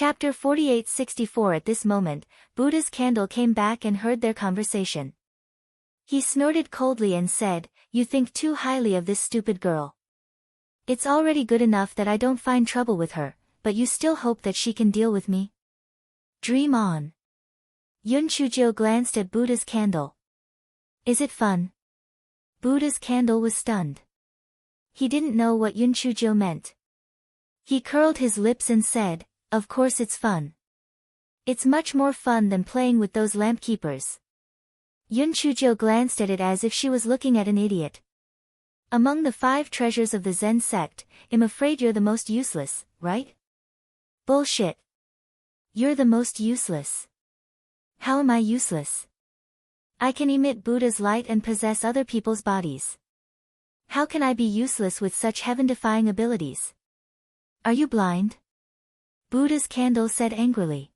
Chapter 4864. At this moment, Buddha's candle came back and heard their conversation. He snorted coldly and said, "You think too highly of this stupid girl. It's already good enough that I don't find trouble with her, but you still hope that she can deal with me? Dream on." Yun Chujio glanced at Buddha's candle. "Is it fun?" Buddha's candle was stunned. He didn't know what Yun Chujio meant. He curled his lips and said, "Of course it's fun. It's much more fun than playing with those lamp keepers." Yun Chujio glanced at it as if she was looking at an idiot. "Among the 5 treasures of the Zen sect, I'm afraid you're the most useless, right?" "Bullshit. You're the most useless." "How am I useless?" "I can emit Buddha's light and possess other people's bodies. How can I be useless with such heaven-defying abilities?" "Are you blind?" Buddha's candle said angrily.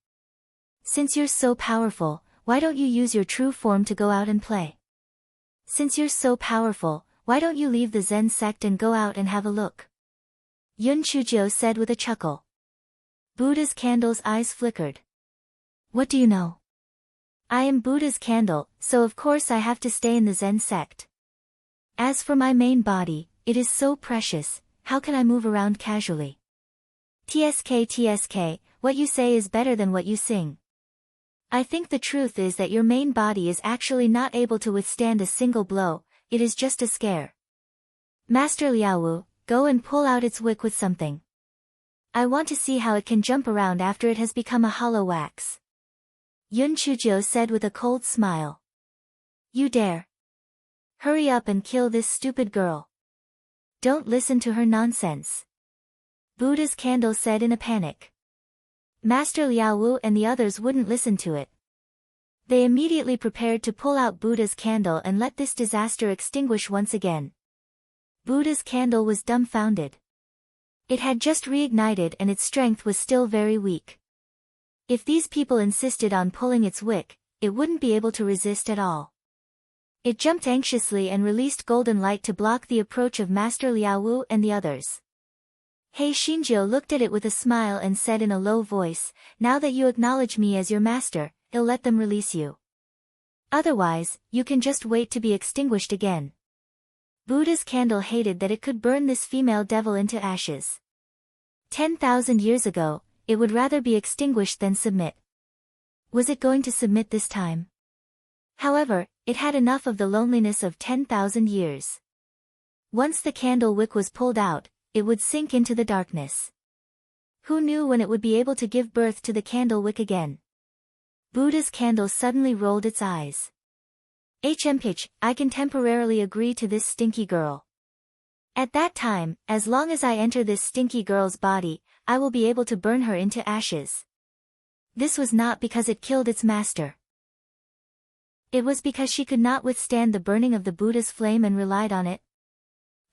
"Since you're so powerful, why don't you use your true form to go out and play? Since you're so powerful, why don't you leave the Zen sect and go out and have a look?" Yun Chujio said with a chuckle. Buddha's candle's eyes flickered. "What do you know? I am Buddha's candle, so of course I have to stay in the Zen sect. As for my main body, it is so precious, how can I move around casually? TSK, what you say is better than what you sing. I think the truth is that your main body is actually not able to withstand a single blow, it is just a scare. Master Liaowu, go and pull out its wick with something. I want to see how it can jump around after it has become a hollow wax." Yun Chujio said with a cold smile. "You dare? Hurry up and kill this stupid girl. Don't listen to her nonsense." Buddha's candle said in a panic. Master Liaowu and the others wouldn't listen to it. They immediately prepared to pull out Buddha's candle and let this disaster extinguish once again. Buddha's candle was dumbfounded. It had just reignited and its strength was still very weak. If these people insisted on pulling its wick, it wouldn't be able to resist at all. It jumped anxiously and released golden light to block the approach of Master Liaowu and the others. Hei Shinjo looked at it with a smile and said in a low voice, "Now that you acknowledge me as your master, I'll let them release you. Otherwise, you can just wait to be extinguished again." Buddha's candle hated that it could burn this female devil into ashes. 10,000 years ago, it would rather be extinguished than submit. Was it going to submit this time? However, it had enough of the loneliness of 10,000 years. Once the candle wick was pulled out, it would sink into the darkness. Who knew when it would be able to give birth to the candle wick again? Buddha's candle suddenly rolled its eyes. "HMH, I can temporarily agree to this stinky girl. At that time, as long as I enter this stinky girl's body, I will be able to burn her into ashes." This was not because it killed its master. It was because she could not withstand the burning of the Buddha's flame and relied on it.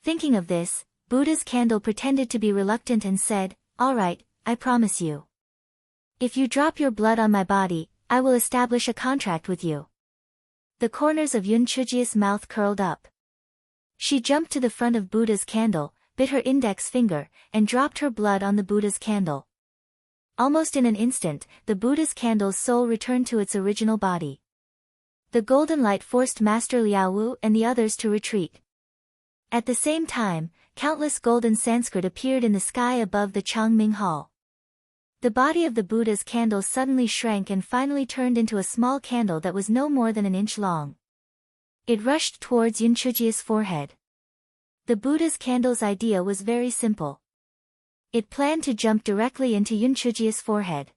Thinking of this, Buddha's candle pretended to be reluctant and said, "All right, I promise you. If you drop your blood on my body, I will establish a contract with you." The corners of Yun Chujio's mouth curled up. She jumped to the front of Buddha's candle, bit her index finger, and dropped her blood on the Buddha's candle. Almost in an instant, the Buddha's candle's soul returned to its original body. The golden light forced Master Liaowu and the others to retreat. At the same time, countless golden Sanskrit appeared in the sky above the Changming Hall. The body of the Buddha's candle suddenly shrank and finally turned into a small candle that was no more than an inch long. It rushed towards Yun Chujio's forehead. The Buddha's candle's idea was very simple. It planned to jump directly into Yun Chujio's forehead.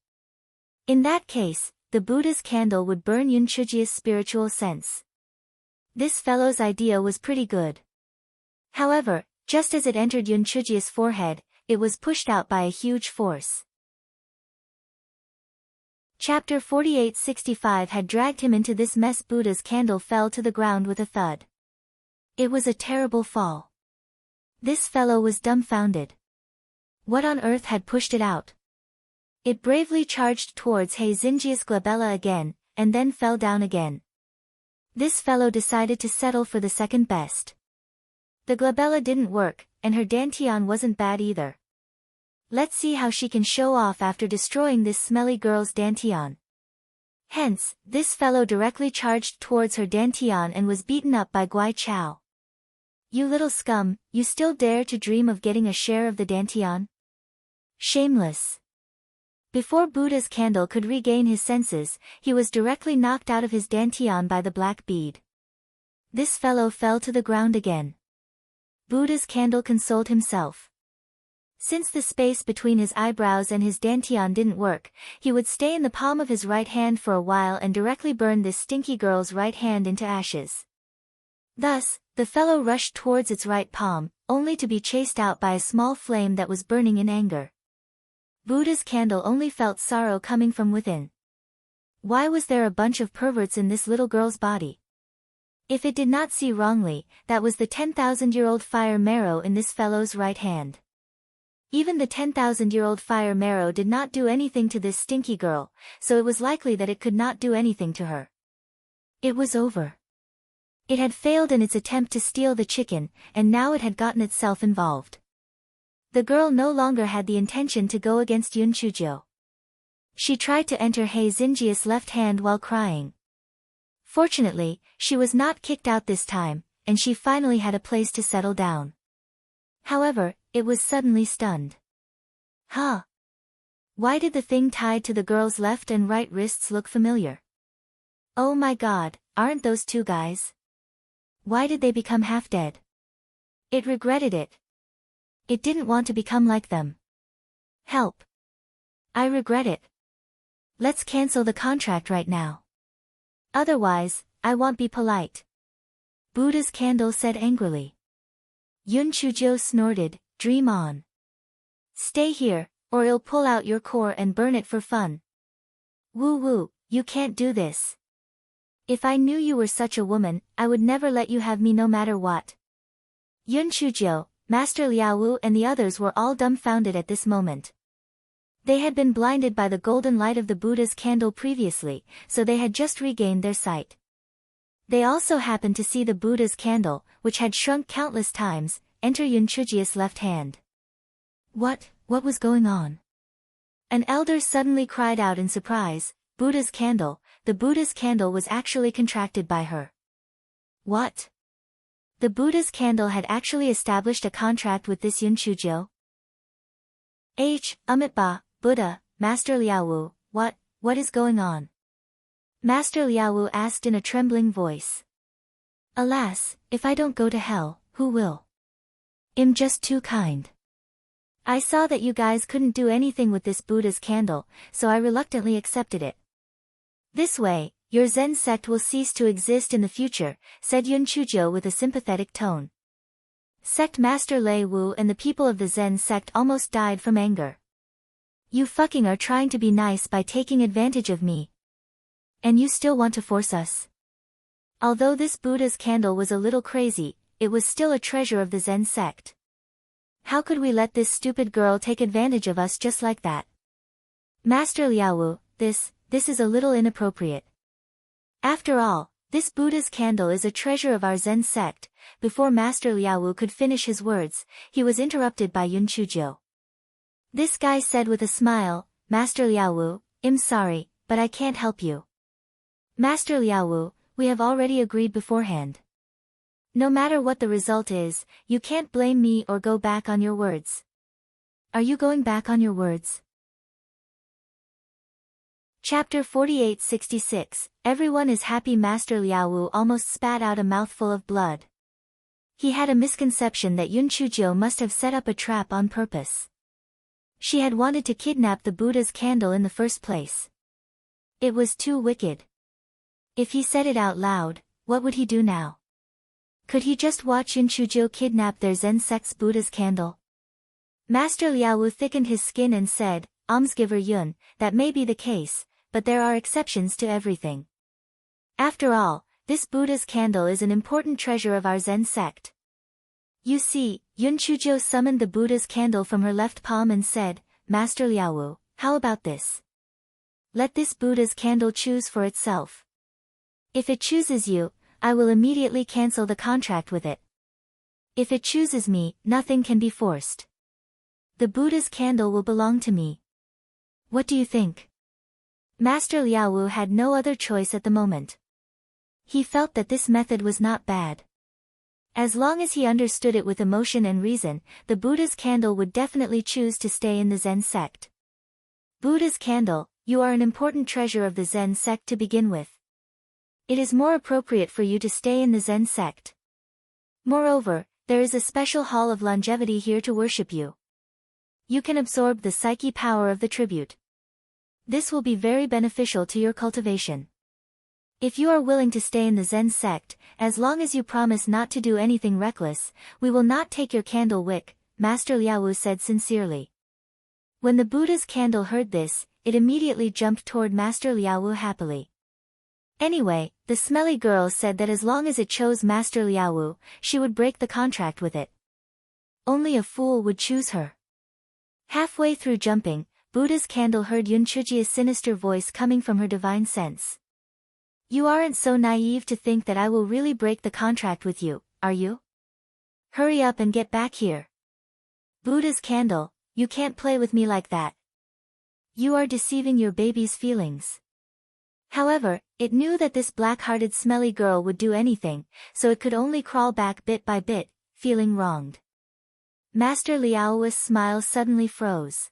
In that case, the Buddha's candle would burn Yun Chujio's spiritual sense. This fellow's idea was pretty good. However, just as it entered Yun Chujio's forehead, it was pushed out by a huge force. Chapter 4865 had dragged him into this mess. Buddha's candle fell to the ground with a thud. It was a terrible fall. This fellow was dumbfounded. What on earth had pushed it out? It bravely charged towards Hei Xinjia's glabella again, and then fell down again. This fellow decided to settle for the second best. The glabella didn't work, and her dantian wasn't bad either. Let's see how she can show off after destroying this smelly girl's dantian. Hence, this fellow directly charged towards her dantian and was beaten up by Guai Chao. You little scum, you still dare to dream of getting a share of the dantian? Shameless. Before Buddha's candle could regain his senses, he was directly knocked out of his dantian by the black bead. This fellow fell to the ground again. Buddha's candle consoled himself. Since the space between his eyebrows and his dantian didn't work, he would stay in the palm of his right hand for a while and directly burn this stinky girl's right hand into ashes. Thus, the fellow rushed towards its right palm, only to be chased out by a small flame that was burning in anger. Buddha's candle only felt sorrow coming from within. Why was there a bunch of perverts in this little girl's body? If it did not see wrongly, that was the 10,000-year-old fire marrow in this fellow's right hand. Even the 10,000-year-old fire marrow did not do anything to this stinky girl, so it was likely that it could not do anything to her. It was over. It had failed in its attempt to steal the chicken, and now it had gotten itself involved. The girl no longer had the intention to go against Yun Chuzhou. She tried to enter He Xinjia's left hand while crying. Fortunately, she was not kicked out this time, and she finally had a place to settle down. However, it was suddenly stunned. Huh? Why did the thing tied to the girl's left and right wrists look familiar? Oh my god, aren't those two guys? Why did they become half dead? It regretted it. It didn't want to become like them. Help. I regret it. Let's cancel the contract right now. Otherwise, I won't be polite. Buddha's candle said angrily. Yun Chuzhou snorted, dream on. Stay here, or I'll pull out your core and burn it for fun. Woo woo, you can't do this. If I knew you were such a woman, I would never let you have me no matter what. Yun Chuzhou, Master Liaowu and the others were all dumbfounded at this moment. They had been blinded by the golden light of the Buddha's candle previously, so they had just regained their sight. They also happened to see the Buddha's candle, which had shrunk countless times, enter Yun Chuzhi's left hand. What was going on? An elder suddenly cried out in surprise, Buddha's candle. The Buddha's candle was actually contracted by her. What? The Buddha's candle had actually established a contract with this Yun Chuzhou? Amitabha, Buddha, Master Liaowu, what is going on? Master Liaowu asked in a trembling voice. Alas, if I don't go to hell, who will? I'm just too kind. I saw that you guys couldn't do anything with this Buddha's candle, so I reluctantly accepted it. This way, your Zen sect will cease to exist in the future, said Yun Chuzhou with a sympathetic tone. Sect Master Lei Wu and the people of the Zen sect almost died from anger. You fucking are trying to be nice by taking advantage of me. And you still want to force us? Although this Buddha's candle was a little crazy, it was still a treasure of the Zen sect. How could we let this stupid girl take advantage of us just like that? Master Liaowu, this is a little inappropriate. After all, this Buddha's candle is a treasure of our Zen sect. Before Master Liaowu could finish his words, he was interrupted by Yun Chuzhou. This guy said with a smile, Master Liaowu, I'm sorry, but I can't help you. Master Liaowu, we have already agreed beforehand. No matter what the result is, you can't blame me or go back on your words. Are you going back on your words? Chapter 4866, Everyone is happy. Master Liaowu almost spat out a mouthful of blood. He had a misconception that Yun Chuzhou must have set up a trap on purpose. She had wanted to kidnap the Buddha's candle in the first place. It was too wicked. If he said it out loud, what would he do now? Could he just watch Yun Chuzhou kidnap their Zen sect's Buddha's candle? Master Liaowu thickened his skin and said, Almsgiver Yun, that may be the case, but there are exceptions to everything. After all, this Buddha's candle is an important treasure of our Zen sect. You see, Yun Chuzhou summoned the Buddha's candle from her left palm and said, Master Liaowu, how about this? Let this Buddha's candle choose for itself. If it chooses you, I will immediately cancel the contract with it. If it chooses me, nothing can be forced. The Buddha's candle will belong to me. What do you think? Master Liaowu had no other choice at the moment. He felt that this method was not bad. As long as he understood it with emotion and reason, the Buddha's candle would definitely choose to stay in the Zen sect. Buddha's candle, you are an important treasure of the Zen sect to begin with. It is more appropriate for you to stay in the Zen sect. Moreover, there is a special hall of longevity here to worship you. You can absorb the psyche power of the tribute. This will be very beneficial to your cultivation. If you are willing to stay in the Zen sect, as long as you promise not to do anything reckless, we will not take your candle wick, Master Liaowu said sincerely. When the Buddha's candle heard this, it immediately jumped toward Master Liaowu happily. Anyway, the smelly girl said that as long as it chose Master Liaowu, she would break the contract with it. Only a fool would choose her. Halfway through jumping, Buddha's candle heard Yunchujia's sinister voice coming from her divine sense. You aren't so naive to think that I will really break the contract with you, are you? Hurry up and get back here. Buddha's candle, you can't play with me like that. You are deceiving your baby's feelings. However, it knew that this black-hearted smelly girl would do anything, so it could only crawl back bit by bit, feeling wronged. Master Liaowa's smile suddenly froze.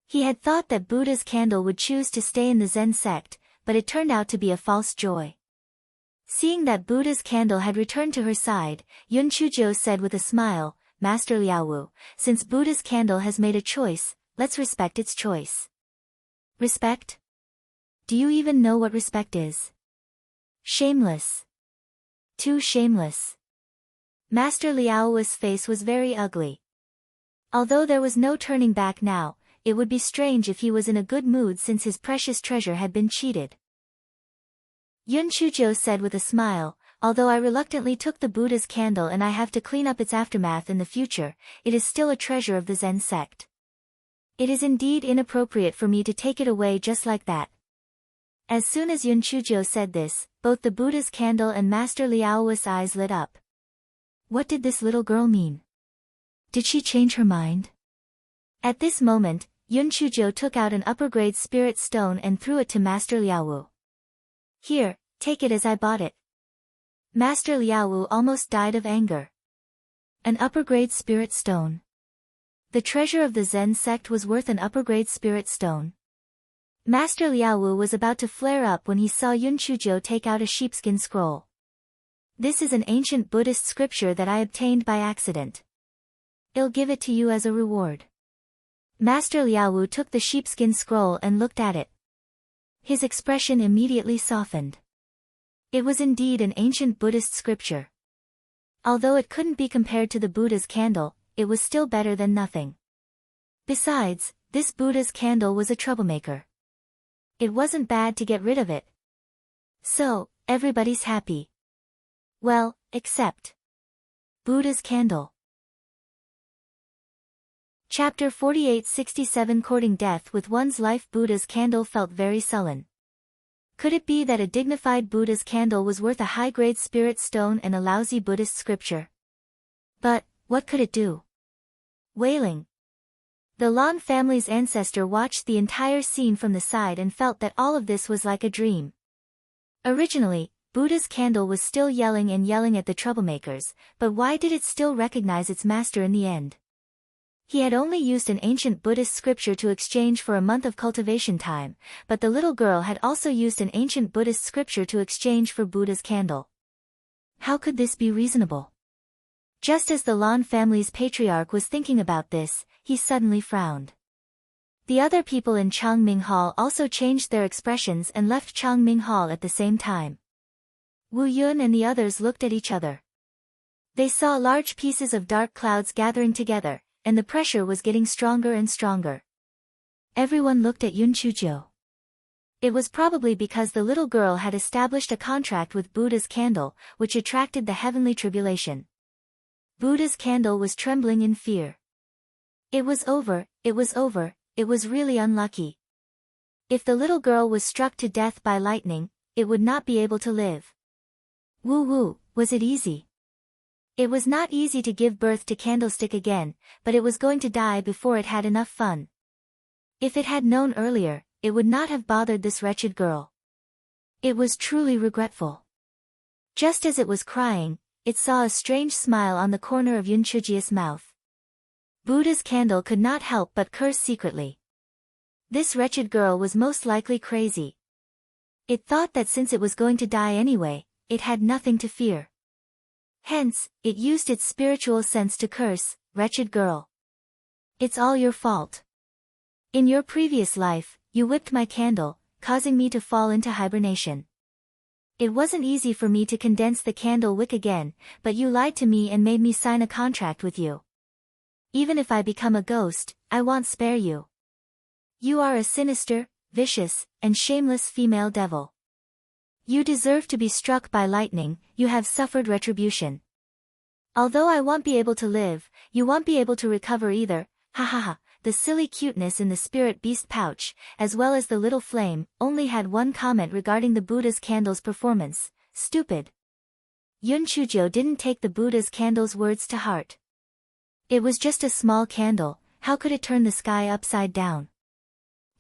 He had thought that Buddha's candle would choose to stay in the Zen sect, but it turned out to be a false joy. Seeing that Buddha's candle had returned to her side, Yun Chuzhou said with a smile, Master Liaowu, since Buddha's candle has made a choice, let's respect its choice. Respect? Do you even know what respect is? Shameless. Too shameless. Master Liaowa's face was very ugly. Although there was no turning back now, it would be strange if he was in a good mood since his precious treasure had been cheated. Yun Chuzhou said with a smile, although I reluctantly took the Buddha's candle and I have to clean up its aftermath in the future, it is still a treasure of the Zen sect. It is indeed inappropriate for me to take it away just like that. As soon as Yun Chuzhou said this, both the Buddha's candle and Master Liaowa's eyes lit up. What did this little girl mean? Did she change her mind? At this moment, Yun Chuzhou took out an upper-grade spirit stone and threw it to Master Liaowu. Here, take it as I bought it. Master Liaowu almost died of anger. An upper-grade spirit stone. The treasure of the Zen sect was worth an upper-grade spirit stone. Master Liaowu was about to flare up when he saw Yun Chuzhou take out a sheepskin scroll. This is an ancient Buddhist scripture that I obtained by accident. I'll give it to you as a reward. Master Liaowu took the sheepskin scroll and looked at it. His expression immediately softened. It was indeed an ancient Buddhist scripture. Although it couldn't be compared to the Buddha's candle, it was still better than nothing. Besides, this Buddha's candle was a troublemaker. It wasn't bad to get rid of it. So, everybody's happy. Well, except Buddha's candle. Chapter 48-67 Courting Death with One's Life. Buddha's candle felt very sullen. Could it be that a dignified Buddha's candle was worth a high-grade spirit stone and a lousy Buddhist scripture? But, what could it do? Wailing. The Lan family's ancestor watched the entire scene from the side and felt that all of this was like a dream. Originally, Buddha's candle was still yelling and yelling at the troublemakers, but why did it still recognize its master in the end? He had only used an ancient Buddhist scripture to exchange for a month of cultivation time, but the little girl had also used an ancient Buddhist scripture to exchange for Buddha's candle. How could this be reasonable? Just as the Lan family's patriarch was thinking about this, he suddenly frowned. The other people in Changming Hall also changed their expressions and left Changming Hall at the same time. Wu Yun and the others looked at each other. They saw large pieces of dark clouds gathering together, and the pressure was getting stronger and stronger. Everyone looked at Yun Chuzhou. It was probably because the little girl had established a contract with Buddha's candle, which attracted the heavenly tribulation. Buddha's candle was trembling in fear. It was over, it was over, it was really unlucky. If the little girl was struck to death by lightning, it would not be able to live. Woo woo, was it easy? It was not easy to give birth to Candlestick again, but it was going to die before it had enough fun. If it had known earlier, it would not have bothered this wretched girl. It was truly regretful. Just as it was crying, it saw a strange smile on the corner of Yunchuji's mouth. Buddha's candle could not help but curse secretly. This wretched girl was most likely crazy. It thought that since it was going to die anyway, it had nothing to fear. Hence, it used its spiritual sense to curse, wretched girl. It's all your fault. In your previous life, you whipped my candle, causing me to fall into hibernation. It wasn't easy for me to condense the candle wick again, but you lied to me and made me sign a contract with you. Even if I become a ghost, I won't spare you. You are a sinister, vicious, and shameless female devil. You deserve to be struck by lightning, you have suffered retribution. Although I won't be able to live, you won't be able to recover either, ha ha ha. The silly cuteness in the spirit beast pouch, as well as the little flame, only had one comment regarding the Buddha's candle's performance: stupid. Yun Chujo didn't take the Buddha's candle's words to heart. It was just a small candle, how could it turn the sky upside down?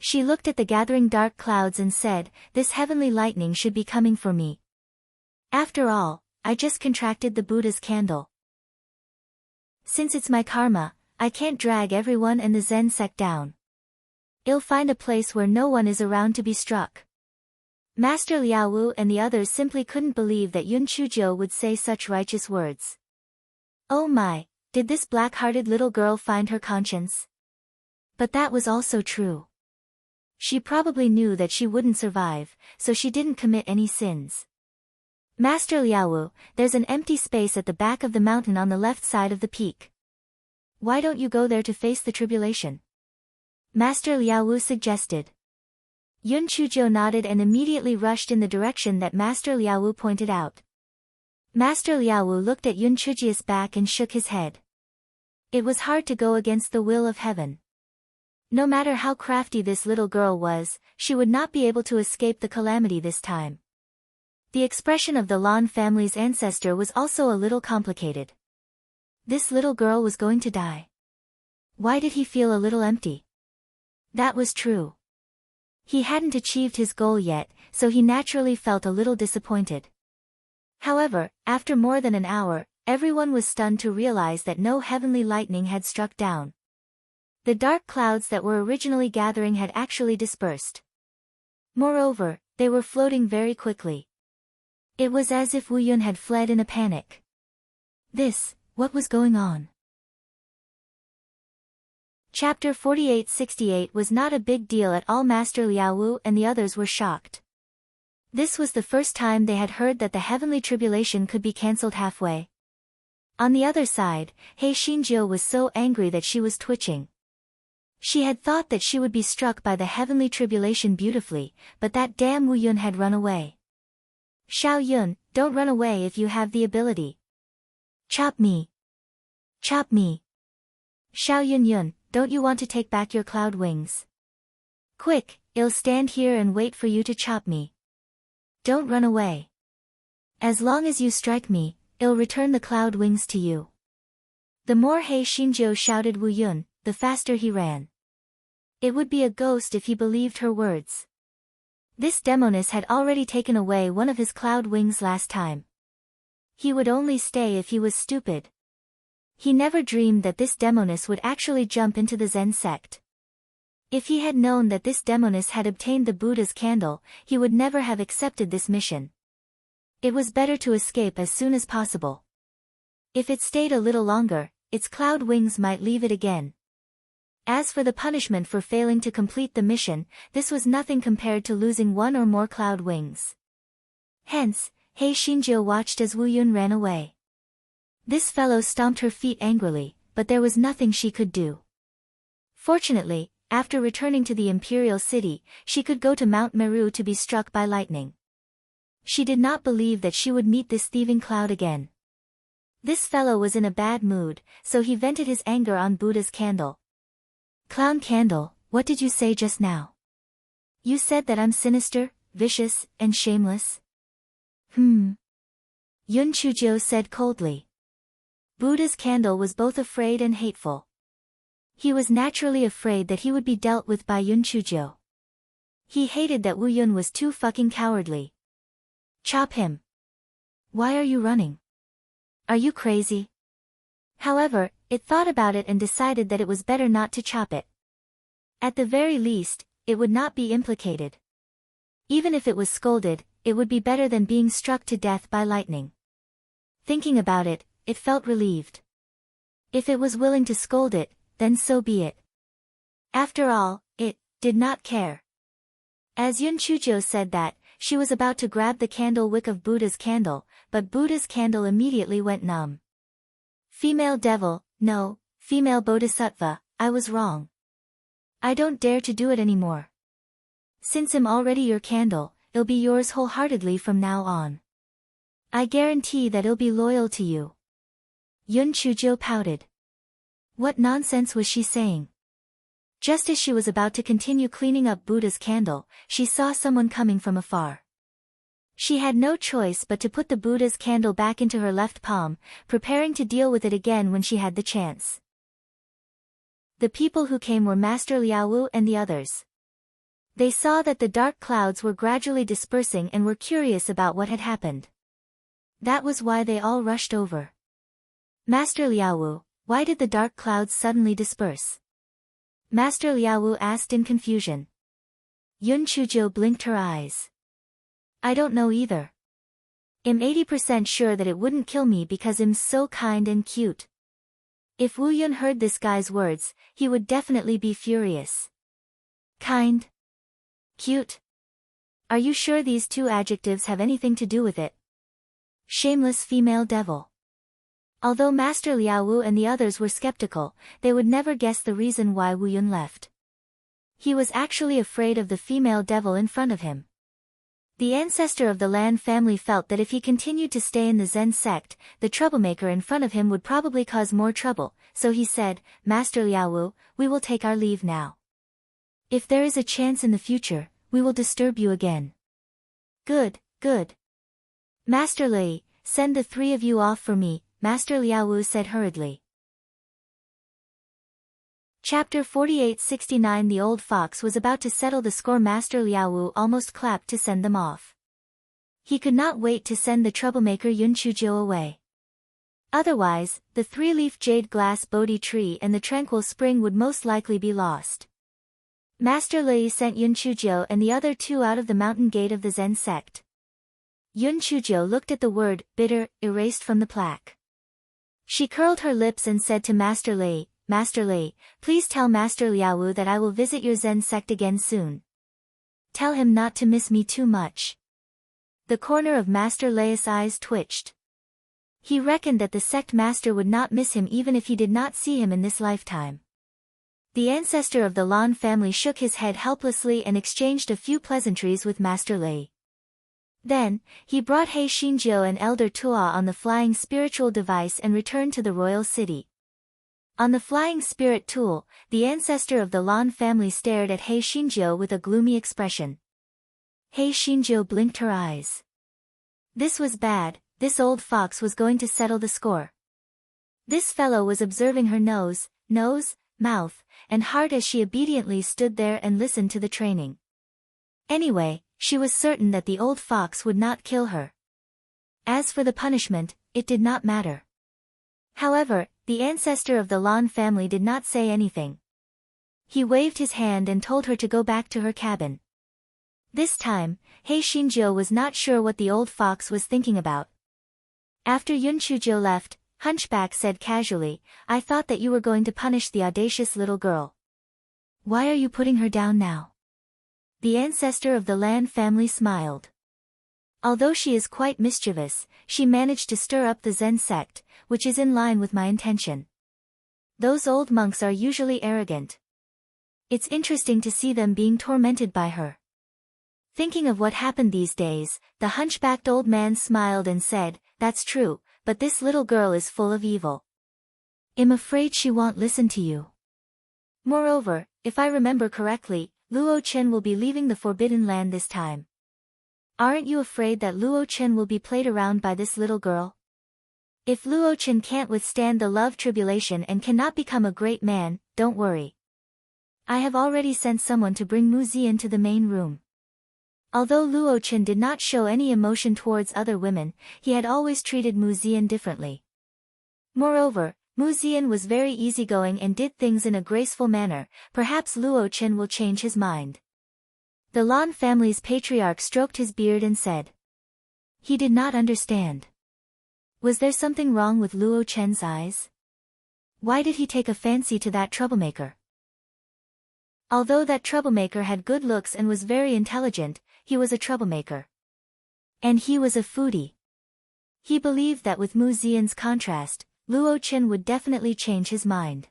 She looked at the gathering dark clouds and said, this heavenly lightning should be coming for me. After all, I just contracted the Buddha's candle. Since it's my karma, I can't drag everyone and the Zen sect down. I'll find a place where no one is around to be struck. Master Liaowu and the others simply couldn't believe that Yun Chujo would say such righteous words. Oh my, did this black-hearted little girl find her conscience? But that was also true. She probably knew that she wouldn't survive, so she didn't commit any sins. Master Liaowu, there's an empty space at the back of the mountain on the left side of the peak. Why don't you go there to face the tribulation? Master Liaowu suggested. Yun Chujo nodded and immediately rushed in the direction that Master Liaowu pointed out. Master Liaowu looked at Yun Chuji's back and shook his head. It was hard to go against the will of heaven. No matter how crafty this little girl was, she would not be able to escape the calamity this time. The expression of the Lan family's ancestor was also a little complicated. This little girl was going to die. Why did he feel a little empty? That was true. He hadn't achieved his goal yet, so he naturally felt a little disappointed. However, after more than an hour, everyone was stunned to realize that no heavenly lightning had struck down. The dark clouds that were originally gathering had actually dispersed. Moreover, they were floating very quickly. It was as if Wu Yun had fled in a panic. What was going on? Chapter 4868 was not a big deal at all. Master Liaowu and the others were shocked. This was the first time they had heard that the heavenly tribulation could be cancelled halfway. On the other side, He Xinjiu was so angry that she was twitching. She had thought that she would be struck by the heavenly tribulation beautifully, but that damn Wu Yun had run away. Xiao Yun, don't run away if you have the ability. Chop me. Chop me. Xiao Yun Yun, don't you want to take back your cloud wings? Quick, I'll stand here and wait for you to chop me. Don't run away. As long as you strike me, I'll return the cloud wings to you. The more He Xinjiu shouted Wu Yun, the faster he ran. It would be a ghost if he believed her words. This demoness had already taken away one of his cloud wings last time. He would only stay if he was stupid. He never dreamed that this demoness would actually jump into the Zen sect. If he had known that this demoness had obtained the Buddha's candle, he would never have accepted this mission. It was better to escape as soon as possible. If it stayed a little longer, its cloud wings might leave it again. As for the punishment for failing to complete the mission, this was nothing compared to losing one or more cloud wings. Hence, He Xinjiu watched as Wu Yun ran away. This fellow stomped her feet angrily, but there was nothing she could do. Fortunately, after returning to the imperial city, she could go to Mount Meru to be struck by lightning. She did not believe that she would meet this thieving cloud again. This fellow was in a bad mood, so he vented his anger on Buddha's candle. Clown candle, what did you say just now? You said that I'm sinister, vicious, and shameless? Yun Chujo said coldly. Buddha's candle was both afraid and hateful. He was naturally afraid that he would be dealt with by Yun Chuzhou. He hated that Wu Yun was too fucking cowardly. Chop him. Why are you running? Are you crazy? However, it thought about it and decided that it was better not to chop it. At the very least, it would not be implicated. Even if it was scolded, it would be better than being struck to death by lightning. Thinking about it, it felt relieved. If it was willing to scold it, then so be it. After all, it did not care. As Yun Chuzhou said that, she was about to grab the candle wick of Buddha's candle, but Buddha's candle immediately went numb. Female devil, no, female bodhisattva, I was wrong. I don't dare to do it anymore. Since I'm already your candle, it'll be yours wholeheartedly from now on. I guarantee that it'll be loyal to you. Yun Chuzhou pouted. What nonsense was she saying? Just as she was about to continue cleaning up Buddha's candle, she saw someone coming from afar. She had no choice but to put the Buddha's candle back into her left palm, preparing to deal with it again when she had the chance. The people who came were Master Liaowu and the others. They saw that the dark clouds were gradually dispersing and were curious about what had happened. That was why they all rushed over. Master Liaowu, why did the dark clouds suddenly disperse? Master Liaowu asked in confusion. Yun Chuzhou blinked her eyes. I don't know either. I'm 80% sure that it wouldn't kill me because I'm so kind and cute. If Wu Yun heard this guy's words, he would definitely be furious. Kind? Cute? Are you sure these two adjectives have anything to do with it? Shameless female devil. Although Master Liaowu and the others were skeptical, they would never guess the reason why Wu Yun left. He was actually afraid of the female devil in front of him. The ancestor of the Lan family felt that if he continued to stay in the Zen sect, the troublemaker in front of him would probably cause more trouble, so he said, Master Liaowu, we will take our leave now. If there is a chance in the future, we will disturb you again. Good, good. Master Li, send the three of you off for me, Master Liaowu said hurriedly. Chapter 4869 The old fox was about to settle the score. Master Liaowu almost clapped to send them off. He could not wait to send the troublemaker Yun Chuzhou away. Otherwise, the three-leaf jade glass Bodhi tree and the tranquil spring would most likely be lost. Master Li sent Yun Chuzhou and the other two out of the mountain gate of the Zen sect. Yun Chuzhou looked at the word, bitter, erased from the plaque. She curled her lips and said to Master Li, please tell Master Liaowu that I will visit your Zen sect again soon. Tell him not to miss me too much. The corner of Master Li's eyes twitched. He reckoned that the sect master would not miss him even if he did not see him in this lifetime. The ancestor of the Lan family shook his head helplessly and exchanged a few pleasantries with Master Li. Then, he brought He Xinjiu and Elder Tua on the flying spiritual device and returned to the royal city. On the flying spirit tool, the ancestor of the Lan family stared at He Xinjiu with a gloomy expression. He Xinjiu blinked her eyes. This was bad, this old fox was going to settle the score. This fellow was observing her nose, mouth, and heart as she obediently stood there and listened to the training. Anyway, she was certain that the old fox would not kill her. As for the punishment, it did not matter. However, the ancestor of the Lan family did not say anything. He waved his hand and told her to go back to her cabin. This time, He Xinjiu was not sure what the old fox was thinking about. After Yun Chuzhou left, Hunchback said casually, I thought that you were going to punish the audacious little girl. Why are you putting her down now? The ancestor of the Lan family smiled. Although she is quite mischievous, she managed to stir up the Zen sect, which is in line with my intention. Those old monks are usually arrogant. It's interesting to see them being tormented by her. Thinking of what happened these days, the hunchbacked old man smiled and said, That's true, but this little girl is full of evil. I'm afraid she won't listen to you. Moreover, if I remember correctly, Luo Chen will be leaving the Forbidden Land this time. Aren't you afraid that Luo Chen will be played around by this little girl? If Luo Chen can't withstand the love tribulation and cannot become a great man, don't worry. I have already sent someone to bring Mu Ziyan to the main room. Although Luo Chen did not show any emotion towards other women, he had always treated Mu Ziyan differently. Moreover, Mu Ziyan was very easygoing and did things in a graceful manner. Perhaps Luo Chen will change his mind. The Lan family's patriarch stroked his beard and said. He did not understand. Was there something wrong with Luo Chen's eyes? Why did he take a fancy to that troublemaker? Although that troublemaker had good looks and was very intelligent, he was a troublemaker. And he was a foodie. He believed that with Mu Ziyan's contrast, Luo Chen would definitely change his mind.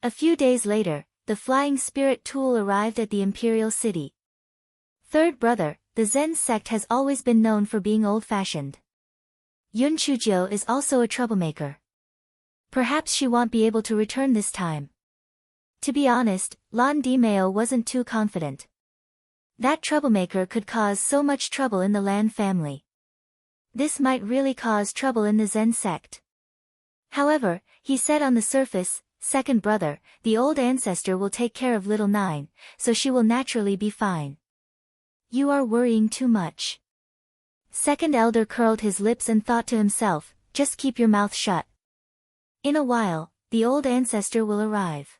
A few days later, the flying spirit tool arrived at the imperial city. Third brother, the Zen sect has always been known for being old-fashioned. Yun Chujio is also a troublemaker. Perhaps she won't be able to return this time. To be honest, Lan Dimeo wasn't too confident. That troublemaker could cause so much trouble in the Lan family. This might really cause trouble in the Zen sect. However, he said on the surface, second brother, the old ancestor will take care of little Nine, so she will naturally be fine. You are worrying too much. Second elder curled his lips and thought to himself, just keep your mouth shut. In a while, the old ancestor will arrive.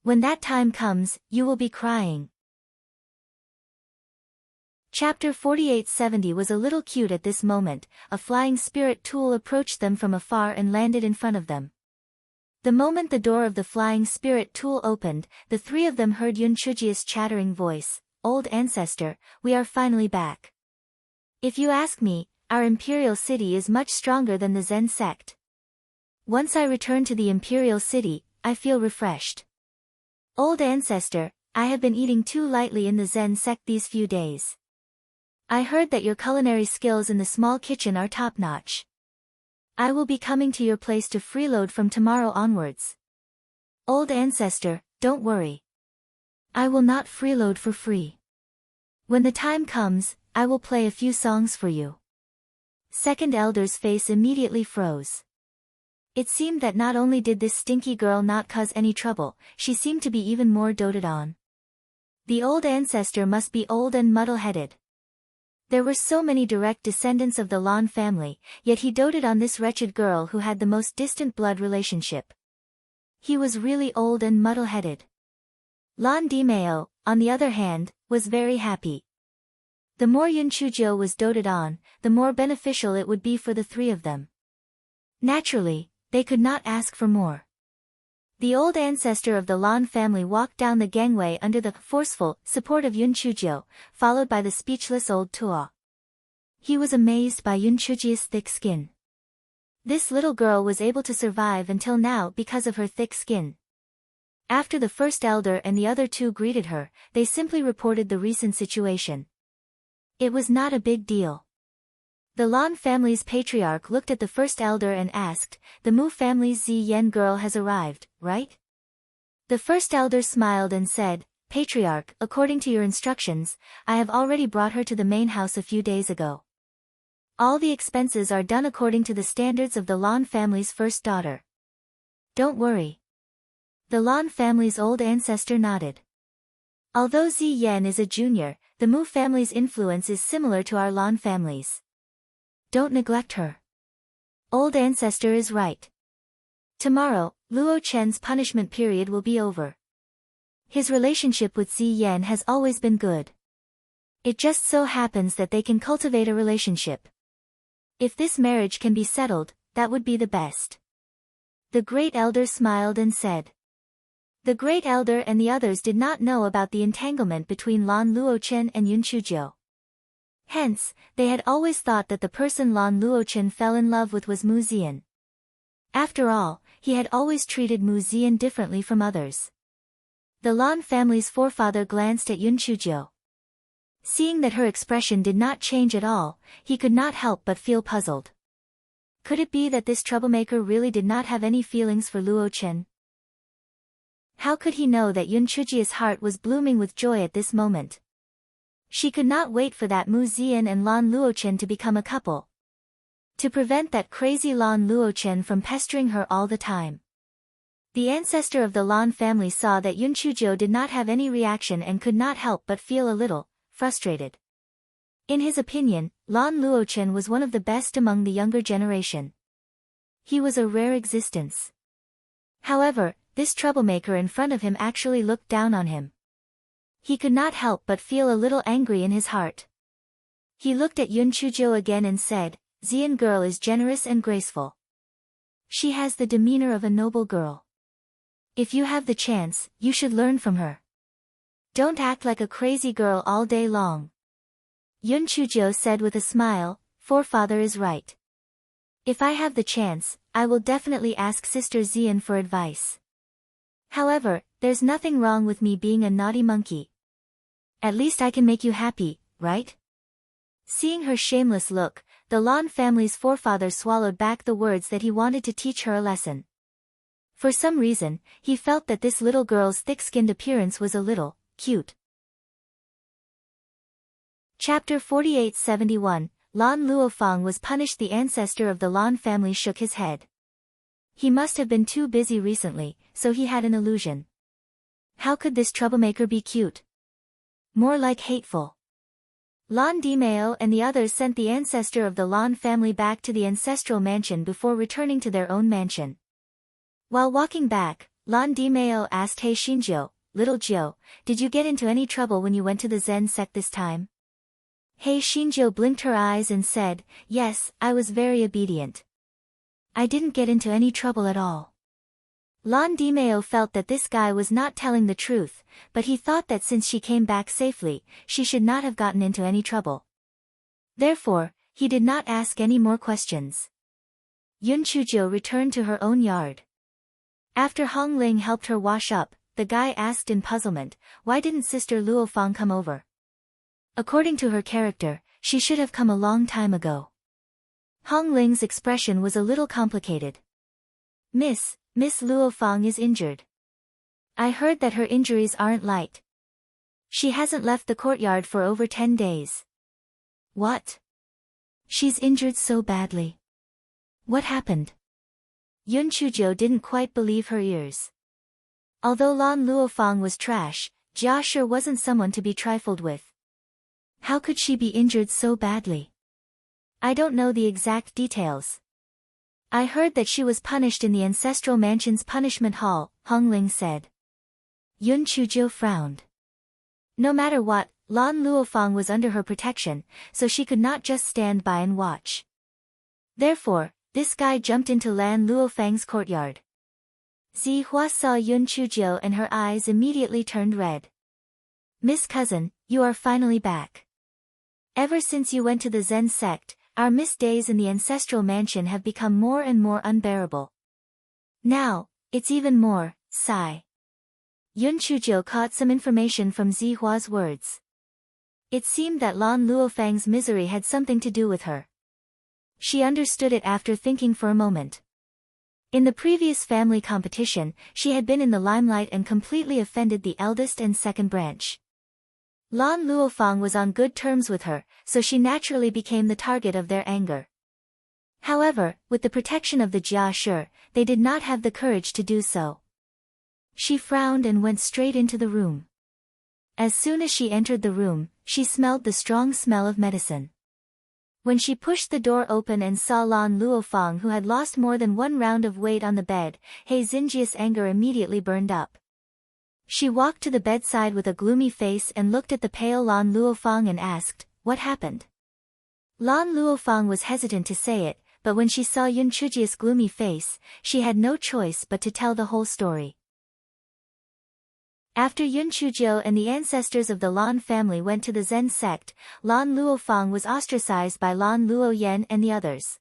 When that time comes, you will be crying. Chapter 4870 was a little cute at this moment. A flying spirit tool approached them from afar and landed in front of them. The moment the door of the flying spirit tool opened, the three of them heard Yun Chujia's chattering voice, Old Ancestor, we are finally back. If you ask me, our imperial city is much stronger than the Zen sect. Once I return to the imperial city, I feel refreshed. Old Ancestor, I have been eating too lightly in the Zen sect these few days. I heard that your culinary skills in the small kitchen are top-notch. I will be coming to your place to freeload from tomorrow onwards. Old Ancestor, don't worry. I will not freeload for free. When the time comes, I will play a few songs for you. Second elder's face immediately froze. It seemed that not only did this stinky girl not cause any trouble, she seemed to be even more doted on. The old ancestor must be old and muddle-headed. There were so many direct descendants of the Lan family, yet he doted on this wretched girl who had the most distant blood relationship. He was really old and muddle-headed. Lan Dimeo, on the other hand, was very happy. The more Yun Chujio was doted on, the more beneficial it would be for the three of them. Naturally, they could not ask for more. The old ancestor of the Lan family walked down the gangway under the forceful support of Yun Chujio, followed by the speechless old Tuo. He was amazed by Yun Chujio's thick skin. This little girl was able to survive until now because of her thick skin. After the first elder and the other two greeted her, they simply reported the recent situation. It was not a big deal. The Lan family's patriarch looked at the first elder and asked, the Mu family's Zi Yen girl has arrived, right? The first elder smiled and said, Patriarch, according to your instructions, I have already brought her to the main house a few days ago. All the expenses are done according to the standards of the Lan family's first daughter. Don't worry. The Lan family's old ancestor nodded. Although Zi Yen is a junior, the Mu family's influence is similar to our Lan family's. Don't neglect her. Old ancestor is right. Tomorrow, Luo Chen's punishment period will be over. His relationship with Zi Yen has always been good. It just so happens that they can cultivate a relationship. If this marriage can be settled, that would be the best. The great elder smiled and said. The great elder and the others did not know about the entanglement between Lan Luochen and Yun Chujio. Hence, they had always thought that the person Lan Luochen fell in love with was Mu Ziyan. After all, he had always treated Mu Ziyan differently from others. The Lan family's forefather glanced at Yun Chujio. Seeing that her expression did not change at all, he could not help but feel puzzled. Could it be that this troublemaker really did not have any feelings for Luo Chen? How could he know that Yun Chujio's heart was blooming with joy at this moment? She could not wait for that Mu Ziyan and Lan Luochen to become a couple. to prevent that crazy Lan Luochen from pestering her all the time. The ancestor of the Lan family saw that Yun Chuzhou did not have any reaction and could not help but feel a little frustrated. In his opinion, Lan Luochen was one of the best among the younger generation. He was a rare existence. However, this troublemaker in front of him actually looked down on him. He could not help but feel a little angry in his heart. He looked at Yun Chuzhou again and said, "Xian girl is generous and graceful. She has the demeanor of a noble girl. If you have the chance, you should learn from her. Don't act like a crazy girl all day long." Yun Chuzhou said with a smile, "Forefather is right. If I have the chance, I will definitely ask Sister Xian for advice. However, there's nothing wrong with me being a naughty monkey. At least I can make you happy, right?" Seeing her shameless look, the Lan family's forefather swallowed back the words that he wanted to teach her a lesson. For some reason, he felt that this little girl's thick-skinned appearance was a little cute. Chapter 4871, Lan Luofang was punished. The ancestor of the Lan family shook his head. He must have been too busy recently, so he had an illusion. How could this troublemaker be cute? More like hateful. Lan Dimao and the others sent the ancestor of the Lan family back to the ancestral mansion before returning to their own mansion. While walking back, Lan Dimao asked He Xinjiu, "Little Jiu, did you get into any trouble when you went to the Zen sect this time?" He Xinjiu blinked her eyes and said, "Yes, I was very obedient. I didn't get into any trouble at all." Lan Dimao felt that this guy was not telling the truth, but he thought that since she came back safely, she should not have gotten into any trouble. Therefore, he did not ask any more questions. Yun Chuzhou returned to her own yard. After Hong Ling helped her wash up, the guy asked in puzzlement, "Why didn't Sister Luofang come over?" According to her character, she should have come a long time ago. Hong Ling's expression was a little complicated. Miss Luofang is injured. I heard that her injuries aren't light. She hasn't left the courtyard for over 10 days. What? She's injured so badly. What happened? Yun Chuzhou didn't quite believe her ears. Although Lan Luofang was trash, Jia sure wasn't someone to be trifled with. How could she be injured so badly? I don't know the exact details. I heard that she was punished in the ancestral mansion's punishment hall, Hong Ling said. Yun Chuzhou frowned. No matter what, Lan Luofang was under her protection, so she could not just stand by and watch. Therefore, this guy jumped into Lan Luofang's courtyard. Zihua saw Yun Chuzhou and her eyes immediately turned red. "Miss Cousin, you are finally back. Ever since you went to the Zen sect, our missed days in the ancestral mansion have become more and more unbearable. Now, it's even more, sigh." Yun Chuzhou caught some information from Zihua's words. It seemed that Lan Luofang's misery had something to do with her. She understood it after thinking for a moment. In the previous family competition, she had been in the limelight and completely offended the eldest and second branch. Lan Luofang was on good terms with her, so she naturally became the target of their anger. However, with the protection of the Jia Shi, they did not have the courage to do so. She frowned and went straight into the room. As soon as she entered the room, she smelled the strong smell of medicine. When she pushed the door open and saw Lan Luofang, who had lost more than 1 round of weight, on the bed, He Xinjiu's anger immediately burned up. She walked to the bedside with a gloomy face and looked at the pale Lan Luofang and asked, "What happened?" Lan Luofang was hesitant to say it, but when she saw Yun Chuzhou's gloomy face, she had no choice but to tell the whole story. After Yun Chuzhou and the ancestors of the Lan family went to the Zen sect, Lan Luofang was ostracized by Lan Luoyen and the others.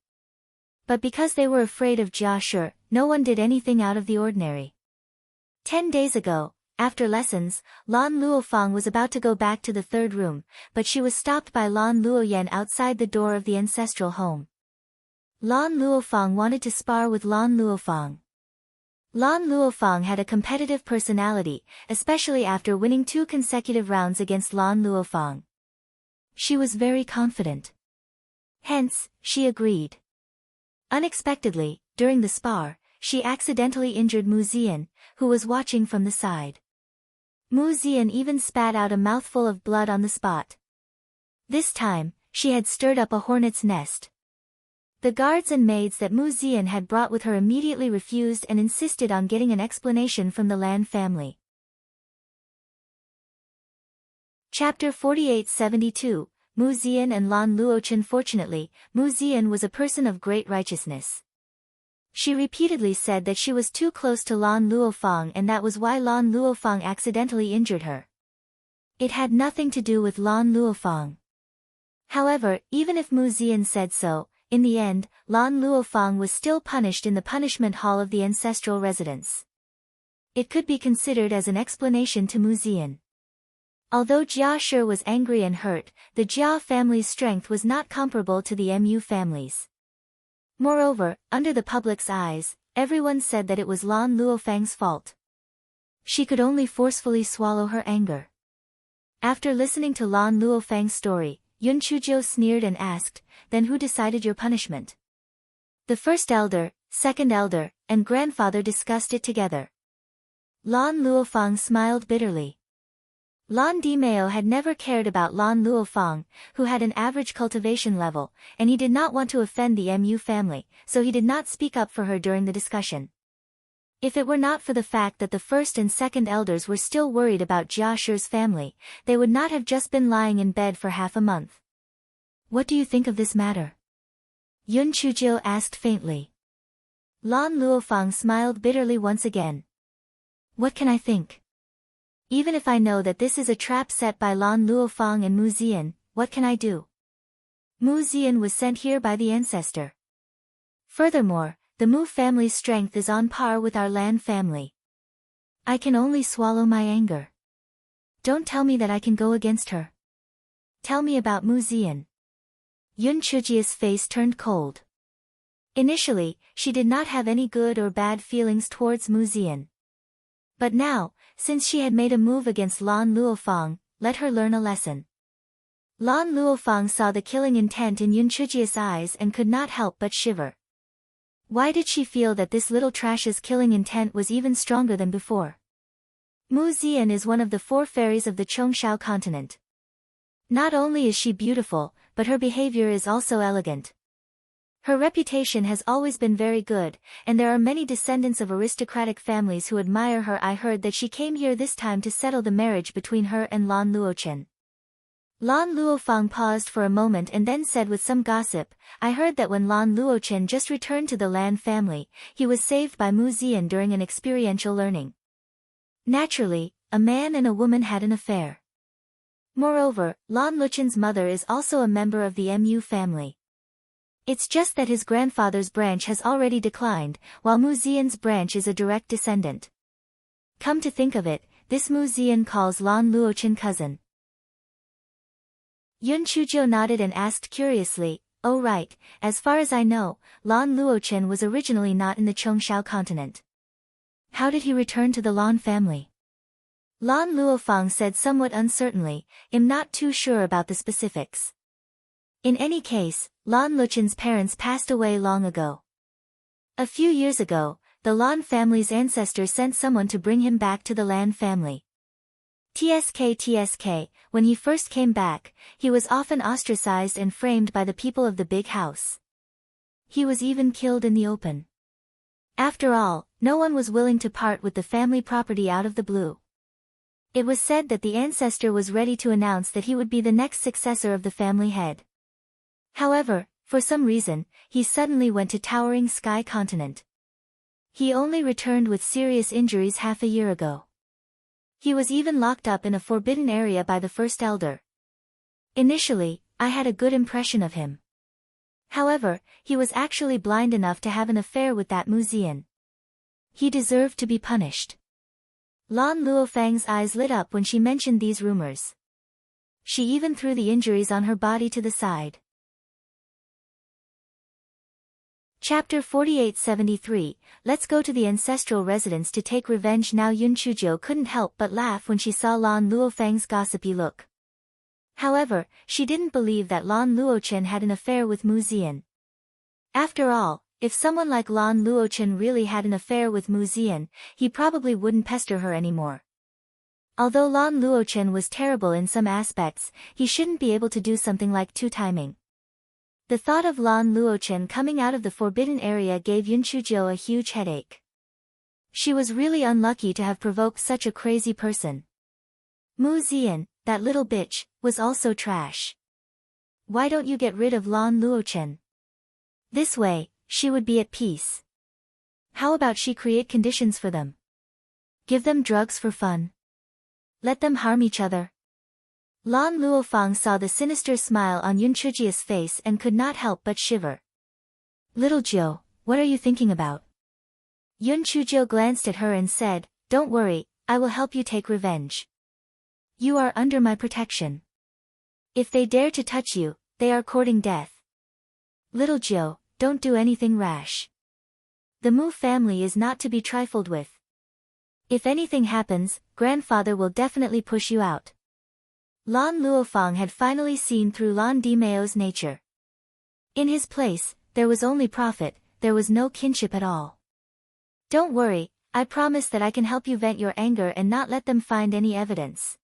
But because they were afraid of Jia Shi, no one did anything out of the ordinary. 10 days ago, after lessons, Lan Luofang was about to go back to the third room, but she was stopped by Lan Luoyen outside the door of the ancestral home. Lan Luofang wanted to spar with Lan Luofang. Lan Luofang had a competitive personality, especially after winning 2 consecutive rounds against Lan Luofang. She was very confident. Hence, she agreed. Unexpectedly, during the spar, she accidentally injured Mu Zian, who was watching from the side. Mu Zian even spat out a mouthful of blood on the spot. This time, she had stirred up a hornet's nest. The guards and maids that Mu Zian had brought with her immediately refused and insisted on getting an explanation from the Lan family. Chapter 4872, Mu Zian and Lan Luochen. Fortunately, Mu Zian was a person of great righteousness. She repeatedly said that she was too close to Lan Luofang and that was why Lan Luofang accidentally injured her. It had nothing to do with Lan Luofang. However, even if Mu Zian said so, in the end, Lan Luofang was still punished in the punishment hall of the ancestral residence. It could be considered as an explanation to Mu Zian. Although Jia Shi was angry and hurt, the Jia family's strength was not comparable to the Mu family's. Moreover, under the public's eyes, everyone said that it was Lan Luofang's fault. She could only forcefully swallow her anger. After listening to Lan Luofang's story, Yun Chuzhou sneered and asked, "Then who decided your punishment?" The first elder, second elder, and grandfather discussed it together. Lan Luofang smiled bitterly. Lan Dimeo had never cared about Lan Luofang, who had an average cultivation level, and he did not want to offend the Mu family, so he did not speak up for her during the discussion. If it were not for the fact that the first and second elders were still worried about Jia Shi's family, they would not have just been lying in bed for half a month. "What do you think of this matter?" Yun Chuzhou asked faintly. Lan Luofang smiled bitterly once again. "What can I think? Even if I know that this is a trap set by Lan Luofang and Mu Zian, what can I do? Mu Zian was sent here by the ancestor. Furthermore, the Mu family's strength is on par with our Lan family. I can only swallow my anger. Don't tell me that I can go against her. Tell me about Mu Zian." Yun Chujia's face turned cold. Initially, she did not have any good or bad feelings towards Mu Zian. But now, since she had made a move against Lan Luofang, let her learn a lesson. Lan Luofang saw the killing intent in Yun Chujia's eyes and could not help but shiver. Why did she feel that this little trash's killing intent was even stronger than before? Mu Zian is one of the 4 fairies of the Chongshao continent. Not only is she beautiful, but her behavior is also elegant. Her reputation has always been very good, and there are many descendants of aristocratic families who admire her. I heard that she came here this time to settle the marriage between her and Lan Luochen. Lan Luofang paused for a moment and then said with some gossip, "I heard that when Lan Luochen just returned to the Lan family, he was saved by Mu Zian during an experiential learning. Naturally, a man and a woman had an affair. Moreover, Lan Luchen's mother is also a member of the Mu family. It's just that his grandfather's branch has already declined, while Mu Zian's branch is a direct descendant. Come to think of it, this Mu Zian calls Lan Luochen cousin." Yun Chuzhou nodded and asked curiously, "Oh right, as far as I know, Lan Luochen was originally not in the Chongshao continent. How did he return to the Lan family?" Lan Luofang said somewhat uncertainly, "I'm not too sure about the specifics. In any case, Lan Luchen's parents passed away long ago. A few years ago, the Lan family's ancestor sent someone to bring him back to the Lan family. TSK, when he first came back, he was often ostracized and framed by the people of the big house. He was even killed in the open. After all, no one was willing to part with the family property out of the blue. It was said that the ancestor was ready to announce that he would be the next successor of the family head. However, for some reason, he suddenly went to Towering Sky Continent. He only returned with serious injuries half a year ago. He was even locked up in a forbidden area by the first elder. Initially, I had a good impression of him. However, he was actually blind enough to have an affair with that Mu Zian. He deserved to be punished." Lan Luofang's eyes lit up when she mentioned these rumors. She even threw the injuries on her body to the side. Chapter 4873, Let's go to the ancestral residence to take revenge now. Yun Chuzhou couldn't help but laugh when she saw Lan Luofang's gossipy look. However, she didn't believe that Lan Luochen had an affair with Mu Zian. After all, if someone like Lan Luochen really had an affair with Mu Ziyan, he probably wouldn't pester her anymore. Although Lan Luochen was terrible in some aspects, he shouldn't be able to do something like two-timing. The thought of Lan Luochen coming out of the forbidden area gave Yun Chuzhou a huge headache. She was really unlucky to have provoked such a crazy person. Mu Ziyan, that little bitch, was also trash. Why don't you get rid of Lan Luochen? This way, she would be at peace. How about she create conditions for them? Give them drugs for fun. Let them harm each other. Lan Luofang saw the sinister smile on Yun Chujia's face and could not help but shiver. Little Jiu, what are you thinking about? Yun Chuzhou glanced at her and said, Don't worry, I will help you take revenge. You are under my protection. If they dare to touch you, they are courting death. Little Jiu, don't do anything rash. The Mu family is not to be trifled with. If anything happens, grandfather will definitely push you out. Lan Luofang had finally seen through Lan Dimeo's nature. In his place, there was only profit, there was no kinship at all. Don't worry, I promise that I can help you vent your anger and not let them find any evidence.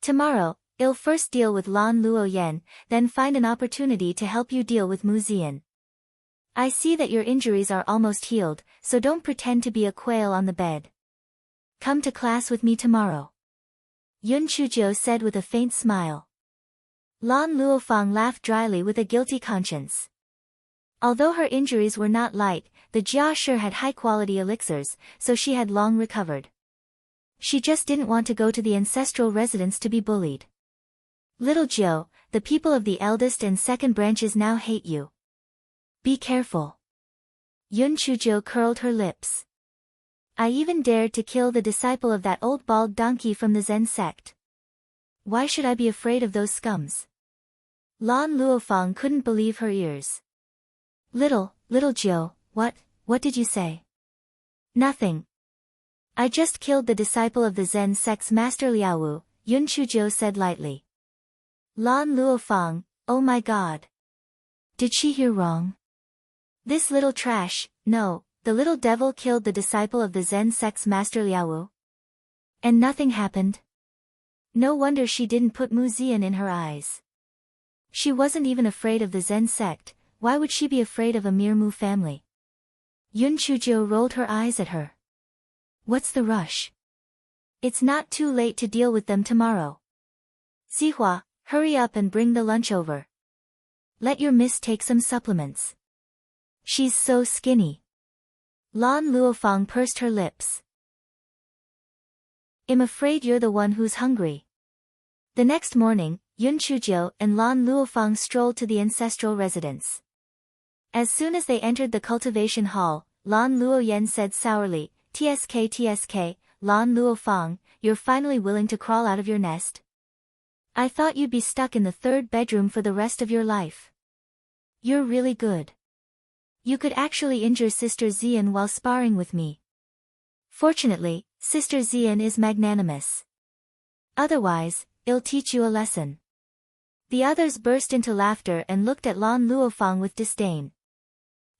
Tomorrow, I'll first deal with Lan Luoyen, then find an opportunity to help you deal with Mu Ziyan. I see that your injuries are almost healed, so don't pretend to be a quail on the bed. Come to class with me tomorrow. Yun Chuzhou said with a faint smile. Lan Luofang laughed dryly with a guilty conscience. Although her injuries were not light, the Jia sure had high-quality elixirs, so she had long recovered. She just didn't want to go to the ancestral residence to be bullied. Little Jiu, the people of the eldest and second branches now hate you. Be careful. Yun Chuzhou curled her lips. I even dared to kill the disciple of that old bald donkey from the Zen sect. Why should I be afraid of those scums? Lan Luofang couldn't believe her ears. Little Jiu, what did you say? Nothing. I just killed the disciple of the Zen sect's master Liaowu, Yun Chuzhou said lightly. Lan Luofang, oh my god. Did she hear wrong? This little trash, no, the little devil killed the disciple of the Zen sect's master Liaowu. And nothing happened. No wonder she didn't put Mu Ziyan in her eyes. She wasn't even afraid of the Zen sect, why would she be afraid of a mere Mu family? Yun Chuzhou rolled her eyes at her. What's the rush? It's not too late to deal with them tomorrow. Zihua, hurry up and bring the lunch over. Let your miss take some supplements. She's so skinny. Lan Luofang pursed her lips. I'm afraid you're the one who's hungry. The next morning, Yun Chuzhou and Lan Luofang strolled to the ancestral residence. As soon as they entered the cultivation hall, Lan Luoyen said sourly, TSK, Lan Luofang, you're finally willing to crawl out of your nest? I thought you'd be stuck in the third bedroom for the rest of your life. You're really good. You could actually injure Sister Ziyan while sparring with me. Fortunately, Sister Ziyan is magnanimous. Otherwise, I'll teach you a lesson. The others burst into laughter and looked at Lan Luofang with disdain.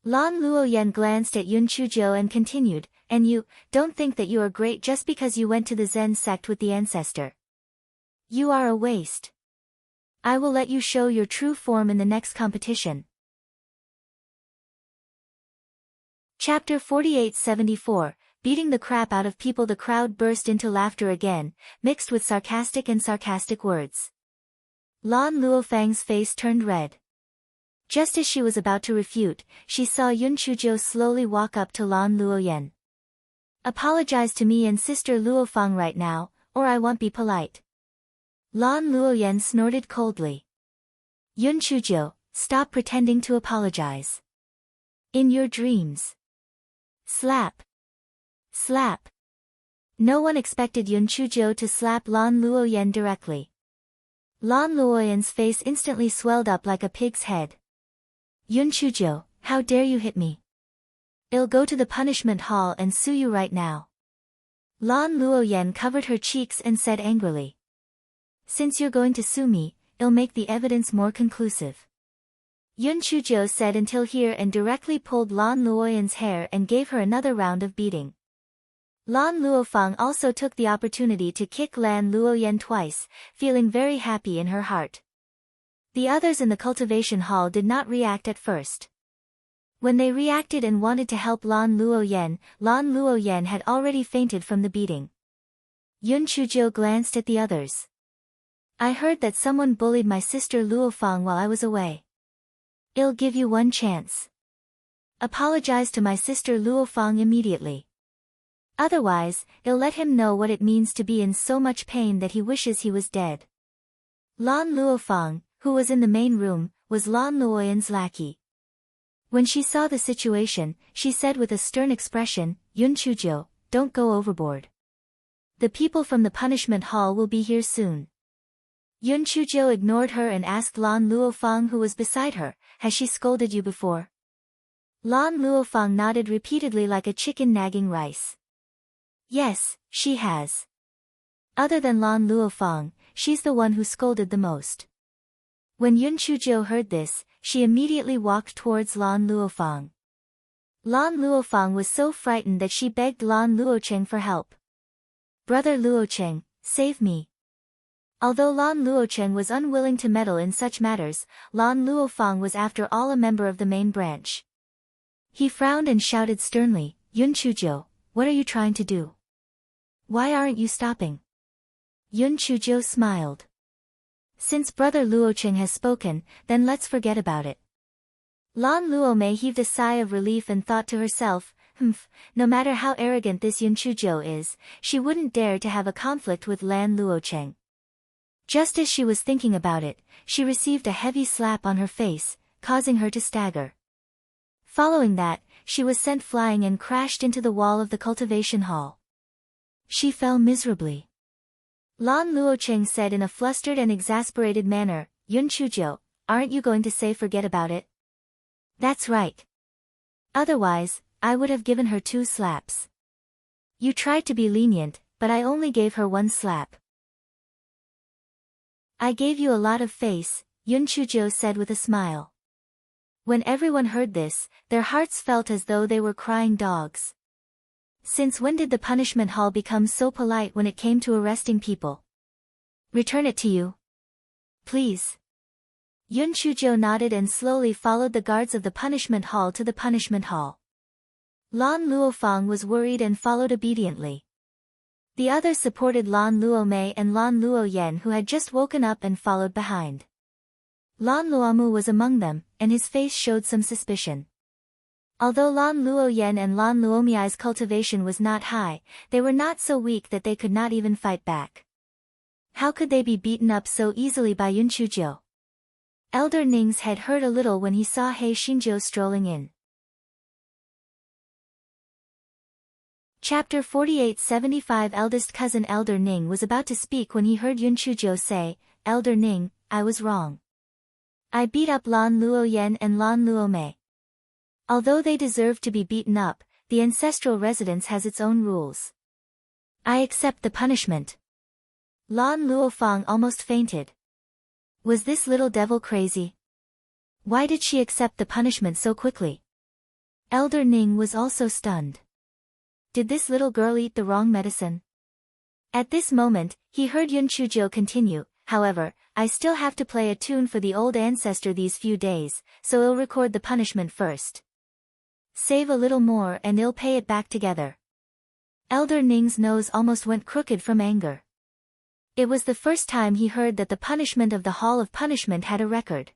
Lan Luoyen glanced at Yun Chuzhou and continued, and you, don't think that you are great just because you went to the Zen sect with the ancestor. You are a waste. I will let you show your true form in the next competition. Chapter 4874, Beating the crap out of people. The crowd burst into laughter again, mixed with sarcastic words. Lan Luofang's face turned red. Just as she was about to refute, she saw Yun Chuzhou slowly walk up to Lan Luoyen. Apologize to me and Sister Luofang right now, or I won't be polite. Lan Luoyen snorted coldly. Yun Chuzhou, stop pretending to apologize. In your dreams. Slap. Slap. No one expected Yun Chuzhou to slap Lan Luoyen directly. Lan Luoyen's face instantly swelled up like a pig's head. Yun Chuzhou, how dare you hit me? I'll go to the punishment hall and sue you right now. Lan Luoyen covered her cheeks and said angrily. Since you're going to sue me, I'll make the evidence more conclusive. Yun Chujo said until here and directly pulled Lan Luoyan's hair and gave her another round of beating. Lan Luofang also took the opportunity to kick Lan Luoyan twice, feeling very happy in her heart. The others in the cultivation hall did not react at first. When they reacted and wanted to help Lan Luoyan had already fainted from the beating. Yun Chujo glanced at the others. I heard that someone bullied my sister Luofang while I was away. I'll give you one chance. Apologize to my sister Luofang immediately. Otherwise, I'll let him know what it means to be in so much pain that he wishes he was dead. Lan Luofang, who was in the main room, was Lan Luoyan's lackey. When she saw the situation, she said with a stern expression, Yun Chujo, don't go overboard. The people from the punishment hall will be here soon. Yun Chujo ignored her and asked Lan Luofang who was beside her, has she scolded you before? Lan Luofang nodded repeatedly like a chicken nagging rice. Yes, she has. Other than Lan Luofang, she's the one who scolded the most. When Yun Chujo heard this, she immediately walked towards Lan Luofang. Lan Luofang was so frightened that she begged Lan Luocheng for help. Brother Luocheng, save me. Although Lan Luocheng was unwilling to meddle in such matters, Lan Luofang was after all a member of the main branch. He frowned and shouted sternly, Yun Chujo, what are you trying to do? Why aren't you stopping? Yun Chujo smiled. Since Brother Luocheng has spoken, then let's forget about it. Lan Luomei heaved a sigh of relief and thought to herself, no matter how arrogant this Yun Chujo is, she wouldn't dare to have a conflict with Lan Luocheng. Just as she was thinking about it, she received a heavy slap on her face, causing her to stagger. Following that, she was sent flying and crashed into the wall of the cultivation hall. She fell miserably. Lan Luocheng said in a flustered and exasperated manner, Yun Chujo, aren't you going to say forget about it? That's right. Otherwise, I would have given her 2 slaps. You tried to be lenient, but I only gave her 1 slap. I gave you a lot of face, Yun Chujo said with a smile. When everyone heard this, their hearts felt as though they were crying dogs. Since when did the punishment hall become so polite when it came to arresting people? Return it to you. Please. Yun Chujo nodded and slowly followed the guards of the punishment hall to the punishment hall. Lan Luofang was worried and followed obediently. The others supported Lan Luomei and Lan Luoyan who had just woken up and followed behind. Lan Luomu was among them, and his face showed some suspicion. Although Lan Luoyan and Lan Luomei's cultivation was not high, they were not so weak that they could not even fight back. How could they be beaten up so easily by Yun Chujo? Elder Ning's head hurt a little when he saw He Xingzhou strolling in. Chapter 48-75 Eldest cousin Elder Ning was about to speak when he heard Yun Chujo say, Elder Ning, I was wrong. I beat up Lan Luoyan and Lan Luomei. Although they deserve to be beaten up, the ancestral residence has its own rules. I accept the punishment. Lan Luofang almost fainted. Was this little devil crazy? Why did she accept the punishment so quickly? Elder Ning was also stunned. Did this little girl eat the wrong medicine? At this moment, he heard Yun Chujo continue, however, I still have to play a tune for the old ancestor these few days, so I'll record the punishment first. Save a little more and I'll pay it back together. Elder Ning's nose almost went crooked from anger. It was the first time he heard that the punishment of the Hall of Punishment had a record.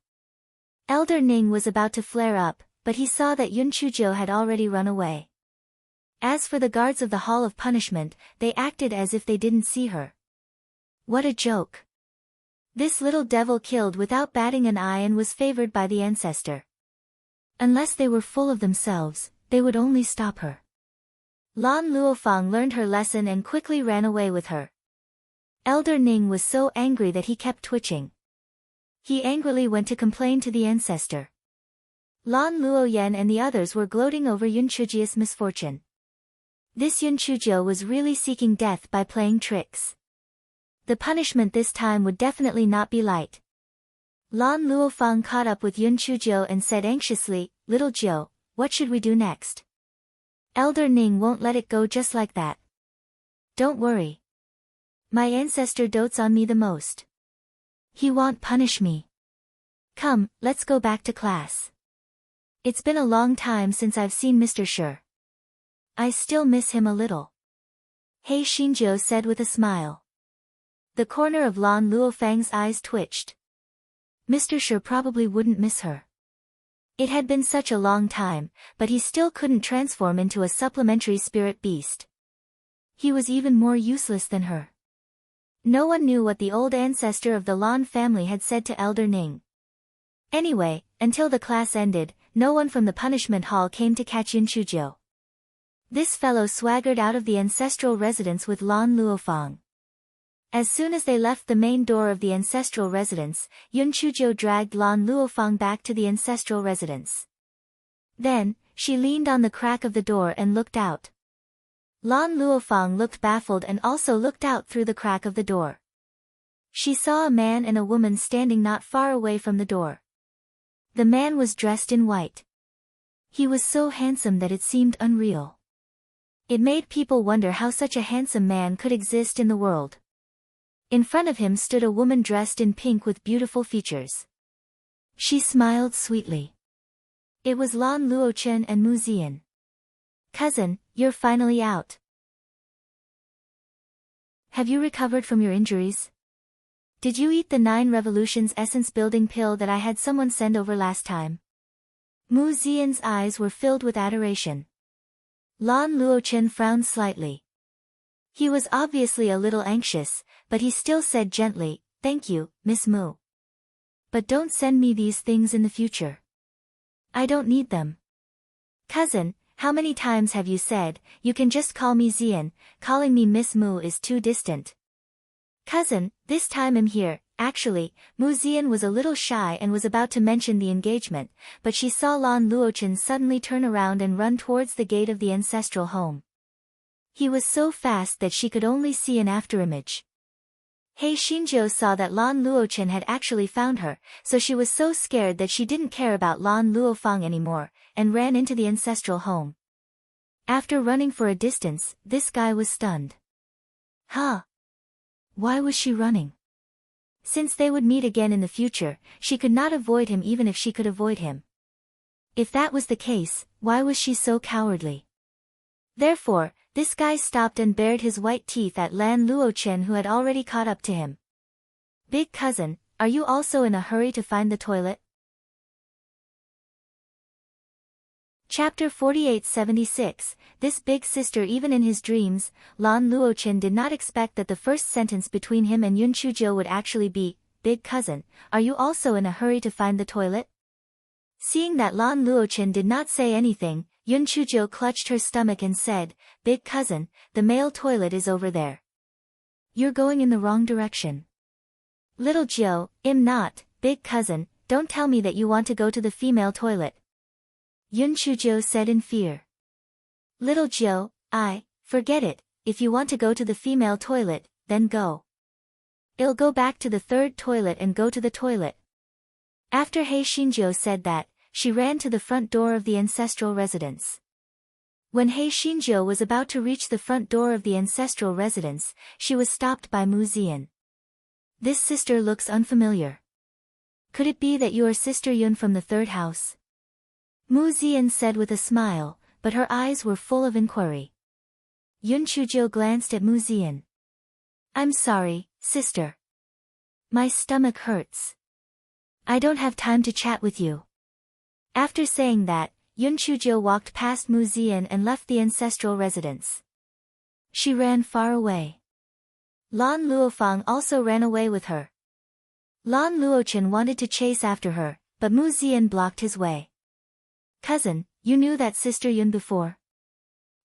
Elder Ning was about to flare up, but he saw that Yun Chujo had already run away. As for the guards of the Hall of Punishment, they acted as if they didn't see her. What a joke. This little devil killed without batting an eye and was favored by the ancestor. Unless they were full of themselves, they would only stop her. Lan Luofang learned her lesson and quickly ran away with her. Elder Ning was so angry that he kept twitching. He angrily went to complain to the ancestor. Lan Luoyan and the others were gloating over Yun Chujo's misfortune. This Yun Chujo was really seeking death by playing tricks. The punishment this time would definitely not be light. Lan Luofang caught up with Yun Chuzhou and said anxiously, "Little Zhou, what should we do next? Elder Ning won't let it go just like that. Don't worry. My ancestor dotes on me the most. He won't punish me. Come, let's go back to class. It's been a long time since I've seen Mr. Shi. I still miss him a little." He Xinjiu said with a smile. The corner of Lan Luofang's eyes twitched. Mr. Shi probably wouldn't miss her. It had been such a long time, but he still couldn't transform into a supplementary spirit beast. He was even more useless than her. No one knew what the old ancestor of the Lan family had said to Elder Ning. Anyway, until the class ended, no one from the punishment hall came to catch Yun Chuzhou. This fellow swaggered out of the ancestral residence with Lan Luofang. As soon as they left the main door of the ancestral residence, Yun Chuzhou dragged Lan Luofang back to the ancestral residence. Then, she leaned on the crack of the door and looked out. Lan Luofang looked baffled and also looked out through the crack of the door. She saw a man and a woman standing not far away from the door. The man was dressed in white. He was so handsome that it seemed unreal. It made people wonder how such a handsome man could exist in the world. In front of him stood a woman dressed in pink with beautiful features. She smiled sweetly. It was Lan Luochen and Mu Ziyan. "Cousin, you're finally out. Have you recovered from your injuries? Did you eat the 9 Revolutions essence building pill that I had someone send over last time?" Mu Ziyan's eyes were filled with adoration. Lan Luochen frowned slightly. He was obviously a little anxious, but he still said gently, "Thank you, Miss Mu. But don't send me these things in the future. I don't need them." "Cousin, how many times have you said, you can just call me Ziyan, calling me Miss Mu is too distant." "Cousin, this time I'm here." Actually, Mu Ziyan was a little shy and was about to mention the engagement, but she saw Lan Luochen suddenly turn around and run towards the gate of the ancestral home. He was so fast that she could only see an afterimage. He Xinjiu saw that Lan Luochen had actually found her, so she was so scared that she didn't care about Lan Luofang anymore, and ran into the ancestral home. After running for a distance, this guy was stunned. Huh? Why was she running? Since they would meet again in the future, she could not avoid him even if she could avoid him. If that was the case, why was she so cowardly? Therefore, this guy stopped and bared his white teeth at Lan Luochen, who had already caught up to him. "Big cousin, are you also in a hurry to find the toilet?" Chapter 4876, This Big Sister. Even in his dreams, Lan Luochen did not expect that the first sentence between him and Yun Chuzhou would actually be, "Big cousin, are you also in a hurry to find the toilet?" Seeing that Lan Luochen did not say anything, Yun Chuzhou clutched her stomach and said, "Big cousin, the male toilet is over there. You're going in the wrong direction." "Little Zhou, I'm not, big cousin, don't tell me that you want to go to the female toilet," Yun Chuzhou said in fear. "Little Zhou, forget it, if you want to go to the female toilet, then go. I'll go back to the third toilet and go to the toilet." After He Xinjiu said that, she ran to the front door of the ancestral residence. When He Xinjiu was about to reach the front door of the ancestral residence, she was stopped by Mu Ziyan. "This sister looks unfamiliar. Could it be that you are Sister Yun from the third house?" Mu Ziyan said with a smile, but her eyes were full of inquiry. Yun Chuzhou glanced at Mu Ziyan. "I'm sorry, sister. My stomach hurts. I don't have time to chat with you." After saying that, Yun Chuzhou walked past Mu Ziyan and left the ancestral residence. She ran far away. Lan Luofang also ran away with her. Lan Luochen wanted to chase after her, but Mu Ziyan blocked his way. "Cousin, you knew that Sister Yun before?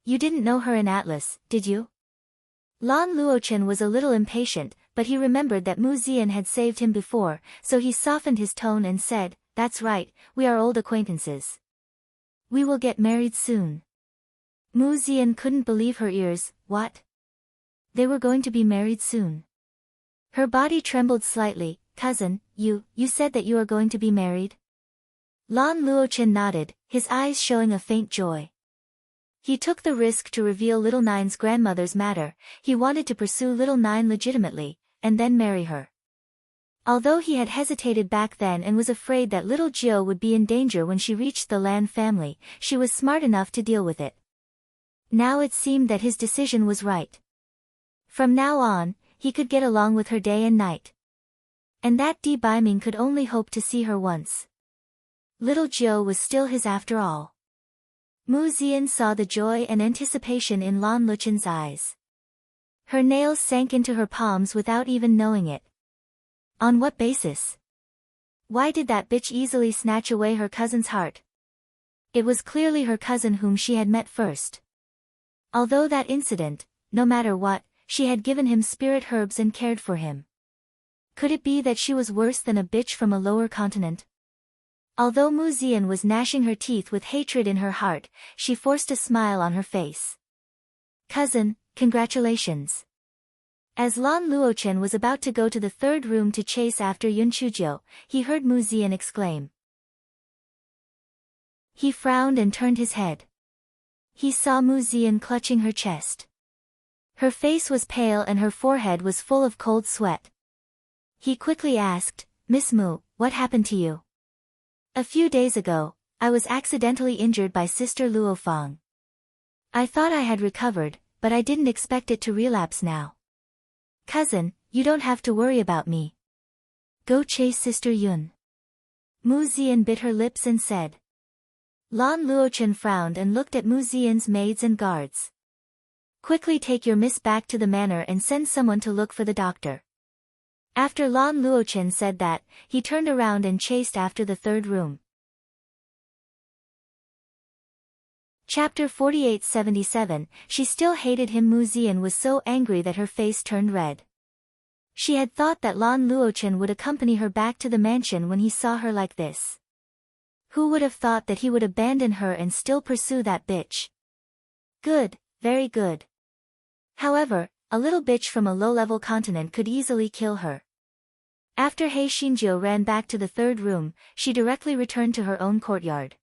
You didn't know her in Atlas, did you?" Lan Luochen was a little impatient, but he remembered that Mu Ziyan had saved him before, so he softened his tone and said, "That's right, we are old acquaintances. We will get married soon." Mu Ziyan couldn't believe her ears. What? They were going to be married soon? Her body trembled slightly, cousin, you said that you are going to be married? Lan Luochen nodded, his eyes showing a faint joy. He took the risk to reveal little Nine's grandmother's matter. He wanted to pursue little Nine legitimately, and then marry her. Although he had hesitated back then and was afraid that little Jill would be in danger when she reached the Lan family, she was smart enough to deal with it. Now it seemed that his decision was right. From now on, he could get along with her day and night. And that Di Biming could only hope to see her once. Little Jill was still his after all. Mu Zian saw the joy and anticipation in Lan Luchen's eyes. Her nails sank into her palms without even knowing it. On what basis? Why did that bitch easily snatch away her cousin's heart? It was clearly her cousin whom she had met first. Although that incident, no matter what, she had given him spirit herbs and cared for him. Could it be that she was worse than a bitch from a lower continent? Although Mu Zian was gnashing her teeth with hatred in her heart, she forced a smile on her face. Cousin, congratulations. As Lan Luochen was about to go to the third room to chase after Yun Chuzhou, he heard Mu Zian exclaim. He frowned and turned his head. He saw Mu Zian clutching her chest. Her face was pale and her forehead was full of cold sweat. He quickly asked, Miss Mu, what happened to you? A few days ago, I was accidentally injured by Sister Luofang. I thought I had recovered, but I didn't expect it to relapse now. Cousin, you don't have to worry about me. Go chase Sister Yun. Mu Zian bit her lips and said. Lan Luochen frowned and looked at Mu Zian's maids and guards. Quickly take your miss back to the manor and send someone to look for the doctor. After Lan Luochen said that, he turned around and chased after the third room. Chapter 4877, she still hated him. Mu Zian was so angry that her face turned red. She had thought that Lan Luochen would accompany her back to the mansion when he saw her like this. Who would have thought that he would abandon her and still pursue that bitch? Good, very good. However, a little bitch from a low-level continent could easily kill her. After He Xinjiu ran back to the third room, she directly returned to her own courtyard.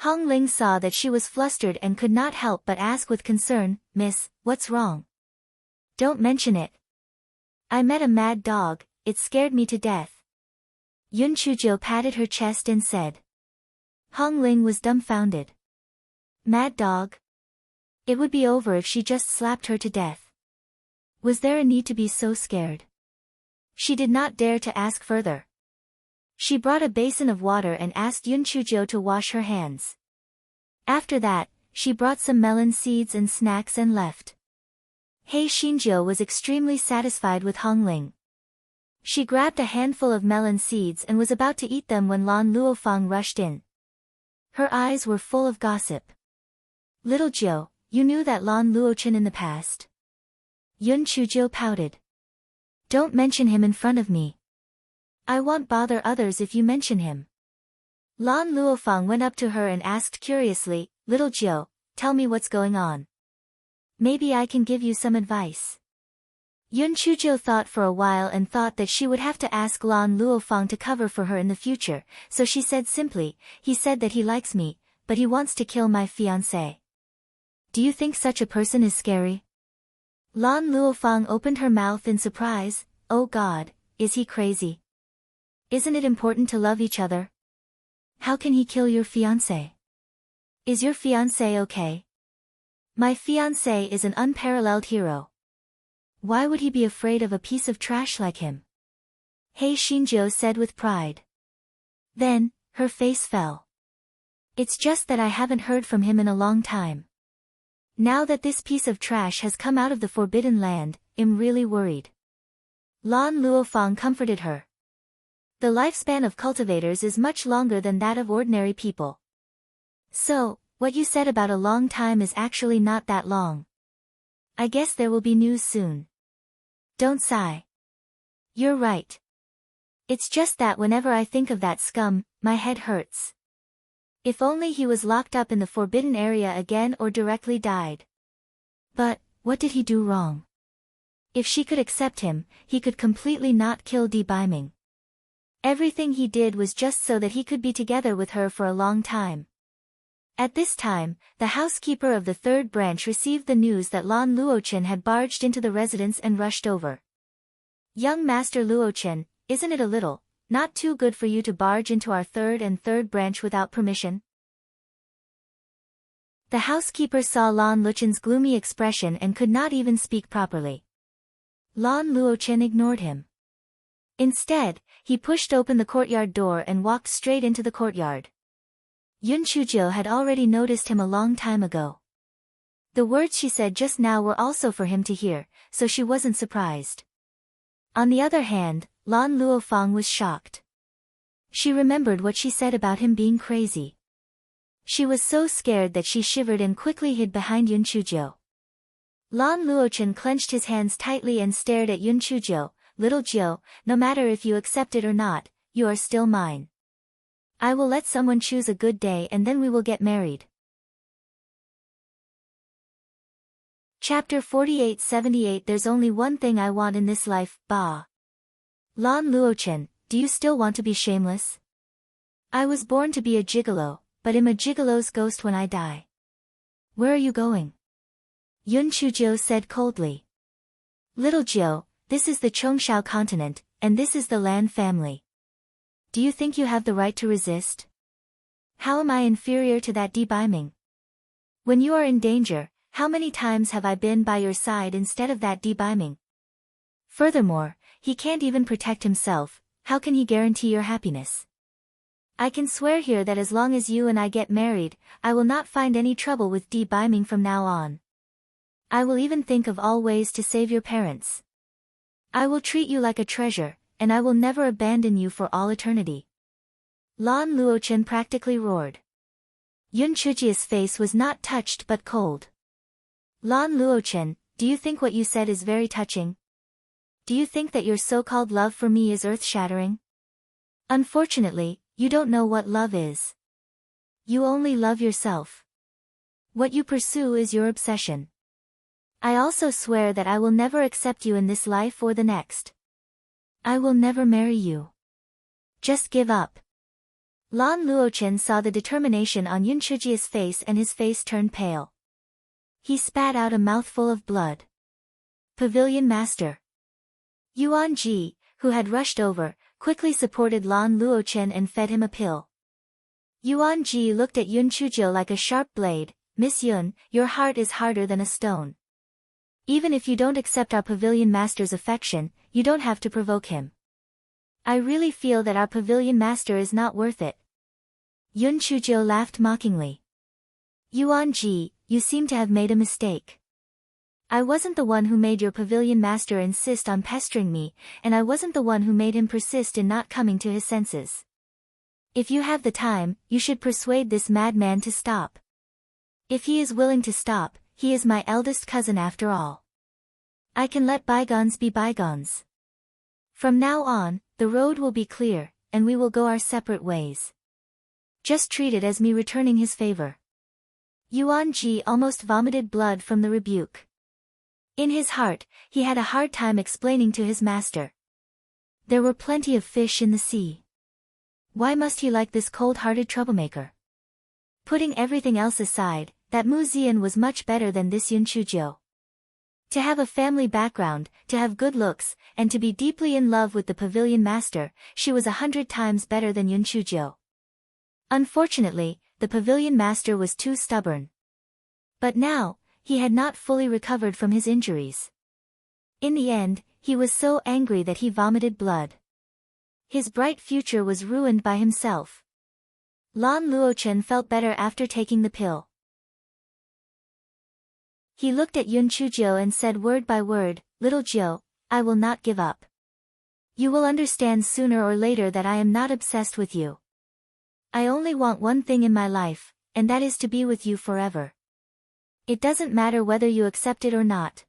Hong Ling saw that she was flustered and could not help but ask with concern, Miss, what's wrong? Don't mention it. I met a mad dog, it scared me to death. Yun Chuzhou patted her chest and said. Hong Ling was dumbfounded. Mad dog? It would be over if she just slapped her to death. Was there a need to be so scared? She did not dare to ask further. She brought a basin of water and asked Yun Chuzhou to wash her hands. After that, she brought some melon seeds and snacks and left. He Xinjiu was extremely satisfied with Hong Ling. She grabbed a handful of melon seeds and was about to eat them when Lan Luofang rushed in. Her eyes were full of gossip. Little Jiu, you knew that Lan Luochen in the past? Yun Chuzhou pouted. Don't mention him in front of me. I won't bother others if you mention him. Lan Luofang went up to her and asked curiously, Little Jiu, tell me what's going on. Maybe I can give you some advice. Yun Chuzhou thought for a while and thought that she would have to ask Lan Luofang to cover for her in the future, so she said simply, he said that he likes me, but he wants to kill my fiancé. Do you think such a person is scary? Lan Luofang opened her mouth in surprise, oh God, is he crazy? Isn't it important to love each other? How can he kill your fiancé? Is your fiancé okay? My fiancé is an unparalleled hero. Why would he be afraid of a piece of trash like him? He Xinjiu said with pride. Then, her face fell. It's just that I haven't heard from him in a long time. Now that this piece of trash has come out of the Forbidden Land, I'm really worried. Lan Luofang comforted her. The lifespan of cultivators is much longer than that of ordinary people. So, what you said about a long time is actually not that long. I guess there will be news soon. Don't sigh. You're right. It's just that whenever I think of that scum, my head hurts. If only he was locked up in the forbidden area again or directly died. But, what did he do wrong? If she could accept him, he could completely not kill Di Biming. Everything he did was just so that he could be together with her for a long time. At this time, the housekeeper of the third branch received the news that Lan Luochen had barged into the residence and rushed over. Young Master Luochen, isn't it a little, not too good for you to barge into our third branch without permission? The housekeeper saw Lan Luchen's gloomy expression and could not even speak properly. Lan Luochen ignored him. Instead, he pushed open the courtyard door and walked straight into the courtyard. Yun Chuzhou had already noticed him a long time ago. The words she said just now were also for him to hear, so she wasn't surprised. On the other hand, Lan Luofang was shocked. She remembered what she said about him being crazy. She was so scared that she shivered and quickly hid behind Yun Chuzhou. Lan Luochen clenched his hands tightly and stared at Yun Chuzhou. Little Jiu, no matter if you accept it or not, you are still mine. I will let someone choose a good day and then we will get married. Chapter 48-78 There's only one thing I want in this life, Ba. Lan Luochen, do you still want to be shameless? I was born to be a gigolo, but am a gigolo's ghost when I die. Where are you going? Yun Chuzhou said coldly. Little Jiu, this is the Chongshao continent, and this is the Lan family. Do you think you have the right to resist? How am I inferior to that Debaiming? When you are in danger, how many times have I been by your side instead of that Debaiming? Furthermore, he can't even protect himself, how can he guarantee your happiness? I can swear here that as long as you and I get married, I will not find any trouble with Debaiming from now on. I will even think of all ways to save your parents. I will treat you like a treasure, and I will never abandon you for all eternity. Lan Luochen practically roared. Yun Chujia's face was not touched but cold. Lan Luochen, do you think what you said is very touching? Do you think that your so-called love for me is earth-shattering? Unfortunately, you don't know what love is. You only love yourself. What you pursue is your obsession. I also swear that I will never accept you in this life or the next. I will never marry you. Just give up. Lan Luochen saw the determination on Yun Chujia's face and his face turned pale. He spat out a mouthful of blood. Pavilion Master. Yuan Ji, who had rushed over, quickly supported Lan Luochen and fed him a pill. Yuan Ji looked at Yun Chuzhou like a sharp blade. Miss Yun, your heart is harder than a stone. Even if you don't accept our Pavilion Master's affection, you don't have to provoke him. I really feel that our Pavilion Master is not worth it. Yun Chuzhou laughed mockingly. Yuan Ji, you seem to have made a mistake. I wasn't the one who made your Pavilion Master insist on pestering me, and I wasn't the one who made him persist in not coming to his senses. If you have the time, you should persuade this madman to stop. If he is willing to stop, he is my eldest cousin after all. I can let bygones be bygones. From now on, the road will be clear, and we will go our separate ways. Just treat it as me returning his favor. Yuan Ji almost vomited blood from the rebuke. In his heart, he had a hard time explaining to his master. There were plenty of fish in the sea. Why must he like this cold-hearted troublemaker? Putting everything else aside, that Mu Zian was much better than this Yun Chuzhou. To have a family background, to have good looks, and to be deeply in love with the Pavilion Master, she was 100 times better than Yun Chuzhou. Unfortunately, the Pavilion Master was too stubborn. But now, he had not fully recovered from his injuries. In the end, he was so angry that he vomited blood. His bright future was ruined by himself. Lan Luochen felt better after taking the pill. He looked at Yun Chuzhou and said word by word, Little Jiu, I will not give up. You will understand sooner or later that I am not obsessed with you. I only want one thing in my life, and that is to be with you forever. It doesn't matter whether you accept it or not.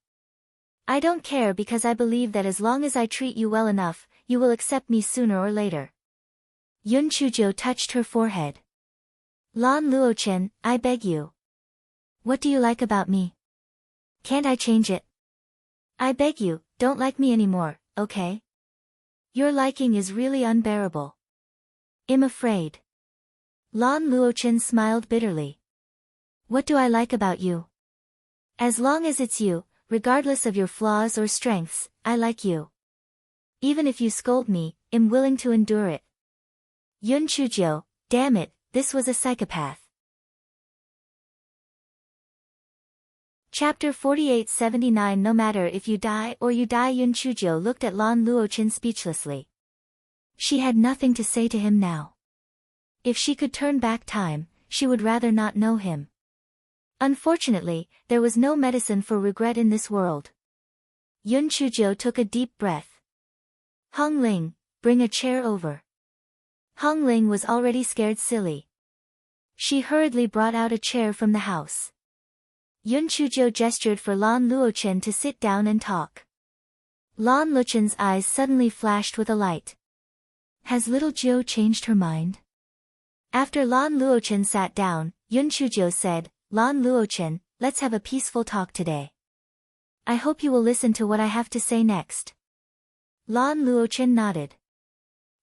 I don't care because I believe that as long as I treat you well enough, you will accept me sooner or later. Yun Chuzhou touched her forehead. Lan Luochen, I beg you. What do you like about me? Can't I change it? I beg you, don't like me anymore, okay? Your liking is really unbearable. I'm afraid. Lan Luochen smiled bitterly. What do I like about you? As long as it's you, regardless of your flaws or strengths, I like you. Even if you scold me, I'm willing to endure it. Yun Chujiu, damn it, this was a psychopath. Chapter 4879 No matter if you die or you die. Yun Chujiu looked at Lan Luochen speechlessly. She had nothing to say to him now. If she could turn back time, she would rather not know him. Unfortunately, there was no medicine for regret in this world. Yun Chujiu took a deep breath. Hong Ling, bring a chair over. Hong Ling was already scared silly. She hurriedly brought out a chair from the house. Yun Chujiu gestured for Lan Luochen to sit down and talk. Lan Luochen's eyes suddenly flashed with a light. Has little Jiu changed her mind? After Lan Luochen sat down, Yun Chujiu said, Lan Luochen, let's have a peaceful talk today. I hope you will listen to what I have to say next. Lan Luochen nodded.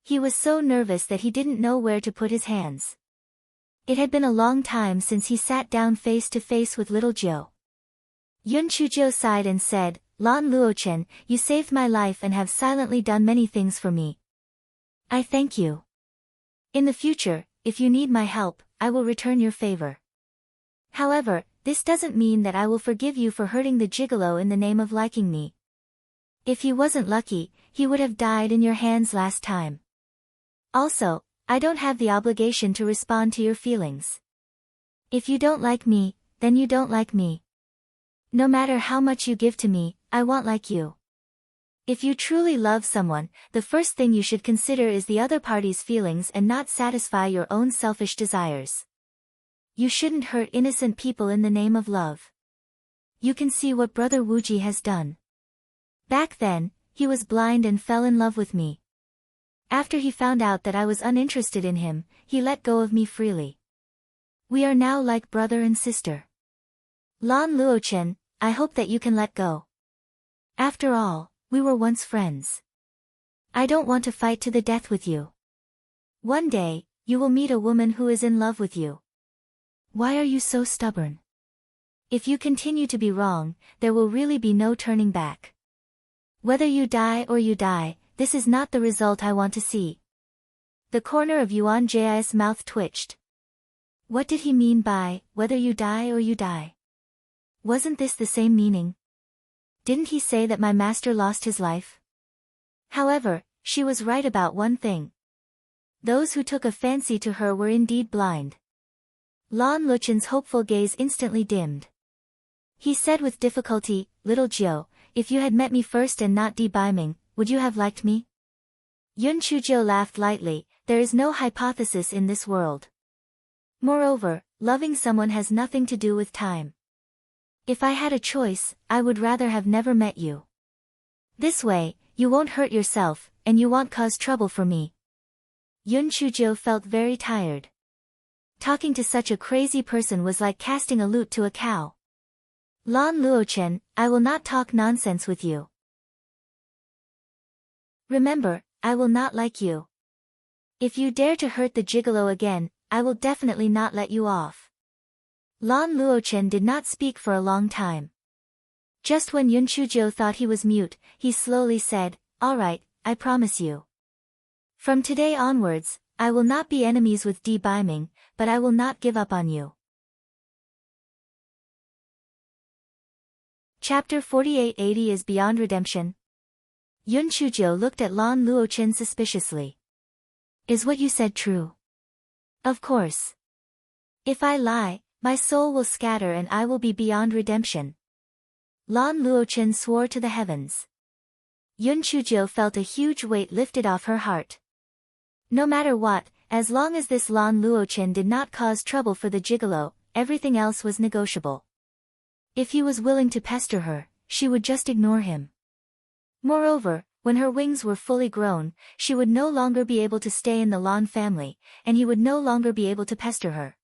He was so nervous that he didn't know where to put his hands. It had been a long time since he sat down face to face with little Jiu. Yun Chujiu sighed and said, Lan Luochen, you saved my life and have silently done many things for me. I thank you. In the future, if you need my help, I will return your favor. However, this doesn't mean that I will forgive you for hurting the gigolo in the name of liking me. If he wasn't lucky, he would have died in your hands last time. Also, I don't have the obligation to respond to your feelings. If you don't like me, then you don't like me. No matter how much you give to me, I won't like you. If you truly love someone, the first thing you should consider is the other party's feelings and not satisfy your own selfish desires. You shouldn't hurt innocent people in the name of love. You can see what Brother Wuji has done. Back then, he was blind and fell in love with me. After he found out that I was uninterested in him, he let go of me freely. We are now like brother and sister. Lan Luochen, I hope that you can let go. After all, we were once friends. I don't want to fight to the death with you. One day, you will meet a woman who is in love with you. Why are you so stubborn? If you continue to be wrong, there will really be no turning back. Whether you die or you die, this is not the result I want to see. The corner of Yuan Ji's mouth twitched. What did he mean by, whether you die or you die? Wasn't this the same meaning? Didn't he say that my master lost his life? However, she was right about one thing. Those who took a fancy to her were indeed blind. Lan Luochen's hopeful gaze instantly dimmed. He said with difficulty, Little Jiu, if you had met me first and not Di Baiming, would you have liked me? Yun Chujiu laughed lightly, there is no hypothesis in this world. Moreover, loving someone has nothing to do with time. If I had a choice, I would rather have never met you. This way, you won't hurt yourself, and you won't cause trouble for me. Yun Chujiu felt very tired. Talking to such a crazy person was like casting a lute to a cow. Lan Luochen, I will not talk nonsense with you. Remember, I will not like you. If you dare to hurt the gigolo again, I will definitely not let you off. Lan Luochen did not speak for a long time. Just when Yun Chujiu thought he was mute, he slowly said, All right, I promise you. From today onwards, I will not be enemies with Di Baiming, but I will not give up on you. Chapter 4880 is Beyond Redemption. Yun Chujiu looked at Lan Luochen suspiciously. Is what you said true? Of course. If I lie, my soul will scatter and I will be beyond redemption. Lan Luochen swore to the heavens. Yun Chujiu felt a huge weight lifted off her heart. No matter what, as long as this Lan Luochen did not cause trouble for the gigolo, everything else was negotiable. If he was willing to pester her, she would just ignore him. Moreover, when her wings were fully grown, she would no longer be able to stay in the Lan family, and he would no longer be able to pester her.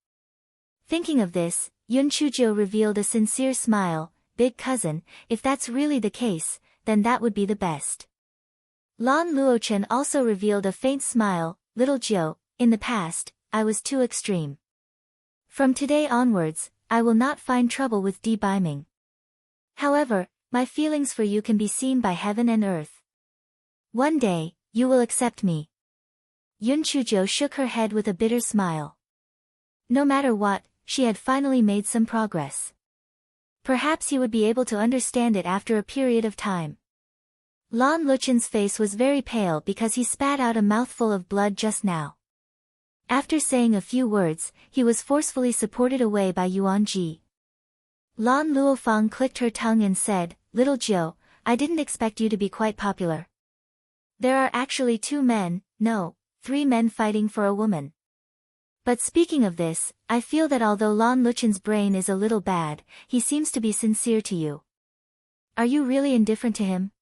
Thinking of this, Yun Chujiu revealed a sincere smile, Big cousin, if that's really the case, then that would be the best. Lan Luochen also revealed a faint smile. Little Jiu, in the past, I was too extreme. From today onwards, I will not find trouble with Di Biming. However, my feelings for you can be seen by heaven and earth. One day, you will accept me. Yun Chujo shook her head with a bitter smile. No matter what, she had finally made some progress. Perhaps he would be able to understand it after a period of time. Lan Luchen's face was very pale because he spat out a mouthful of blood just now. After saying a few words, he was forcefully supported away by Yuan Ji. Lan Luofang clicked her tongue and said, Little Jiu, I didn't expect you to be quite popular. There are actually 2 men, no, 3 men fighting for a woman. But speaking of this, I feel that although Lan Luchen's brain is a little bad, he seems to be sincere to you. Are you really indifferent to him?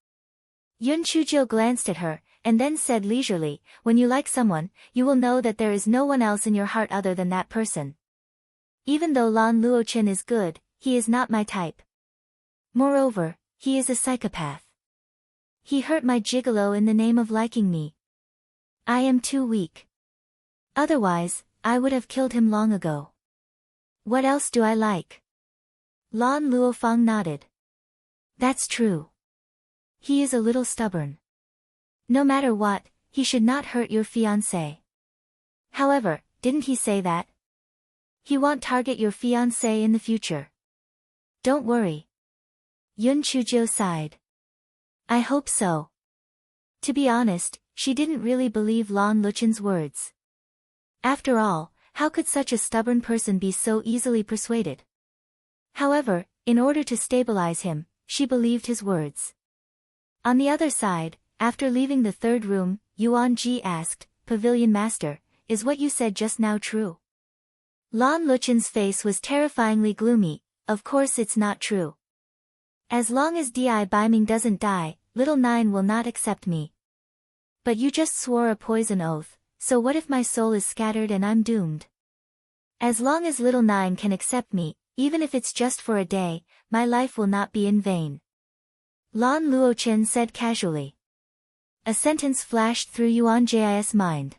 Yun Chujo glanced at her, and then said leisurely, when you like someone, you will know that there is no one else in your heart other than that person. Even though Lan Luochen is good, he is not my type. Moreover, he is a psychopath. He hurt my gigolo in the name of liking me. I am too weak. Otherwise, I would have killed him long ago. What else do I like? Lan Luofang nodded. That's true. He is a little stubborn. No matter what, he should not hurt your fiancé. However, didn't he say that? He won't target your fiancé in the future. Don't worry. Yun Chujo sighed. I hope so. To be honest, she didn't really believe Lan Luchen's words. After all, how could such a stubborn person be so easily persuaded? However, in order to stabilize him, she believed his words. On the other side, after leaving the 3rd room, Yuan Ji asked, Pavilion Master, is what you said just now true? Lan Luchen's face was terrifyingly gloomy. Of course it's not true. As long as Di Biming doesn't die, little Nine will not accept me. But you just swore a poison oath, so what if my soul is scattered and I'm doomed? As long as little Nine can accept me, even if it's just for a day, my life will not be in vain. Lan Luochen said casually. A sentence flashed through Yuan Ji's mind.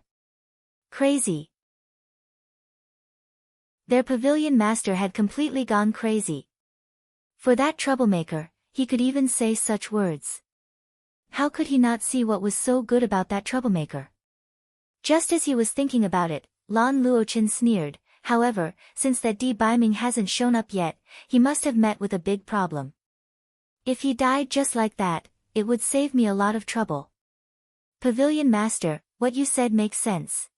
Crazy. Their pavilion master had completely gone crazy. For that troublemaker, he could even say such words. How could he not see what was so good about that troublemaker? Just as he was thinking about it, Lan Luochen sneered, however, since that Di Biming hasn't shown up yet, he must have met with a big problem. If he died just like that, it would save me a lot of trouble. Pavilion Master, what you said makes sense.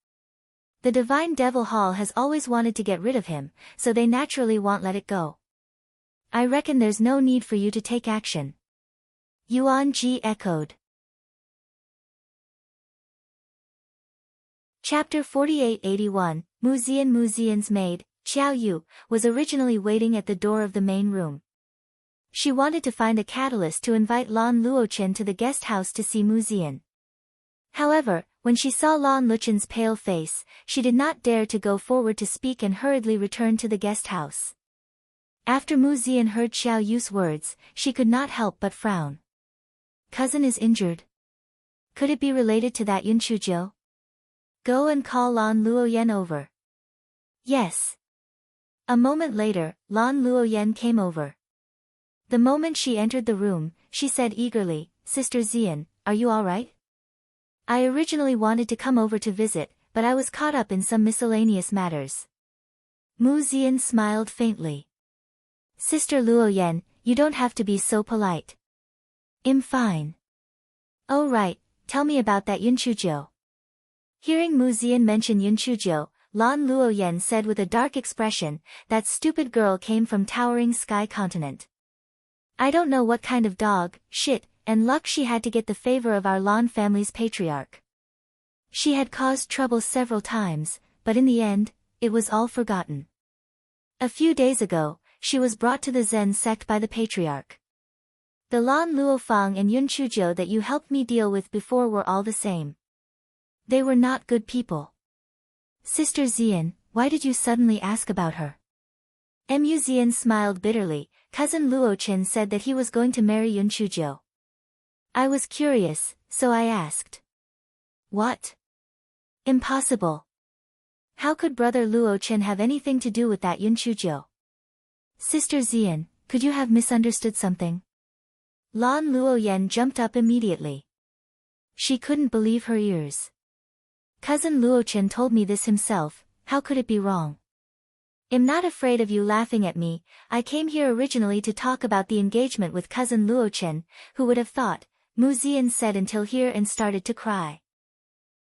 The Divine Devil Hall has always wanted to get rid of him, so they naturally won't let it go. I reckon there's no need for you to take action. Yuan Ji echoed. Chapter 4881, Muzian's maid, Qiao Yu, was originally waiting at the door of the main room. She wanted to find a catalyst to invite Lan Luochen to the guest house to see Muzian. However, when she saw Lan Luchen's pale face, she did not dare to go forward to speak and hurriedly returned to the guest house. After Muzian heard Xiao Yu's words, she could not help but frown. Cousin is injured. Could it be related to that Yun Chujo? Go and call Lan Luoyen over. Yes. A moment later, Lan Luoyen came over. The moment she entered the room, she said eagerly, Sister Xian, are you all right? I originally wanted to come over to visit, but I was caught up in some miscellaneous matters. Mu Xian smiled faintly. Sister Luoyen, you don't have to be so polite. I'm fine. Oh right, tell me about that Yun Chujo. Hearing Mu Xian mention Yun Chujo, Lan Luoyen said with a dark expression, that stupid girl came from Towering Sky Continent. I don't know what kind of dog, shit, and luck she had to get the favor of our Lan family's patriarch. She had caused trouble several times, but in the end, it was all forgotten. A few days ago, she was brought to the Zen sect by the patriarch. The Lan Luofang and Yun Chujo that you helped me deal with before were all the same. They were not good people. Sister Xian, why did you suddenly ask about her? Mu Xian smiled bitterly. Cousin Luochen said that he was going to marry Yun Chujo. I was curious, So I asked. What? Impossible. How could Brother Luo Chen have anything to do with that Yun Chujiu? Sister Xian, could you have misunderstood something? Lan Luo Yen jumped up immediately. She couldn't believe her ears. Cousin Luo Chen told me this himself, how could it be wrong? I'm not afraid of you laughing at me. I came here originally to talk about the engagement with cousin Luo Chen, who would have thought, Mu Xian said until here and started to cry.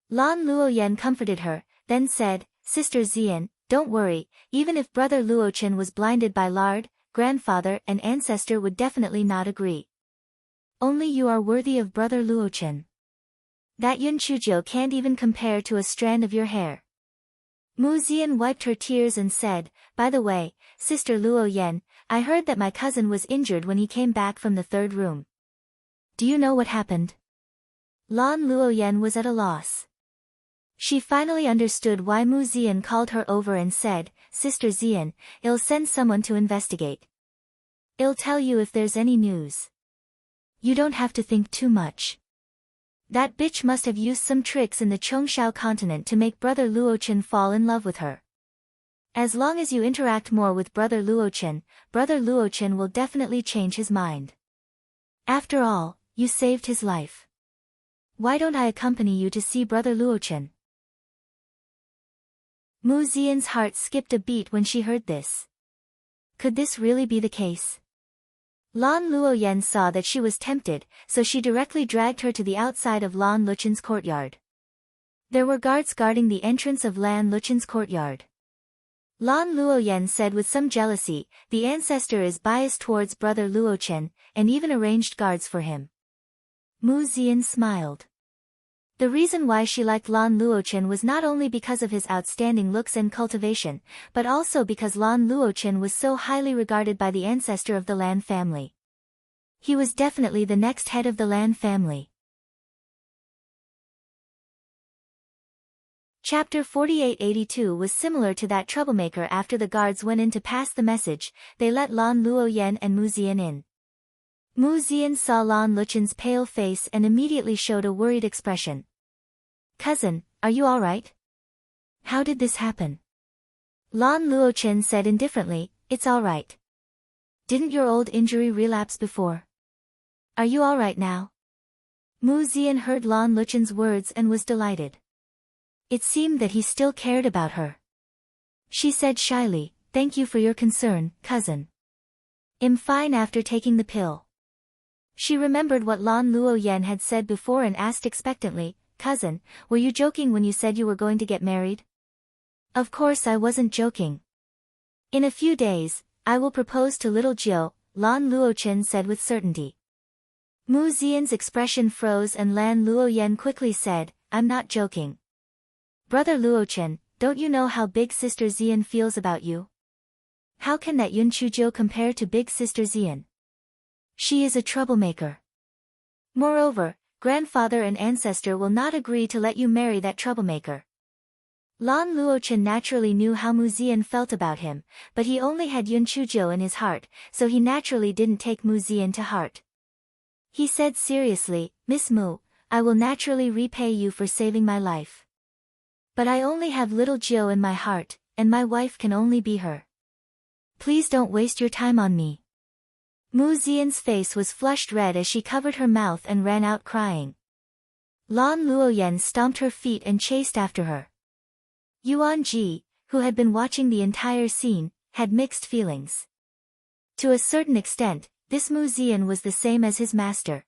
Lan Luo Yen comforted her, then said, Sister Xian, don't worry, even if Brother Luo Chen was blinded by lard, grandfather and ancestor would definitely not agree. Only you are worthy of Brother Luo Chen. That Yun Chujiu can't even compare to a strand of your hair. Mu Xian wiped her tears and said, by the way, Sister Luo Yen, I heard that my cousin was injured when he came back from the third room. Do you know what happened? Lan Luo Yen was at a loss. She finally understood why Mu Xian called her over and said, Sister Xian, I'll send someone to investigate. I'll tell you if there's any news. You don't have to think too much. That bitch must have used some tricks in the Chongshao continent to make Brother Luo Chen fall in love with her. As long as you interact more with Brother Luo Chen will definitely change his mind. After all, you saved his life. Why don't I accompany you to see Brother Luo Chen? Mu Xian's heart skipped a beat when she heard this. Could this really be the case? Lan Luo Yen saw that she was tempted, so she directly dragged her to the outside of Lan Luchen's courtyard. There were guards guarding the entrance of Lan Luchen's courtyard. Lan Luo Yen said with some jealousy, the ancestor is biased towards Brother Luo Chen, and even arranged guards for him. Mu Xian smiled. The reason why she liked Lan Luo Chen was not only because of his outstanding looks and cultivation, but also because Lan Luo Chen was so highly regarded by the ancestor of the Lan family. He was definitely the next head of the Lan family. Chapter 4882 was similar to that troublemaker. After the guards went in to pass the message, they let Lan Luo Yen and Mu Xian in. Mu Xian saw Lan Luchen's pale face and immediately showed a worried expression. Cousin, are you alright? How did this happen? Lan Luo Chen said indifferently, it's alright. Didn't your old injury relapse before? Are you alright now? Mu Xian heard Lan Luchen's words and was delighted. It seemed that he still cared about her. She said shyly, thank you for your concern, cousin. I'm fine after taking the pill. She remembered what Lan Luo Yen had said before and asked expectantly, Cousin, were you joking when you said you were going to get married? Of course I wasn't joking. In a few days, I will propose to little Jiu, Lan Luo Chen said with certainty. Mu Xian's expression froze and Lan Luo Yen quickly said, I'm not joking. Brother Luo Chen, don't you know how Big Sister Xian feels about you? How can that Yun Chujiu compare to Big Sister Xian? She is a troublemaker. Moreover, grandfather and ancestor will not agree to let you marry that troublemaker. Lan Luo Chen naturally knew how Mu Xian felt about him, but he only had Yun Chujiu in his heart, so he naturally didn't take Mu Xian to heart. He said seriously, Miss Mu, I will naturally repay you for saving my life. But I only have little Jiu in my heart, and my wife can only be her. Please don't waste your time on me. Mu Xian's face was flushed red as she covered her mouth and ran out crying. Lan Luo Yen stomped her feet and chased after her. Yuan Ji, who had been watching the entire scene, had mixed feelings. To a certain extent, this Mu Xian was the same as his master.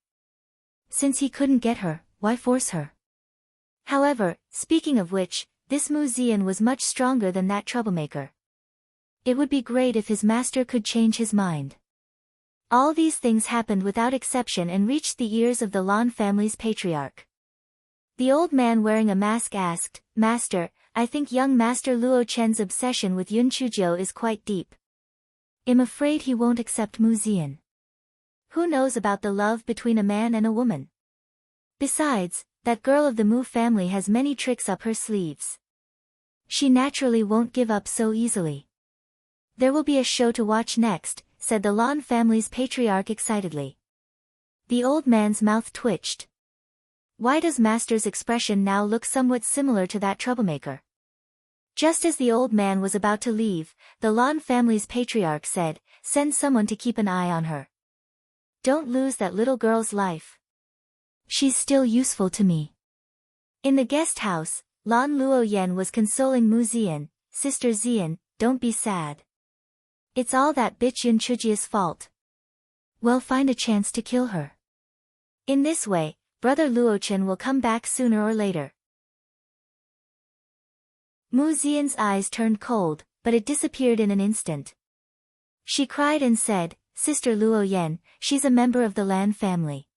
Since he couldn't get her, why force her? However, speaking of which, this Mu Xian was much stronger than that troublemaker. It would be great if his master could change his mind. All these things happened without exception and reached the ears of the Lan family's patriarch. The old man wearing a mask asked, Master, I think young Master Luo Chen's obsession with Yun Chujiu is quite deep. I'm afraid he won't accept Mu Xian. Who knows about the love between a man and a woman? Besides, that girl of the Mu family has many tricks up her sleeves. She naturally won't give up so easily. There will be a show to watch next, said the Lan family's patriarch excitedly. The old man's mouth twitched. Why does Master's expression now look somewhat similar to that troublemaker? Just as the old man was about to leave, the Lan family's patriarch said, "Send someone to keep an eye on her. Don't lose that little girl's life. She's still useful to me." In the guest house, Lan Luoyen was consoling Mu Zian. "Sister Zian, don't be sad. It's all that bitch Yun Chujia's fault. We'll find a chance to kill her. In this way, Brother Luochen will come back sooner or later." Mu Zian's eyes turned cold, but it disappeared in an instant. She cried and said, "Sister Luoyen, she's a member of the Lan family.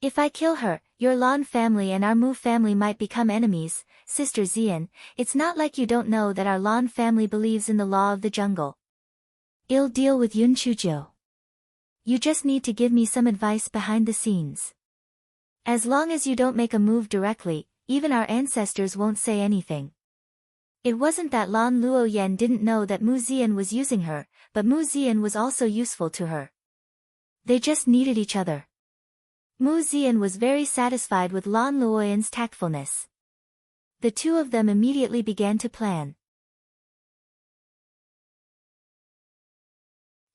If I kill her, your Lan family and our Mu family might become enemies. Sister Zian, it's not like you don't know that our Lan family believes in the law of the jungle. I'll deal with Yun Chujiu. You just need to give me some advice behind the scenes. As long as you don't make a move directly, even our ancestors won't say anything." It wasn't that Lan Luoyen didn't know that Mu Zian was using her, but Mu Zian was also useful to her. They just needed each other. Mu Zian was very satisfied with Lan Luoyen's tactfulness. The two of them immediately began to plan.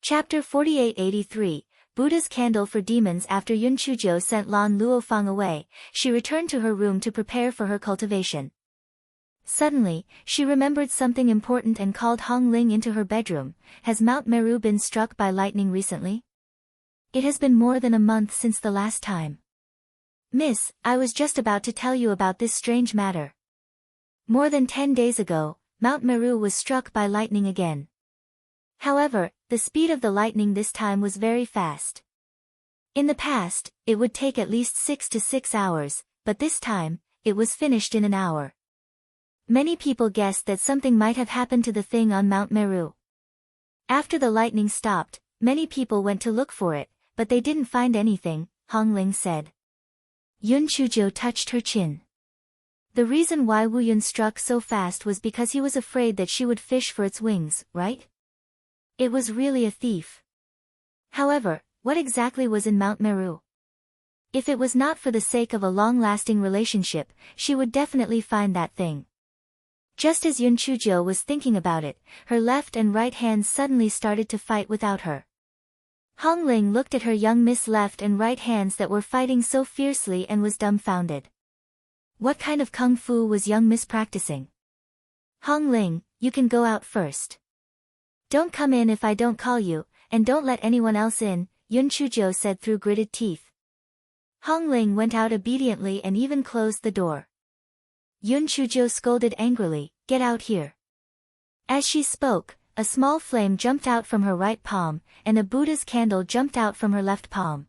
Chapter 4883, Buddha's Candle for Demons. After Yun Chujiu sent Lan Luofang away, she returned to her room to prepare for her cultivation. Suddenly, she remembered something important and called Hong Ling into her bedroom. "Has Mount Meru been struck by lightning recently? It has been more than a month since the last time." "Miss, I was just about to tell you about this strange matter. More than 10 days ago, Mount Meru was struck by lightning again. However, the speed of the lightning this time was very fast. In the past, it would take at least 6 to 6 hours, but this time, it was finished in an hour. Many people guessed that something might have happened to the thing on Mount Meru. After the lightning stopped, many people went to look for it, but they didn't find anything," Hong Ling said. Yun Chujiu touched her chin. "The reason why Wu Yun struck so fast was because he was afraid that she would fish for its wings, right? It was really a thief. However, what exactly was in Mount Meru? If it was not for the sake of a long-lasting relationship, she would definitely find that thing." Just as Yun Chujiu was thinking about it, her left and right hands suddenly started to fight without her. Hong Ling looked at her young Miss left and right hands that were fighting so fiercely and was dumbfounded. What kind of kung fu was young Miss practicing? "Hong Ling, you can go out first. Don't come in if I don't call you, and don't let anyone else in," Yun Chujiu said through gritted teeth. Hong Ling went out obediently and even closed the door. Yun Chujiu scolded angrily, "Get out here." As she spoke, a small flame jumped out from her right palm, and a Buddha's candle jumped out from her left palm.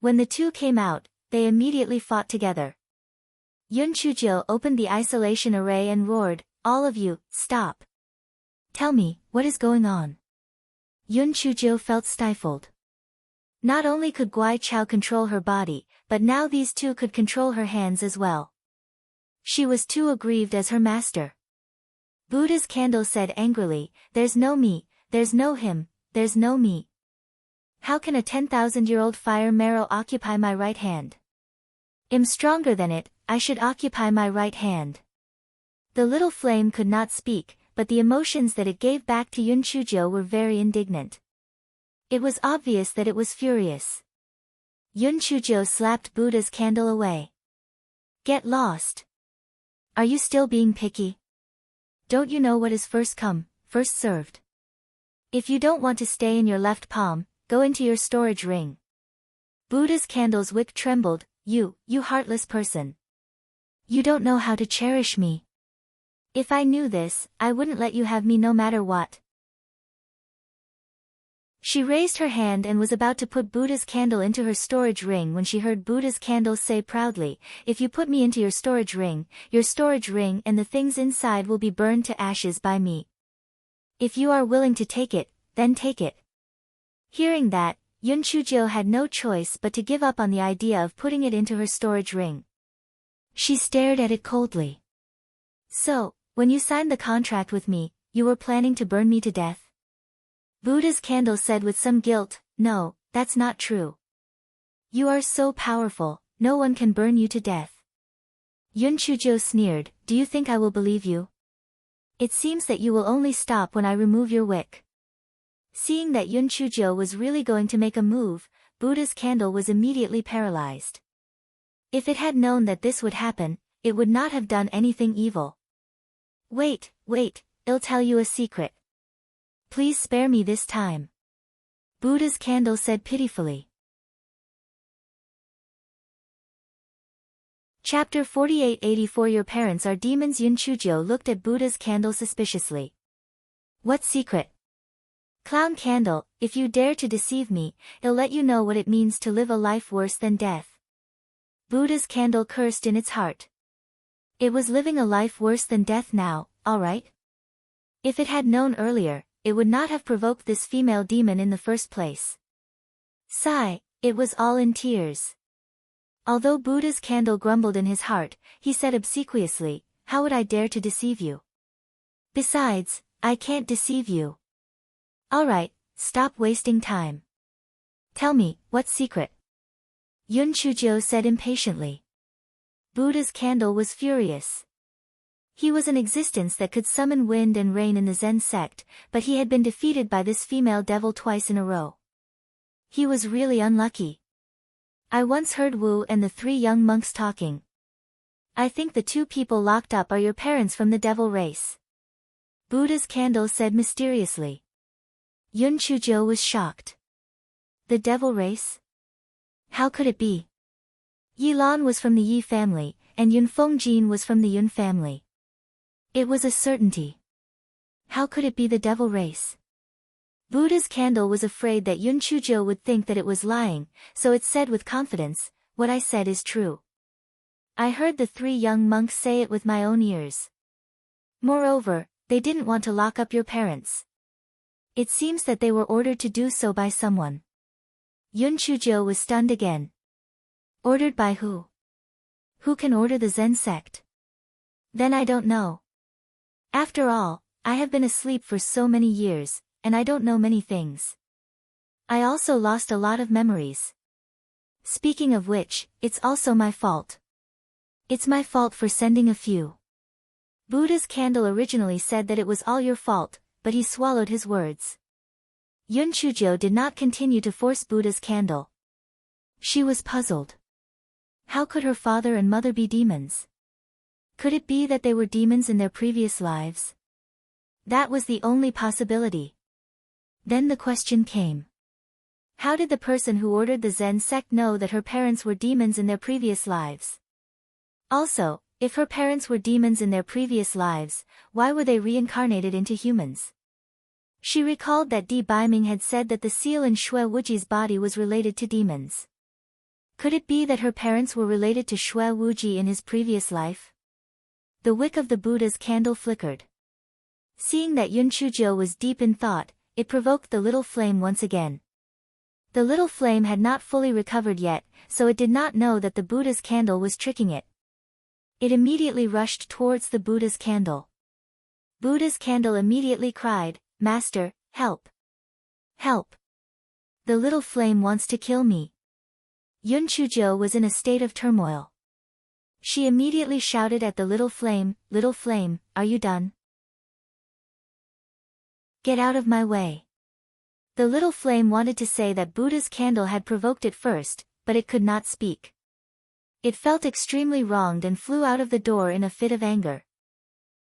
When the two came out, they immediately fought together. Yun Chujiu opened the isolation array and roared, "All of you, stop. Tell me, what is going on?" Yun Chujiu felt stifled. Not only could Guai Chao control her body, but now these two could control her hands as well. She was too aggrieved as her master. Buddha's candle said angrily, "There's no me, there's no him, there's no me. How can a 10,000-year-old fire marrow occupy my right hand? I'm stronger than it, I should occupy my right hand." The little flame could not speak, but the emotions that it gave back to Yun Chujiu were very indignant. It was obvious that it was furious. Yun Chujiu slapped Buddha's candle away. "Get lost. Are you still being picky? Don't you know what is first come, first served? If you don't want to stay in your left palm, go into your storage ring." Buddha's candle's wick trembled. You heartless person. You don't know how to cherish me. If I knew this, I wouldn't let you have me no matter what." She raised her hand and was about to put Buddha's candle into her storage ring when she heard Buddha's candle say proudly, "If you put me into your storage ring and the things inside will be burned to ashes by me. If you are willing to take it, then take it." Hearing that, Yun Chujiu had no choice but to give up on the idea of putting it into her storage ring. She stared at it coldly. "So, when you signed the contract with me, you were planning to burn me to death?" Buddha's candle said with some guilt, "No, that's not true. You are so powerful, no one can burn you to death. Yun Chujo sneered, do you think I will believe you? It seems that you will only stop when I remove your wick. Seeing that Yun Chujo was really going to make a move, Buddha's candle was immediately paralyzed. If it had known that this would happen, it would not have done anything evil. Wait, I'll tell you a secret. Please spare me this time. Buddha's candle said pitifully. Chapter 48-84 Your parents are demons. Yun Chujo looked at Buddha's candle suspiciously. What secret? Clown candle, if you dare to deceive me, I'll let you know what it means to live a life worse than death. Buddha's candle cursed in its heart. It was living a life worse than death now, alright? If it had known earlier, it would not have provoked this female demon in the first place. Sigh, it was all in tears. Although Buddha's candle grumbled in his heart, he said obsequiously, how would I dare to deceive you? Besides, I can't deceive you. Alright, stop wasting time. Tell me, what secret? Yun Chujo said impatiently. Buddha's candle was furious. He was an existence that could summon wind and rain in the Zen sect, but he had been defeated by this female devil twice in a row. He was really unlucky. I once heard Wu and the 3 young monks talking. I think the 2 people locked up are your parents from the devil race. Buddha's candle said mysteriously. Yun Chujo was shocked. The devil race? How could it be? Yi Lan was from the Yi family, and Yun Fengjin was from the Yun family. It was a certainty. How could it be the devil race? Buddha's candle was afraid that Yun Chujo would think that it was lying, so it said with confidence, what I said is true. I heard the 3 young monks say it with my own ears. Moreover, they didn't want to lock up your parents. It seems that they were ordered to do so by someone. Yun Chujo was stunned again. Ordered by who? Who can order the Zen sect? Then I don't know. After all, I have been asleep for so many years, and I don't know many things. I also lost a lot of memories. Speaking of which, it's also my fault. It's my fault for sending a few. Buddha's candle originally said that it was all your fault, but he swallowed his words. Yun Chujo did not continue to force Buddha's candle. She was puzzled. How could her father and mother be demons? Could it be that they were demons in their previous lives? That was the only possibility. Then the question came. How did the person who ordered the Zen sect know that her parents were demons in their previous lives? Also, if her parents were demons in their previous lives, why were they reincarnated into humans? She recalled that Di Baiming had said that the seal in Shui Wuji's body was related to demons. Could it be that her parents were related to Shui Wuji in his previous life? The wick of the Buddha's candle flickered. Seeing that Yun Chujo was deep in thought, it provoked the little flame once again. The little flame had not fully recovered yet, so it did not know that the Buddha's candle was tricking it. It immediately rushed towards the Buddha's candle. Buddha's candle immediately cried, Master, help! Help! The little flame wants to kill me. Yun Chujo was in a state of turmoil. She immediately shouted at the little flame, are you done? Get out of my way. The little flame wanted to say that Buddha's candle had provoked it first, but it could not speak. It felt extremely wronged and flew out of the door in a fit of anger.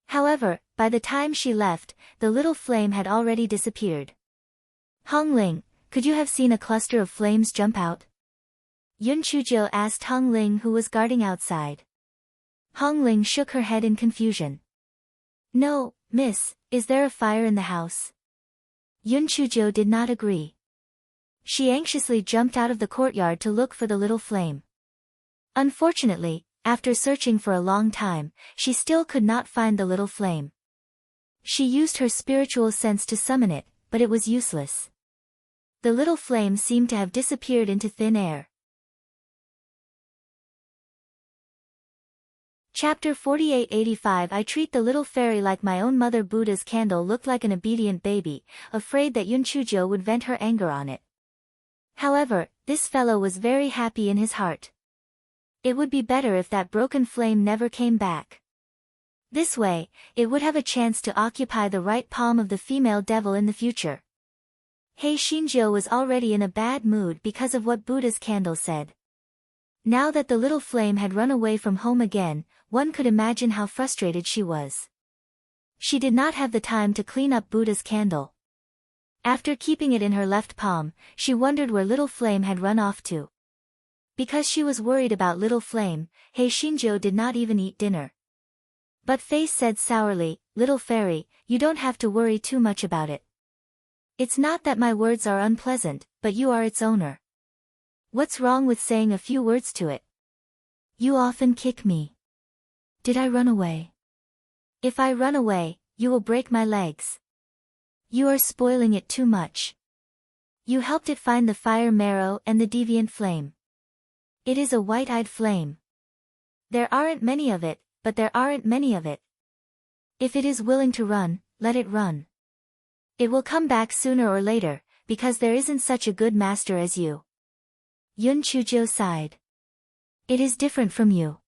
However, by the time she left, the little flame had already disappeared. Hong Ling, could you have seen a cluster of flames jump out? Yun Chujo asked Hong Ling, who was guarding outside. Hong Ling shook her head in confusion. No, miss, is there a fire in the house? Yun Chujo did not agree. She anxiously jumped out of the courtyard to look for the little flame. Unfortunately, after searching for a long time, she still could not find the little flame. She used her spiritual sense to summon it, but it was useless. The little flame seemed to have disappeared into thin air. Chapter 48-85 I treat the little fairy like my own mother. Buddha's candle looked like an obedient baby, afraid that Yun Chujo would vent her anger on it. However, this fellow was very happy in his heart. It would be better if that broken flame never came back. This way, it would have a chance to occupy the right palm of the female devil in the future. Hei Shinjo was already in a bad mood because of what Buddha's candle said. Now that the little flame had run away from home again, one could imagine how frustrated she was. She did not have the time to clean up Buddha's candle. After keeping it in her left palm, she wondered where little flame had run off to. Because she was worried about little flame, Hei Shinjo did not even eat dinner. But Face said sourly, "Little fairy, you don't have to worry too much about it. It's not that my words are unpleasant, but you are its owner. What's wrong with saying a few words to it? You often kick me. Did I run away? If I run away, you will break my legs. You are spoiling it too much. You helped it find the fire marrow and the deviant flame. It is a white-eyed flame. There aren't many of it, but there aren't many of it. If it is willing to run, let it run. It will come back sooner or later, because there isn't such a good master as you." Yun Chujo sighed. "It is different from you.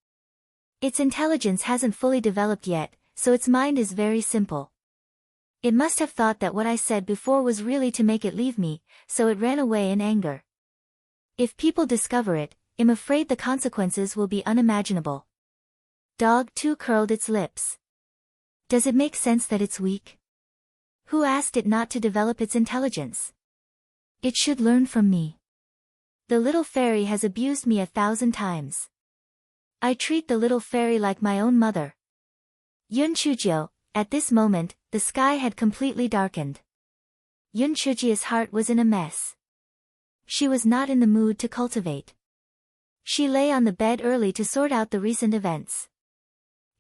Its intelligence hasn't fully developed yet, so its mind is very simple. It must have thought that what I said before was really to make it leave me, so it ran away in anger. If people discover it, I'm afraid the consequences will be unimaginable." Dog 2 curled its lips. "Does it make sense that it's weak? Who asked it not to develop its intelligence? It should learn from me. The little fairy has abused me 1,000 times. I treat the little fairy like my own mother." Yun Chujo, at this moment, the sky had completely darkened. Yun Chujia's heart was in a mess. She was not in the mood to cultivate. She lay on the bed early to sort out the recent events.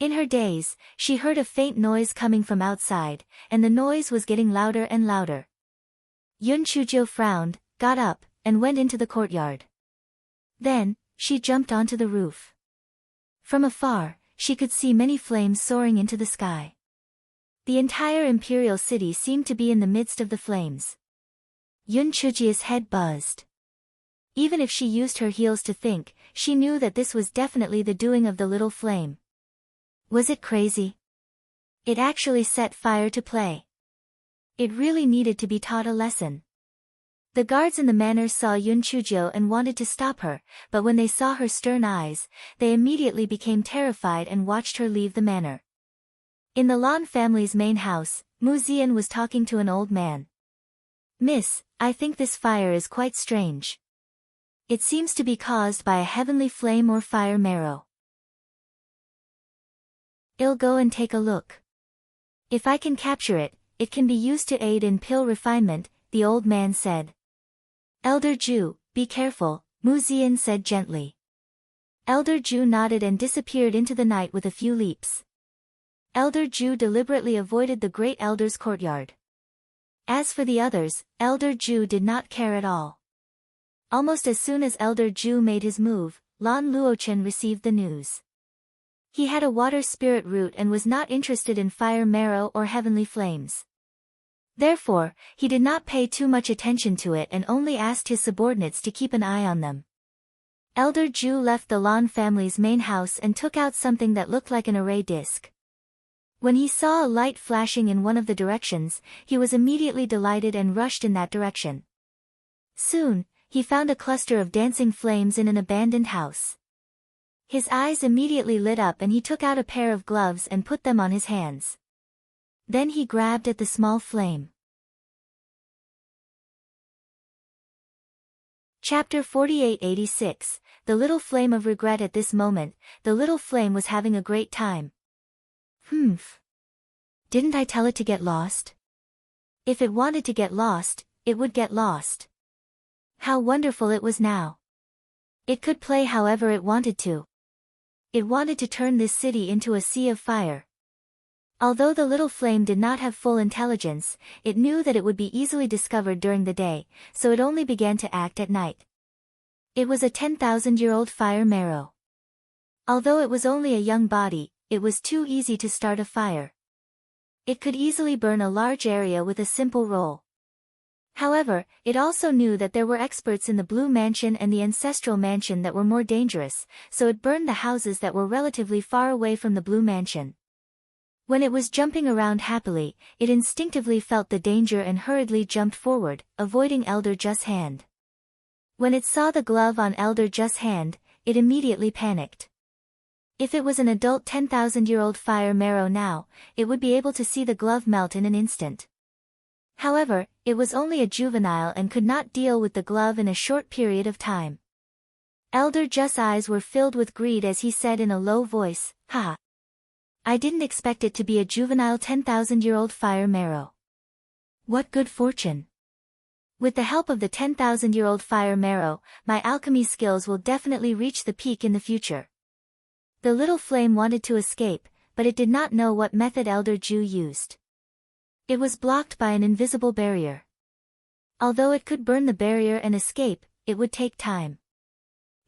In her daze, she heard a faint noise coming from outside, and the noise was getting louder and louder. Yun Chujo frowned, got up, and went into the courtyard. Then, she jumped onto the roof. From afar, she could see many flames soaring into the sky. The entire imperial city seemed to be in the midst of the flames. Yun Chujia's head buzzed. Even if she used her heels to think, she knew that this was definitely the doing of the little flame. Was it crazy? It actually set fire to play. It really needed to be taught a lesson. The guards in the manor saw Yun Chujo and wanted to stop her, but when they saw her stern eyes, they immediately became terrified and watched her leave the manor. In the Lan family's main house, Mu Zian was talking to an old man. "Miss, I think this fire is quite strange. It seems to be caused by a heavenly flame or fire marrow. I'll go and take a look. If I can capture it, it can be used to aid in pill refinement," the old man said. "Elder Ju, be careful," Mu Zian said gently. Elder Ju nodded and disappeared into the night with a few leaps. Elder Ju deliberately avoided the great elder's courtyard. As for the others, Elder Ju did not care at all. Almost as soon as Elder Ju made his move, Lan Luochen received the news. He had a water spirit root and was not interested in fire marrow or heavenly flames. Therefore, he did not pay too much attention to it and only asked his subordinates to keep an eye on them. Elder Ju left the Lan family's main house and took out something that looked like an array disc. When he saw a light flashing in one of the directions, he was immediately delighted and rushed in that direction. Soon, he found a cluster of dancing flames in an abandoned house. His eyes immediately lit up and he took out a pair of gloves and put them on his hands. Then he grabbed at the small flame. Chapter 4886, The Little Flame of Regret. At this moment, the little flame was having a great time. Humph. Didn't I tell it to get lost? If it wanted to get lost, it would get lost. How wonderful it was now. It could play however it wanted to. It wanted to turn this city into a sea of fire. Although the little flame did not have full intelligence, it knew that it would be easily discovered during the day, so it only began to act at night. It was a 10,000-year-old fire marrow. Although it was only a young body, it was too easy to start a fire. It could easily burn a large area with a simple roll. However, it also knew that there were experts in the Blue Mansion and the Ancestral Mansion that were more dangerous, so it burned the houses that were relatively far away from the Blue Mansion. When it was jumping around happily, it instinctively felt the danger and hurriedly jumped forward, avoiding Elder Just's hand. When it saw the glove on Elder Just's hand, it immediately panicked. If it was an adult 10,000-year-old fire marrow now, it would be able to see the glove melt in an instant. However, it was only a juvenile and could not deal with the glove in a short period of time. Elder Just's eyes were filled with greed as he said in a low voice, "Ha! I didn't expect it to be a juvenile 10,000-year-old fire marrow. What good fortune! With the help of the 10,000-year-old fire marrow, my alchemy skills will definitely reach the peak in the future." The little flame wanted to escape, but it did not know what method Elder Ju used. It was blocked by an invisible barrier. Although it could burn the barrier and escape, it would take time.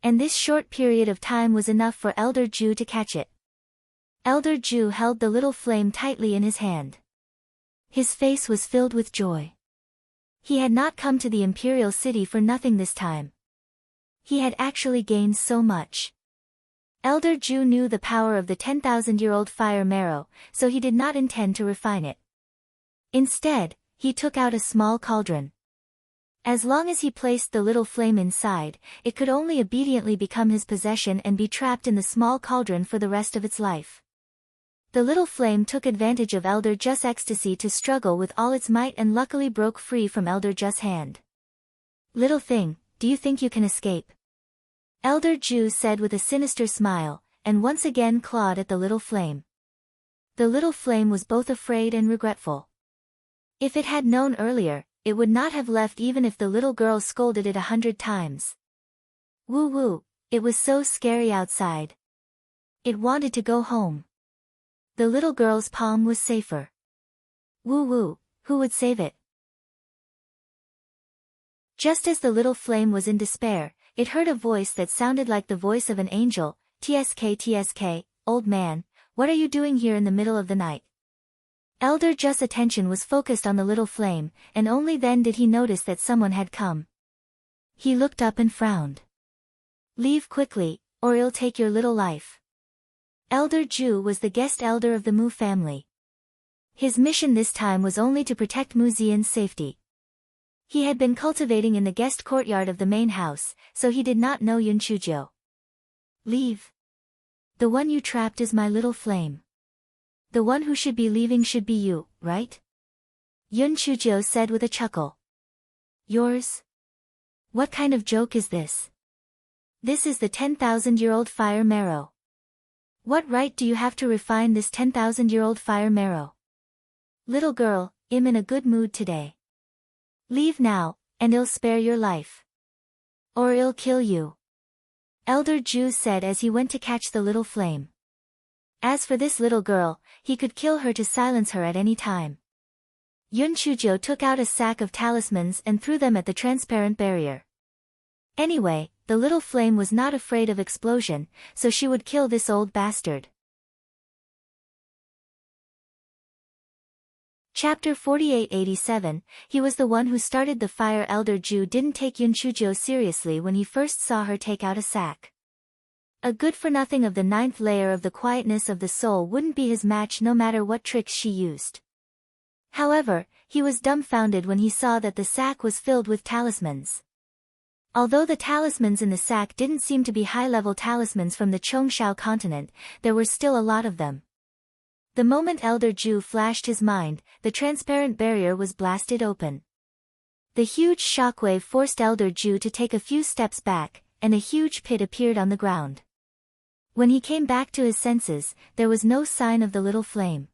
And this short period of time was enough for Elder Ju to catch it. Elder Ju held the little flame tightly in his hand. His face was filled with joy. He had not come to the Imperial City for nothing this time. He had actually gained so much. Elder Ju knew the power of the 10,000-year-old fire marrow, so he did not intend to refine it. Instead, he took out a small cauldron. As long as he placed the little flame inside, it could only obediently become his possession and be trapped in the small cauldron for the rest of its life. The little flame took advantage of Elder Just's ecstasy to struggle with all its might and luckily broke free from Elder Just's hand. "Little thing, do you think you can escape?" Elder Ju said with a sinister smile, and once again clawed at the little flame. The little flame was both afraid and regretful. If it had known earlier, it would not have left even if the little girl scolded it 100 times. Woo woo, it was so scary outside. It wanted to go home. The little girl's palm was safer. Woo woo, who would save it? Just as the little flame was in despair, it heard a voice that sounded like the voice of an angel. "TSK TSK, old man, what are you doing here in the middle of the night?" Elder Just's attention was focused on the little flame, and only then did he notice that someone had come. He looked up and frowned. "Leave quickly, or it'll take your little life." Elder Ju was the guest elder of the Mu family. His mission this time was only to protect Mu Xian's safety. He had been cultivating in the guest courtyard of the main house, so he did not know Yun Chuzhou. "Leave. The one you trapped is my little flame. The one who should be leaving should be you, right?" Yun Chuzhou said with a chuckle. "Yours? What kind of joke is this? This is the 10,000-year-old fire marrow. What right do you have to refine this 10,000-year-old fire marrow? Little girl, I'm in a good mood today. Leave now, and I'll spare your life. Or I'll kill you," Elder Ju said as he went to catch the little flame. As for this little girl, he could kill her to silence her at any time. Yun Chuzhou took out a sack of talismans and threw them at the transparent barrier. Anyway, the little flame was not afraid of explosion, so she would kill this old bastard. Chapter 4887, he was the one who started the fire. Elder Ju didn't take Yun Chuzhou seriously when he first saw her take out a sack. A good-for-nothing of the 9th layer of the quietness of the soul wouldn't be his match no matter what tricks she used. However, he was dumbfounded when he saw that the sack was filled with talismans. Although the talismans in the sack didn't seem to be high-level talismans from the Chongshao continent, there were still a lot of them. The moment Elder Ju flashed his mind, the transparent barrier was blasted open. The huge shockwave forced Elder Ju to take a few steps back, and a huge pit appeared on the ground. When he came back to his senses, there was no sign of the little flame.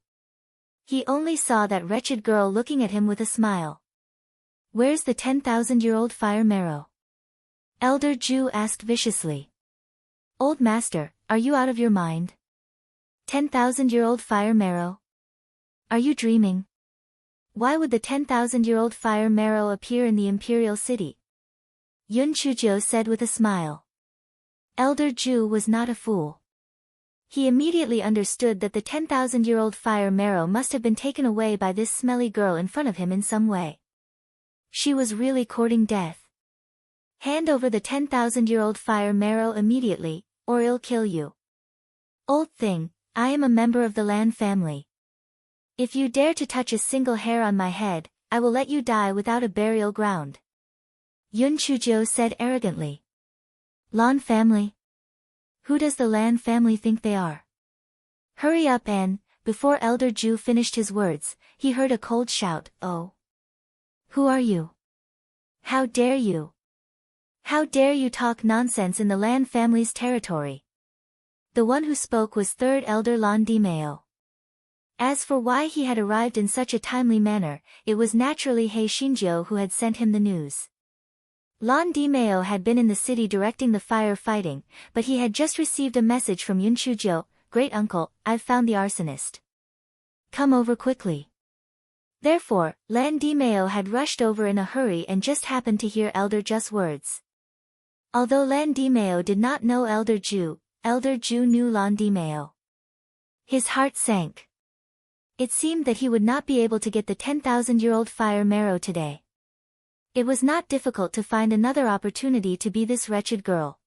He only saw that wretched girl looking at him with a smile. "Where's the 10,000-year-old fire marrow?" Elder Ju asked viciously. "Old master, are you out of your mind? 10,000-year-old fire marrow? Are you dreaming? Why would the 10,000-year-old fire marrow appear in the Imperial City?" Yun Chuzhou said with a smile. Elder Ju was not a fool. He immediately understood that the 10,000-year-old fire marrow must have been taken away by this smelly girl in front of him in some way. She was really courting death. Hand over the 10,000-year-old fire marrow immediately, or I'll kill you. Old thing, I am a member of the Lan family. If you dare to touch a single hair on my head, I will let you die without a burial ground. Yun Chuzhou said arrogantly. Lan family? Who does the Lan family think they are? Hurry up and, before Elder Zhu finished his words, he heard a cold shout, "Oh! Who are you? How dare you? How dare you talk nonsense in the Lan family's territory?" The one who spoke was third elder Lan Dimeo. As for why he had arrived in such a timely manner, it was naturally He Xinjiu who had sent him the news. Lan Dimeo had been in the city directing the fire fighting, but he had just received a message from Yun Chuzhou, "Great uncle, I've found the arsonist. Come over quickly." Therefore, Lan Dimeo had rushed over in a hurry and just happened to hear Elder Zhu's words. Although Lan Dimeo did not know Elder Zhu knew Lan Dimeo. His heart sank. It seemed that he would not be able to get the 10,000-year-old fire marrow today. It was not difficult to find another opportunity to be this wretched girl.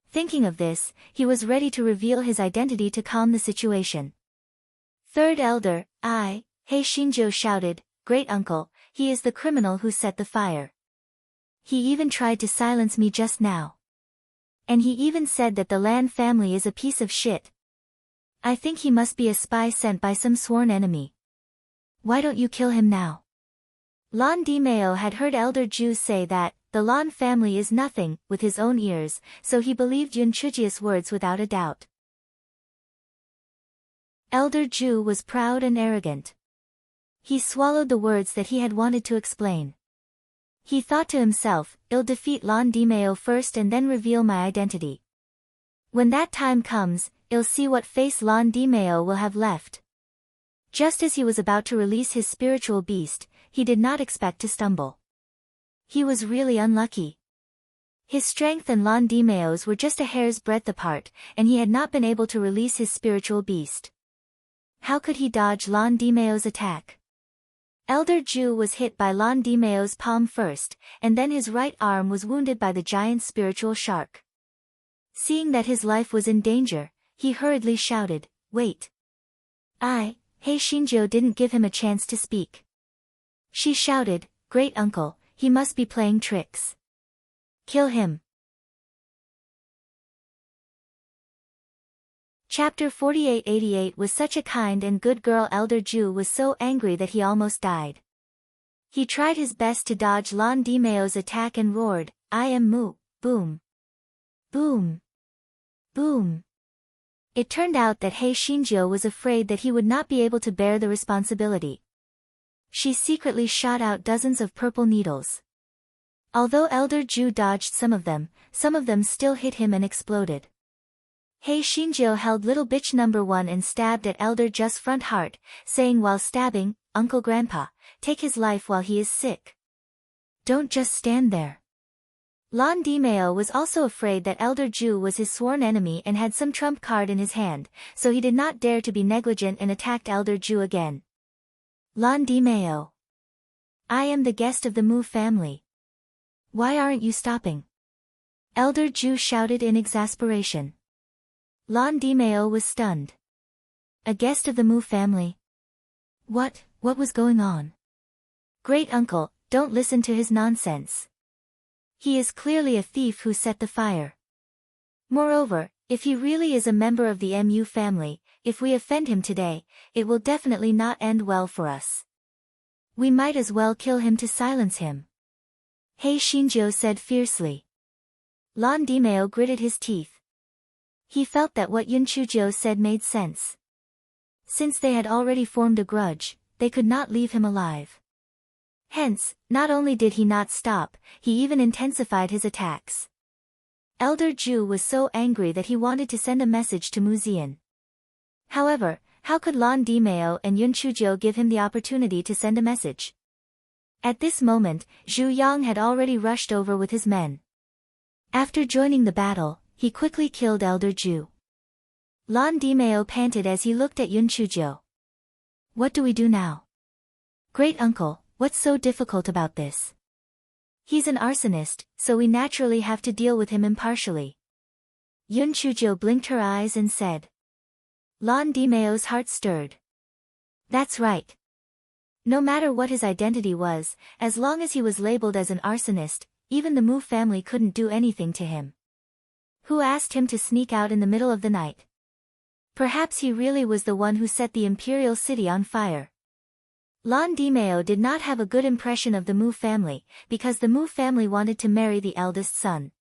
Thinking of this, he was ready to reveal his identity to calm the situation. Third elder, He Xinjiu shouted, "Great uncle, he is the criminal who set the fire. He even tried to silence me just now. And he even said that the Lan family is a piece of shit. I think he must be a spy sent by some sworn enemy. Why don't you kill him now?" Lan Dimeo had heard Elder Zhu say that, the Lan family is nothing, with his own ears, so he believed Yun Chuzhiu's words without a doubt. Elder Zhu was proud and arrogant. He swallowed the words that he had wanted to explain. He thought to himself, "I'll defeat Lan Dimeo first and then reveal my identity. When that time comes, I'll see what face Lan Dimeo will have left." Just as he was about to release his spiritual beast, he did not expect to stumble. He was really unlucky. His strength and Lan Dimeo's were just a hair's breadth apart, and he had not been able to release his spiritual beast. How could he dodge Lan Dimeo's attack? Elder Zhu was hit by Lan Dimeo's palm first, and then his right arm was wounded by the giant spiritual shark. Seeing that his life was in danger, he hurriedly shouted, "Wait!" He Xinjiu didn't give him a chance to speak. She shouted, "Great uncle, he must be playing tricks. Kill him." Chapter 4888 was such a kind and good girl. Elder Zhu was so angry that he almost died. He tried his best to dodge Lan Dimeo's attack and roared, "I am Mu, boom! Boom! Boom!" It turned out that He Xinjiu was afraid that he would not be able to bear the responsibility. She secretly shot out dozens of purple needles. Although Elder Zhu dodged some of them still hit him and exploded. He Xinjiu held little bitch number 1 and stabbed at Elder Zhu's front heart, saying while stabbing, "Uncle Grandpa, take his life while he is sick. Don't just stand there." Lan Dimeo was also afraid that Elder Zhu was his sworn enemy and had some trump card in his hand, so he did not dare to be negligent and attacked Elder Zhu again. "Lan Dimeo, I am the guest of the Mu family. Why aren't you stopping?" Elder Zhu shouted in exasperation. Lan Dimeo was stunned. A guest of the Mu family? What was going on? "Great uncle, don't listen to his nonsense. He is clearly a thief who set the fire. Moreover, if he really is a member of the Mu family, if we offend him today, it will definitely not end well for us. We might as well kill him to silence him," He Xinjiu said fiercely. Lan Dimeo gritted his teeth. He felt that what Yun Chuzhou said made sense. Since they had already formed a grudge, they could not leave him alive. Hence, not only did he not stop, he even intensified his attacks. Elder Zhu was so angry that he wanted to send a message to Mu Zian. However, how could Lan Dimeo and Yun Chuzhou give him the opportunity to send a message? At this moment, Zhu Yang had already rushed over with his men. After joining the battle, he quickly killed Elder Zhu. Lan Dimeo panted as he looked at Yun Chuzhou. "What do we do now?" "Great uncle, what's so difficult about this?" He's an arsonist, so we naturally have to deal with him impartially. Yun Chujio blinked her eyes and said. Lan Dimeo's heart stirred. That's right. No matter what his identity was, as long as he was labeled as an arsonist, even the Mu family couldn't do anything to him. Who asked him to sneak out in the middle of the night? Perhaps he really was the one who set the imperial city on fire. Lan Dimeo did not have a good impression of the Mu family, because the Mu family wanted to marry the eldest son.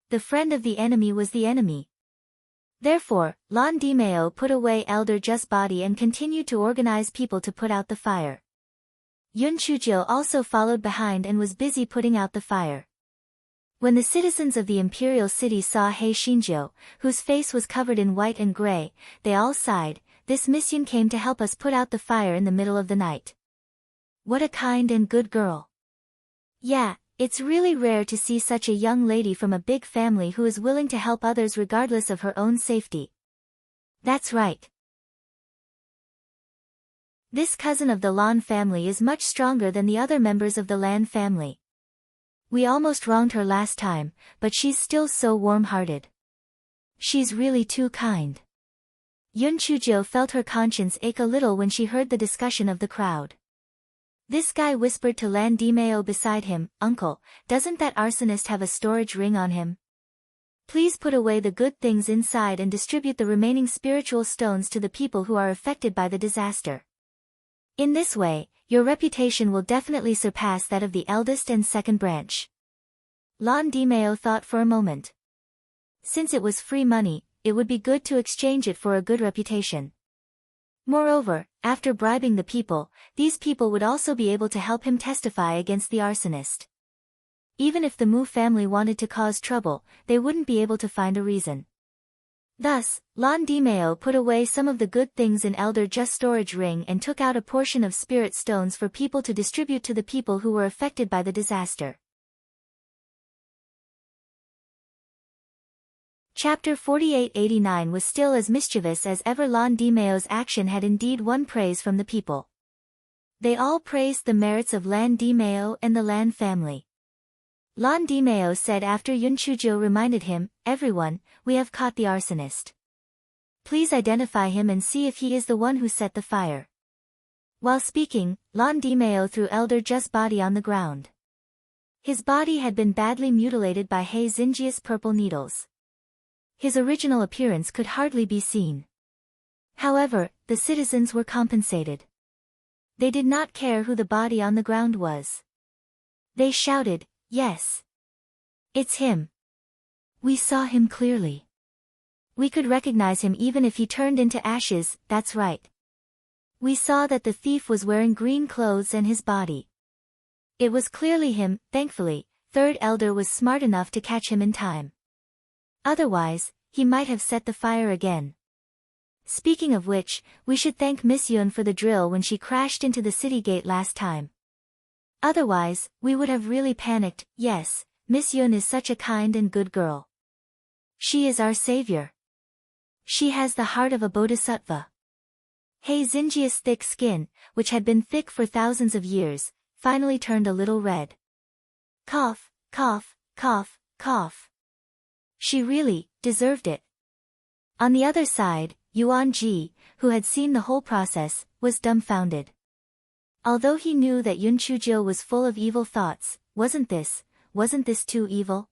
The friend of the enemy was the enemy. Therefore, Lan Dimeo put away Elder Ju's body and continued to organize people to put out the fire. Yun Chujio also followed behind and was busy putting out the fire. When the citizens of the imperial city saw He Shinjo, whose face was covered in white and gray, they all sighed. This Mischievous came to help us put out the fire in the middle of the night. What a kind and good girl. Yeah, it's really rare to see such a young lady from a big family who is willing to help others regardless of her own safety. That's right. This cousin of the Lan family is much stronger than the other members of the Lan family. We almost wronged her last time, but she's still so warm-hearted. She's really too kind. Yun Chujio felt her conscience ache a little when she heard the discussion of the crowd. This guy whispered to Lan Dimeo beside him, Uncle, doesn't that arsonist have a storage ring on him? Please put away the good things inside and distribute the remaining spiritual stones to the people who are affected by the disaster. In this way, your reputation will definitely surpass that of the eldest and second branch. Lan Dimeo thought for a moment. Since it was free money, it would be good to exchange it for a good reputation. Moreover, after bribing the people, these people would also be able to help him testify against the arsonist. Even if the Mu family wanted to cause trouble, they wouldn't be able to find a reason. Thus, Lan Dimeo put away some of the good things in Elder Ju's storage ring and took out a portion of spirit stones for people to distribute to the people who were affected by the disaster. Chapter 4889 was still as mischievous as ever. Lan Dimeo's action had indeed won praise from the people. They all praised the merits of Lan Dimeo and the Lan family. Lan Dimeo said after Yun Chujio reminded him, Everyone, we have caught the arsonist. Please identify him and see if he is the one who set the fire. While speaking, Lan Dimeo threw Elder Ju's body on the ground. His body had been badly mutilated by He Xinjia's purple needles. His original appearance could hardly be seen. However, the citizens were compensated. They did not care who the body on the ground was. They shouted, Yes. It's him. We saw him clearly. We could recognize him even if he turned into ashes, that's right. We saw that the thief was wearing green clothes and his body. It was clearly him. Thankfully, Third Elder was smart enough to catch him in time. Otherwise, he might have set the fire again. Speaking of which, we should thank Miss Yun for the drill when she crashed into the city gate last time. Otherwise, we would have really panicked. Yes, Miss Yun is such a kind and good girl. She is our savior. She has the heart of a bodhisattva. He Xinjia's thick skin, which had been thick for thousands of years, finally turned a little red. Cough, cough, cough, cough. She really deserved it. On the other side, Yuan Ji, who had seen the whole process, was dumbfounded. Although he knew that Yun Chujio was full of evil thoughts, wasn't this too evil?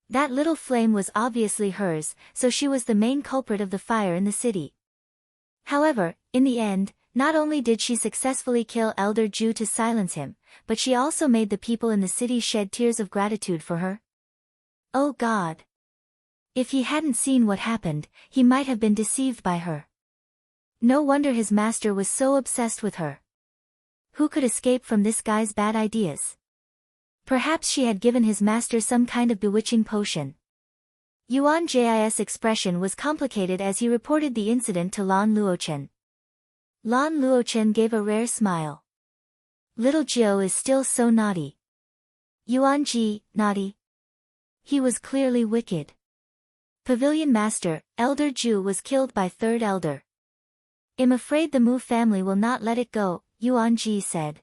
That little flame was obviously hers, so she was the main culprit of the fire in the city. However, in the end, not only did she successfully kill Elder Ju to silence him, but she also made the people in the city shed tears of gratitude for her. Oh God! If he hadn't seen what happened, he might have been deceived by her. No wonder his master was so obsessed with her. Who could escape from this guy's bad ideas? Perhaps she had given his master some kind of bewitching potion. Yuan Ji's expression was complicated as he reported the incident to Lan Luochen. Lan Luochen gave a rare smile. Little Jiu is still so naughty. Yuan Ji, naughty? He was clearly wicked. Pavilion Master, Elder Ju was killed by Third Elder. I'm afraid the Mu family will not let it go, Yuan Ji said.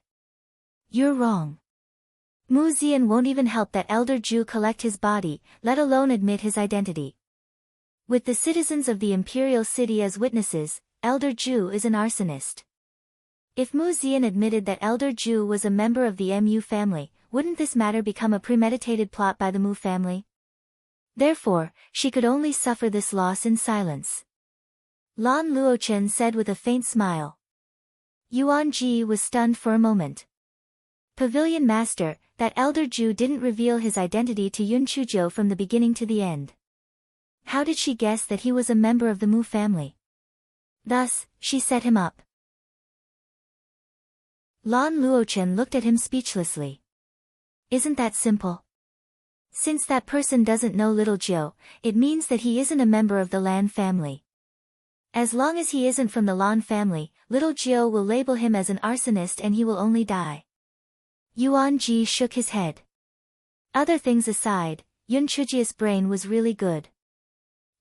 You're wrong. Mu Zian won't even help that elder Jew collect his body, let alone admit his identity. With the citizens of the imperial city as witnesses, elder Jew is an arsonist. If Mu Zian admitted that elder Jew was a member of the Mu family, wouldn't this matter become a premeditated plot by the Mu family? Therefore, she could only suffer this loss in silence. Lan Luochen said with a faint smile. Yuan Ji was stunned for a moment. Pavilion Master, that elder Jew didn't reveal his identity to Yun Chuzhou from the beginning to the end. How did she guess that he was a member of the Mu family? Thus, she set him up. Lan Luochen looked at him speechlessly. Isn't that simple? Since that person doesn't know little Jiu, it means that he isn't a member of the Lan family. As long as he isn't from the Lan family, little Jiu will label him as an arsonist and he will only die. Yuan Ji shook his head. Other things aside, Yun Chujia's brain was really good.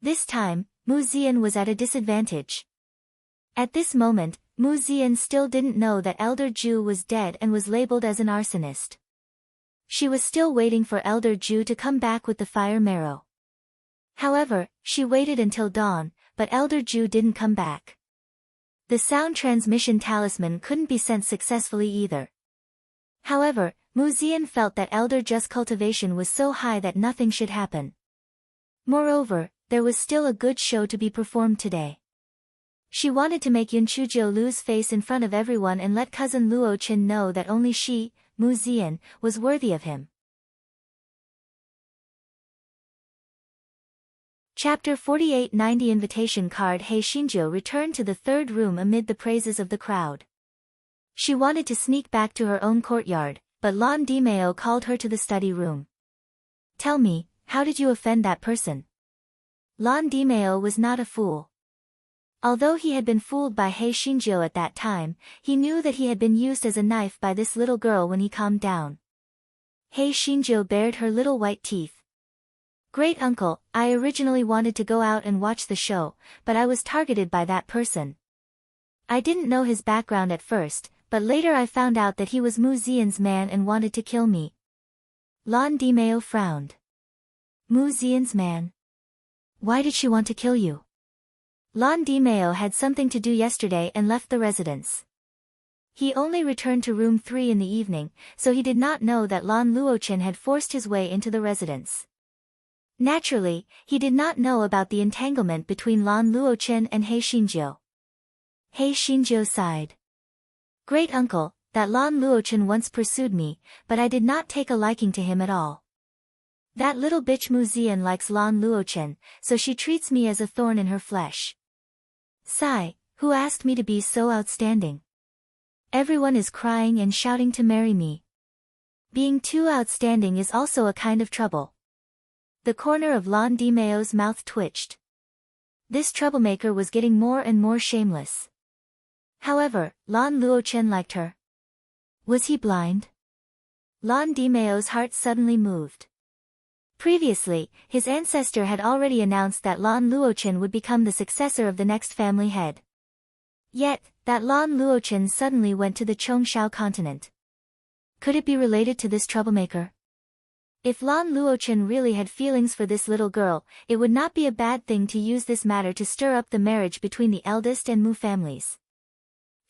This time, Mu Zian was at a disadvantage. At this moment, Mu Zian still didn't know that elder Ju was dead and was labeled as an arsonist. She was still waiting for elder Ju to come back with the fire marrow. However, she waited until dawn, but elder Ju didn't come back. The sound transmission talisman couldn't be sent successfully either. However, Mu Zian felt that elder Ju's cultivation was so high that nothing should happen. Moreover, there was still a good show to be performed today. She wanted to make Yun Chuzhou lose face in front of everyone and let cousin Luo Chen know that only she, Mu Zian, was worthy of him. Chapter 48-90 Invitation card. He Xinjiu returned to the third room amid the praises of the crowd. She wanted to sneak back to her own courtyard, but Lan Dimeo called her to the study room. Tell me, how did you offend that person? Lan Dimeo was not a fool. Although he had been fooled by He Xinjiu at that time, he knew that he had been used as a knife by this little girl when he calmed down. He Xinjiu bared her little white teeth. Great uncle, I originally wanted to go out and watch the show, but I was targeted by that person. I didn't know his background at first, but later I found out that he was Mu Zian's man and wanted to kill me. Lan Dimeo frowned. Mu Zian's man? Why did she want to kill you? Lan Dimeo had something to do yesterday and left the residence. He only returned to room 3 in the evening, so he did not know that Lan Luochen had forced his way into the residence. Naturally, he did not know about the entanglement between Lan Luochen and He Xinjiu. He Xinjiu sighed. Great uncle, that Lan Luochen once pursued me, but I did not take a liking to him at all. That little bitch Mu Zian likes Lan Luochen, so she treats me as a thorn in her flesh. Sigh, who asked me to be so outstanding? Everyone is crying and shouting to marry me. Being too outstanding is also a kind of trouble. The corner of Lan Dimeo's mouth twitched. This troublemaker was getting more and more shameless. However, Lan Luochen liked her. Was he blind? Lan Dimeo's heart suddenly moved. Previously, his ancestor had already announced that Lan Luochen would become the successor of the next family head. Yet, that Lan Luochen suddenly went to the Chongshao continent. Could it be related to this troublemaker? If Lan Luochen really had feelings for this little girl, it would not be a bad thing to use this matter to stir up the marriage between the eldest and Mu families.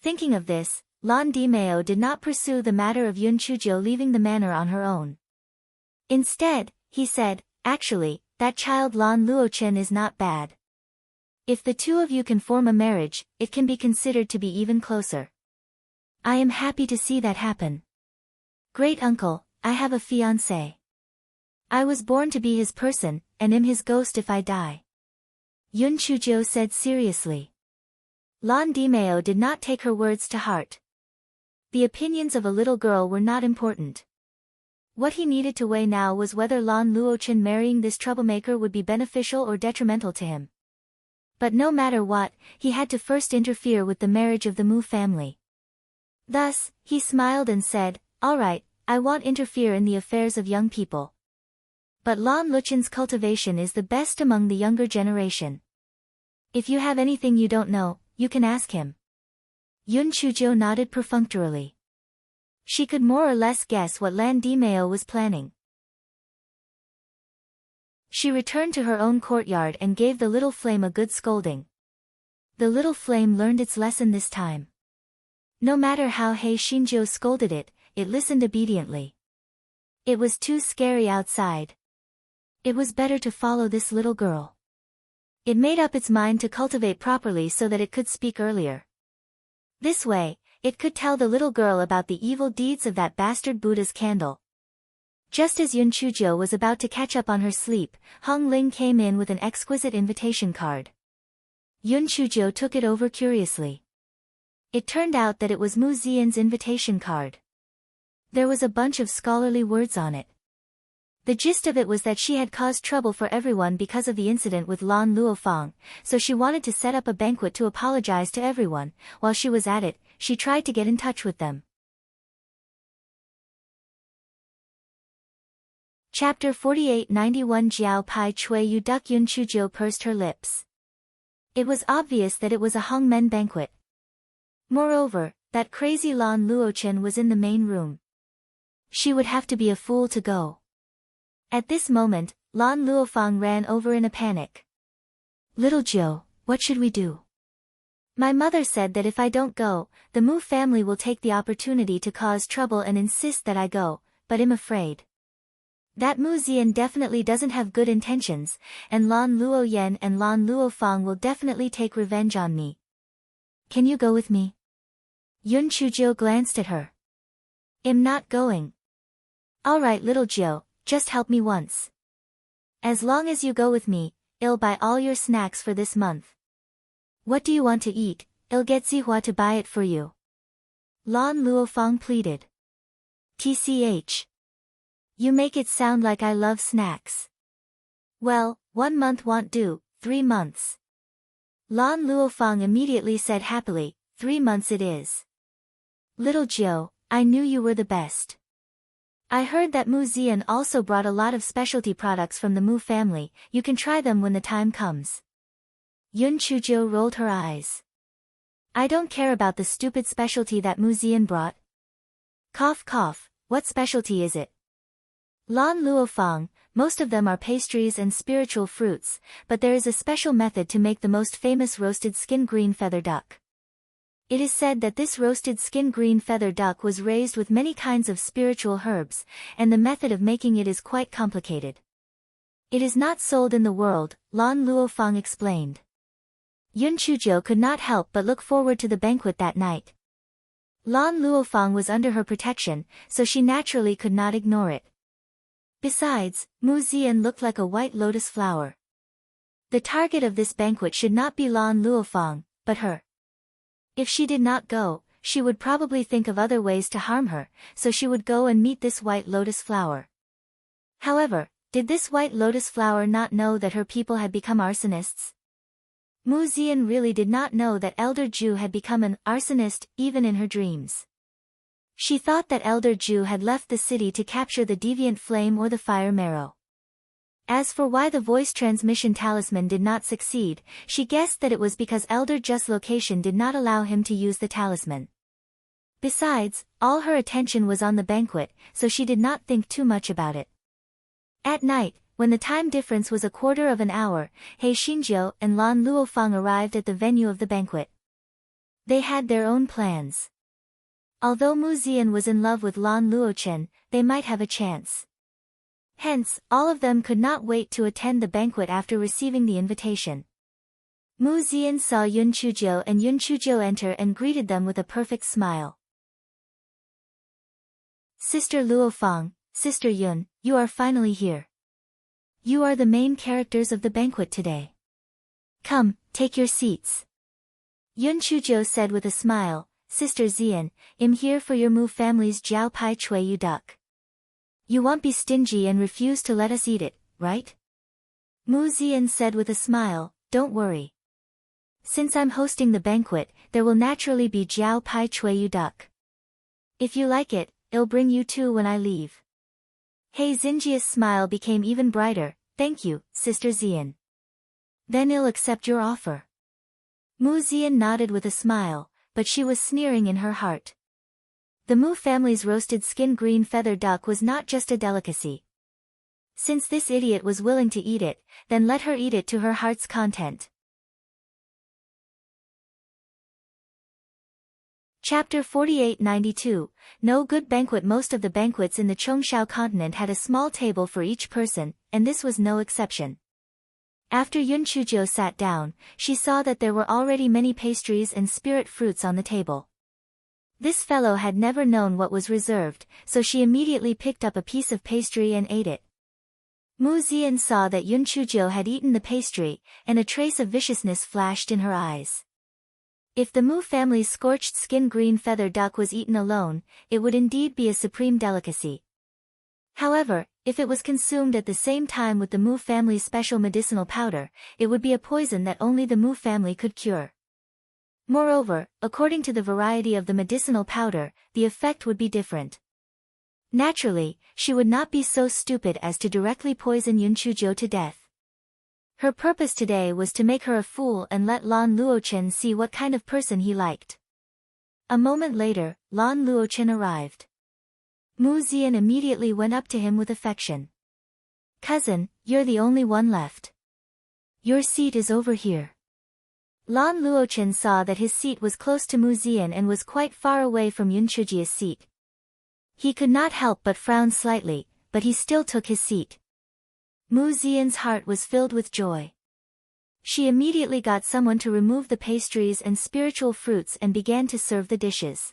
Thinking of this, Lan Dimeo did not pursue the matter of Yun Chuzhou leaving the manor on her own. Instead, he said, actually, that child Lan Luochen is not bad. If the two of you can form a marriage, it can be considered to be even closer. I am happy to see that happen. Great uncle, I have a fiancé. I was born to be his person, and am his ghost if I die. Yun Chuzhou said seriously. Lan Dimeo did not take her words to heart. The opinions of a little girl were not important. What he needed to weigh now was whether Lan Luochen marrying this troublemaker would be beneficial or detrimental to him. But no matter what, he had to first interfere with the marriage of the Mu family. Thus, he smiled and said, all right, I won't interfere in the affairs of young people. But Lan Luchen's cultivation is the best among the younger generation. If you have anything you don't know, you can ask him. Yun Chuzhou nodded perfunctorily. She could more or less guess what Lan Dimeo was planning. She returned to her own courtyard and gave the little flame a good scolding. The little flame learned its lesson this time. No matter how He Xinjiu scolded it, it listened obediently. It was too scary outside. It was better to follow this little girl. It made up its mind to cultivate properly so that it could speak earlier. This way, it could tell the little girl about the evil deeds of that bastard Buddha's candle. Just as Yun Chujiu was about to catch up on her sleep, Hong Ling came in with an exquisite invitation card. Yun Chujiu took it over curiously. It turned out that it was Mu Ziyan's invitation card. There was a bunch of scholarly words on it. The gist of it was that she had caused trouble for everyone because of the incident with Lan Luofang, so she wanted to set up a banquet to apologize to everyone. While she was at it, she tried to get in touch with them. Chapter 48-91 Jiao Pai Chui Yu Duck Yun Chujiu pursed her lips. It was obvious that it was a Hongmen banquet. Moreover, that crazy Lan Luochen was in the main room. She would have to be a fool to go. At this moment, Lan Luofang ran over in a panic. Little Jiu, what should we do? My mother said that if I don't go, the Mu family will take the opportunity to cause trouble and insist that I go, but I'm afraid. That Mu Ziyan definitely doesn't have good intentions, and Lan Luoyen and Lan Luofang will definitely take revenge on me. Can you go with me? Yun Chujiu glanced at her. I'm not going. Alright little Jiu, just help me once. As long as you go with me, I'll buy all your snacks for this month. What do you want to eat? I'll get Zihua to buy it for you. Lan Luofang pleaded. TCH. You make it sound like I love snacks. Well, 1 month won't do, 3 months. Lan Luofang immediately said happily, 3 months it is. Little Jiu, I knew you were the best. I heard that Mu Ziyan also brought a lot of specialty products from the Mu family. You can try them when the time comes. Yun Chujiu rolled her eyes. I don't care about the stupid specialty that Mu Ziyan brought. Cough cough, what specialty is it? Lan Luofang, most of them are pastries and spiritual fruits, but there is a special method to make the most famous roasted skin green feather duck. It is said that this roasted skin green feather duck was raised with many kinds of spiritual herbs, and the method of making it is quite complicated. It is not sold in the world, Lan Luofang explained. Yun Chujiu could not help but look forward to the banquet that night. Lan Luofang was under her protection, so she naturally could not ignore it. Besides, Mu Ziyan looked like a white lotus flower. The target of this banquet should not be Lan Luofang, but her. If she did not go, she would probably think of other ways to harm her, so she would go and meet this white lotus flower. However, did this white lotus flower not know that her people had become arsonists? Mu Ziyan really did not know that Elder Ju had become an arsonist even in her dreams. She thought that Elder Ju had left the city to capture the deviant flame or the fire marrow. As for why the voice transmission talisman did not succeed, she guessed that it was because Elder Ju's location did not allow him to use the talisman. Besides, all her attention was on the banquet, so she did not think too much about it. At night, when the time difference was a quarter of an hour, He Xinjiu and Lan Luofang arrived at the venue of the banquet. They had their own plans. Although Mu Ziyan was in love with Lan Luochen, they might have a chance. Hence, all of them could not wait to attend the banquet after receiving the invitation. Mu Ziyan saw Yun Chujiu and Yun Chujiu enter and greeted them with a perfect smile. Sister Luofang, Sister Yun, you are finally here. You are the main characters of the banquet today. Come, take your seats. Yun Chujiu said with a smile, Sister Ziyan, I'm here for your Mu family's Jiao Pai Chui Yu duck. You won't be stingy and refuse to let us eat it, right? Mu Ziyan said with a smile, don't worry. Since I'm hosting the banquet, there will naturally be Jiao Pai Chui Yu duck. If you like it, I'll bring you too when I leave. He Xinjia's smile became even brighter, thank you, Sister Ziyan. Then I'll accept your offer. Mu Ziyan nodded with a smile, but she was sneering in her heart. The Mu family's roasted skin green feather duck was not just a delicacy. Since this idiot was willing to eat it, then let her eat it to her heart's content. Chapter 4892, No Good Banquet. Most of the banquets in the Chongshao continent had a small table for each person, and this was no exception. After Yun Chujiu sat down, she saw that there were already many pastries and spirit fruits on the table. This fellow had never known what was reserved, so she immediately picked up a piece of pastry and ate it. Mu Zian saw that Yun Chujiu had eaten the pastry, and a trace of viciousness flashed in her eyes. If the Mu family's scorched skin green feather duck was eaten alone, it would indeed be a supreme delicacy. However, if it was consumed at the same time with the Mu family's special medicinal powder, it would be a poison that only the Mu family could cure. Moreover, according to the variety of the medicinal powder, the effect would be different. Naturally, she would not be so stupid as to directly poison Yun Chujiu to death. Her purpose today was to make her a fool and let Lan Luochen see what kind of person he liked. A moment later, Lan Luochen arrived. Mu Zian immediately went up to him with affection. "Cousin, you're the only one left. Your seat is over here." Lan Luochen saw that his seat was close to Mu Zian and was quite far away from Yun Chujiu's seat. He could not help but frown slightly, but he still took his seat. Mu Zian's heart was filled with joy. She immediately got someone to remove the pastries and spiritual fruits and began to serve the dishes.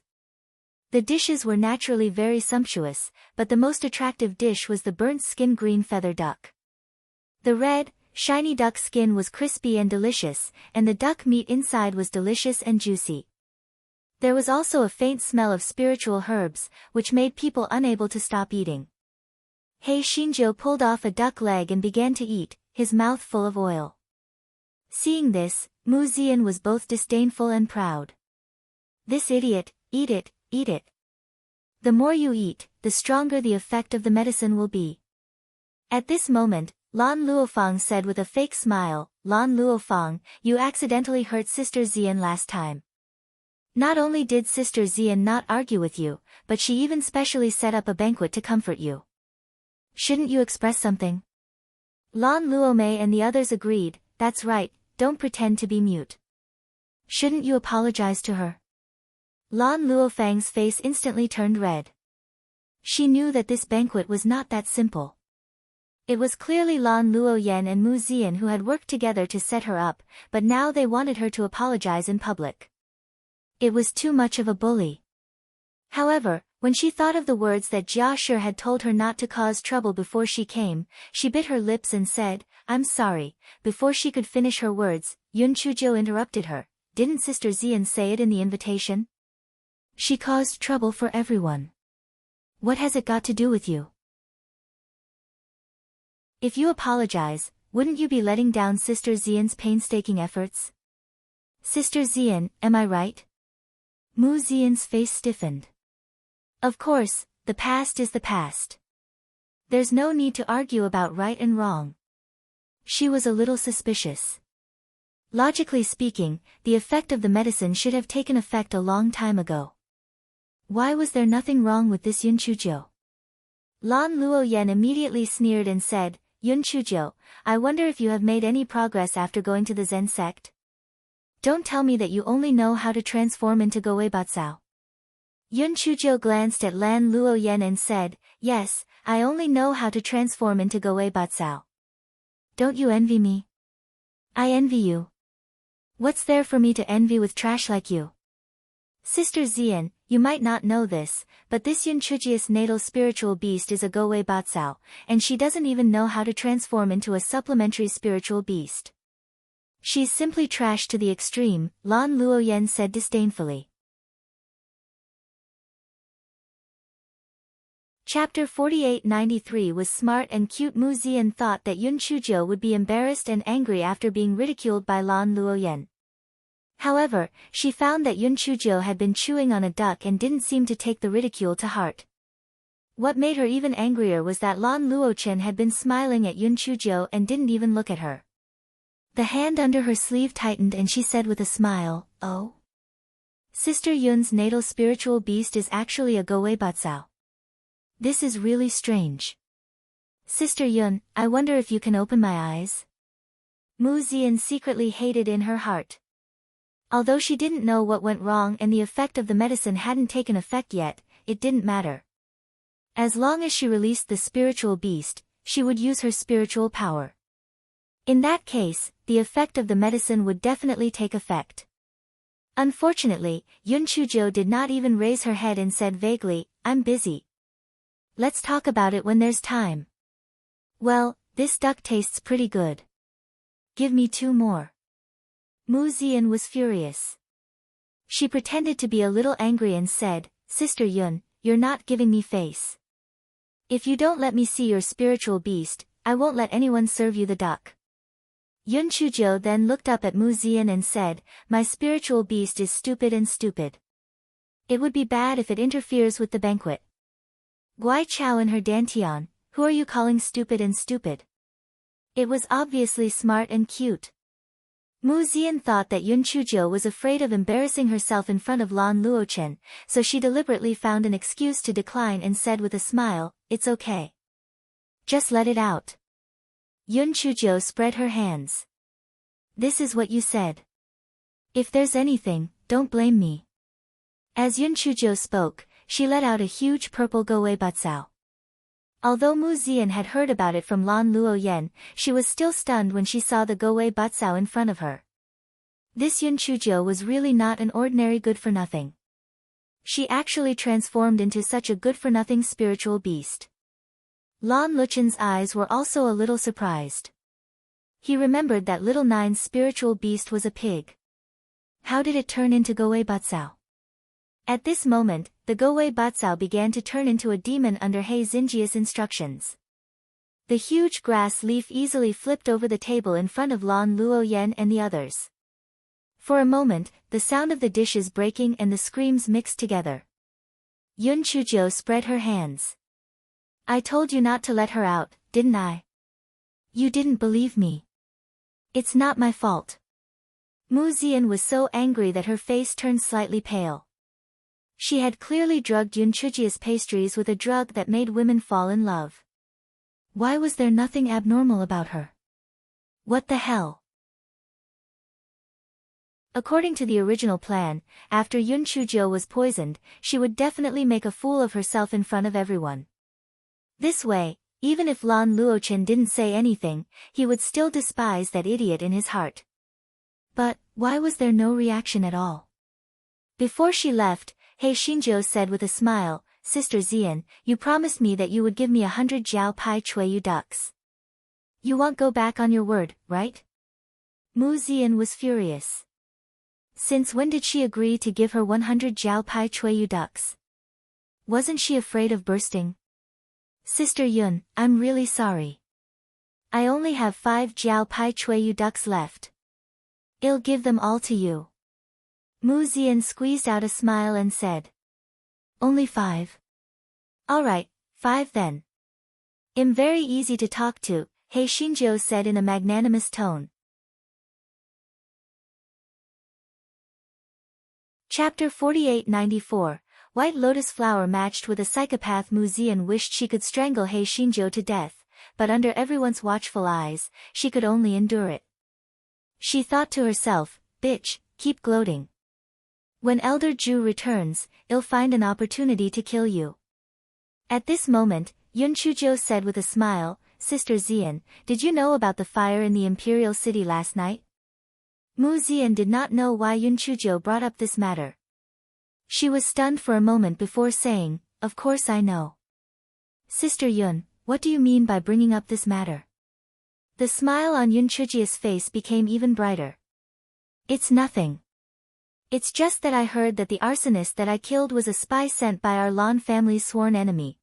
The dishes were naturally very sumptuous, but the most attractive dish was the burnt skin green feather duck. The red, shiny duck skin was crispy and delicious, and the duck meat inside was delicious and juicy. There was also a faint smell of spiritual herbs, which made people unable to stop eating. He Xinjiu pulled off a duck leg and began to eat, his mouth full of oil. Seeing this, Mu Zian was both disdainful and proud. "This idiot, eat it, eat it. The more you eat, the stronger the effect of the medicine will be." At this moment, Lan Luofang said with a fake smile, "Lan Luofang, you accidentally hurt Sister Zian last time. Not only did Sister Zian not argue with you, but she even specially set up a banquet to comfort you. Shouldn't you express something?" Lan Luomei and the others agreed, "That's right, don't pretend to be mute. Shouldn't you apologize to her?" Lan Luofang's face instantly turned red. She knew that this banquet was not that simple. It was clearly Lan Luoyen and Mu Zian who had worked together to set her up, but now they wanted her to apologize in public. It was too much of a bully. However, when she thought of the words that Jia Shi had told her not to cause trouble before she came, she bit her lips and said, "I'm sorry." Before she could finish her words, Yun Chujiu interrupted her. "Didn't Sister Zian say it in the invitation? She caused trouble for everyone. What has it got to do with you? If you apologize, wouldn't you be letting down Sister Zian's painstaking efforts? Sister Zian, am I right?" Mu Zian's face stiffened. Of course, the past is the past. There's no need to argue about right and wrong. She was a little suspicious. Logically speaking, the effect of the medicine should have taken effect a long time ago. Why was there nothing wrong with this Yun Chujiu? Lan Luoyen immediately sneered and said, "Yun Chujiu, I wonder if you have made any progress after going to the Zen sect? Don't tell me that you only know how to transform into Goeibatsao." Yun Chujiu glanced at Lan Luoyen and said, "Yes, I only know how to transform into Goeibatsao. Don't you envy me? I envy you. What's there for me to envy with trash like you? Sister Zian, you might not know this, but this Yun Chujiu's natal spiritual beast is a Goeibatsao, and she doesn't even know how to transform into a supplementary spiritual beast. She's simply trash to the extreme," Lan Luoyen said disdainfully. Chapter 4893 was smart and cute. Mu Zian thought that Yun Chujiu would be embarrassed and angry after being ridiculed by Lan Luoyen. However, she found that Yun Chujiu had been chewing on a duck and didn't seem to take the ridicule to heart. What made her even angrier was that Lan Luochen had been smiling at Yun Chujiu and didn't even look at her. The hand under her sleeve tightened and she said with a smile, "Oh? Sister Yun's natal spiritual beast is actually a goeibatsao. This is really strange. Sister Yun, I wonder if you can open my eyes? Mu Zian secretly hated in her heart. Although she didn't know what went wrong and the effect of the medicine hadn't taken effect yet, it didn't matter. As long as she released the spiritual beast, she would use her spiritual power. In that case, the effect of the medicine would definitely take effect. Unfortunately, Yun Chujo did not even raise her head and said vaguely, I'm busy. Let's talk about it when there's time. Well, this duck tastes pretty good. Give me 2 more. Mu Zian was furious. She pretended to be a little angry and said, Sister Yun, you're not giving me face. If you don't let me see your spiritual beast, I won't let anyone serve you the duck. Yun Chujo then looked up at Mu Zian and said, my spiritual beast is stupid and stupid. It would be bad if it interferes with the banquet. Guai Chao and her Dantian, who are you calling stupid and stupid? It was obviously smart and cute. Mu Zian thought that Yun Chujo was afraid of embarrassing herself in front of Lan Luochen, so she deliberately found an excuse to decline and said with a smile, it's okay. Just let it out. Yun Chujo spread her hands. This is what you said. If there's anything, don't blame me. As Yun Chujo spoke, she let out a huge purple goeibatsao. Although Mu Zian had heard about it from Lan Luoyen, she was still stunned when she saw the goeibatsao in front of her. This Yun Chujo was really not an ordinary good-for-nothing. She actually transformed into such a good-for-nothing spiritual beast. Lan Luchen's eyes were also a little surprised. He remembered that little Nine's spiritual beast was a pig. How did it turn into goeibatsao? At this moment, the goeibatsao began to turn into a demon under He Xinjia's instructions. The huge grass leaf easily flipped over the table in front of Lan Luoyen and the others. For a moment, the sound of the dishes breaking and the screams mixed together. Yun Chujo spread her hands. I told you not to let her out, didn't I? You didn't believe me. It's not my fault. Mu Zian was so angry that her face turned slightly pale. She had clearly drugged Yun Chujia's pastries with a drug that made women fall in love. Why was there nothing abnormal about her? What the hell? According to the original plan, after Yun Chujo was poisoned, she would definitely make a fool of herself in front of everyone. This way, even if Lan Luochen didn't say anything, he would still despise that idiot in his heart. But, why was there no reaction at all? Before she left, He Xinjiu said with a smile, Sister Zian, you promised me that you would give me 100 Jiao Pai Chuiyu ducks. You won't go back on your word, right? Mu Zian was furious. Since when did she agree to give her 100 Jiao Pai Chuiyu ducks? Wasn't she afraid of bursting? Sister Yun, I'm really sorry. I only have 5 Jiao Pai Chuiyu ducks left. I'll give them all to you. Mu Zian squeezed out a smile and said. Only 5? Alright, 5 then. I'm very easy to talk to, He Xinjiu said in a magnanimous tone. Chapter 4894, White Lotus Flower matched with a psychopath. Mu Zian wished she could strangle He Xinjiu to death, but under everyone's watchful eyes, she could only endure it. She thought to herself, bitch, keep gloating. When Elder Ju returns, I'll find an opportunity to kill you. At this moment, Yun Chujo said with a smile, Sister Zian, did you know about the fire in the Imperial City last night? Mu Zian did not know why Yun Chujo brought up this matter. She was stunned for a moment before saying, of course I know. Sister Yun, what do you mean by bringing up this matter? The smile on Yun Chujia's face became even brighter. It's nothing. It's just that I heard that the arsonist that I killed was a spy sent by our Lan family's sworn enemy.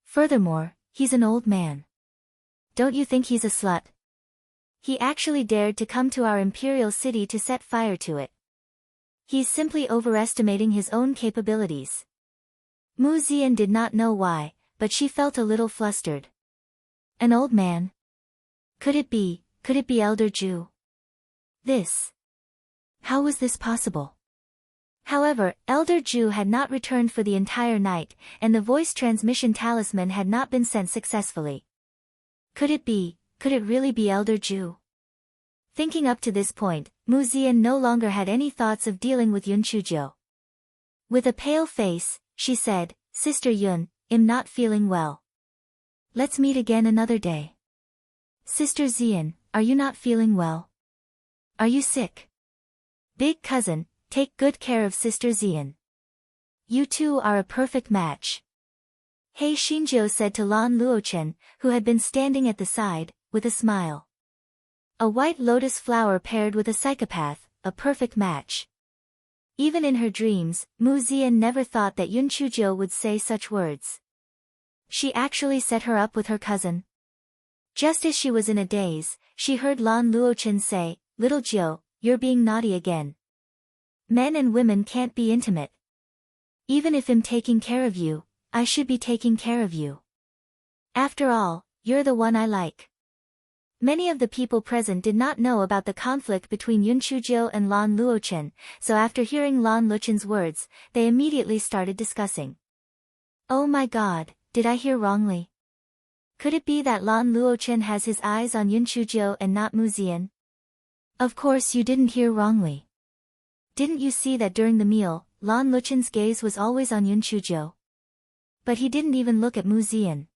Furthermore, he's an old man. Don't you think he's a slut? He actually dared to come to our imperial city to set fire to it. He's simply overestimating his own capabilities. Mu Zian did not know why, but she felt a little flustered. An old man? Could it be Elder Ju? How was this possible? However, Elder Ju had not returned for the entire night, and the voice transmission talisman had not been sent successfully. Could it really be Elder Ju? Thinking up to this point, Mu Zian no longer had any thoughts of dealing with Yun Chuzhou. With a pale face, she said, Sister Yun, I'm not feeling well. Let's meet again another day. Sister Zian, are you not feeling well? Are you sick? Big cousin, take good care of Sister Zian. You two are a perfect match. He Xinjiu said to Lan Luochen, who had been standing at the side, with a smile. A white lotus flower paired with a psychopath, a perfect match. Even in her dreams, Mu Zian never thought that Yun Chuzhou would say such words. She actually set her up with her cousin. Just as she was in a daze, she heard Lan Luochen say, Little Jiu, you're being naughty again. Men and women can't be intimate. Even if I'm taking care of you, I should be taking care of you. After all, you're the one I like. Many of the people present did not know about the conflict between Yun Chuzhou and Lan Luochen, so after hearing Lan Luochen's words, they immediately started discussing. Oh my god, did I hear wrongly? Could it be that Lan Luochen has his eyes on Yun Chuzhou and not Mu Zian? Of course you didn't hear wrongly. Didn't you see that during the meal, Lan Luochen's gaze was always on Yun Chuzhou? But he didn't even look at Mu Zian.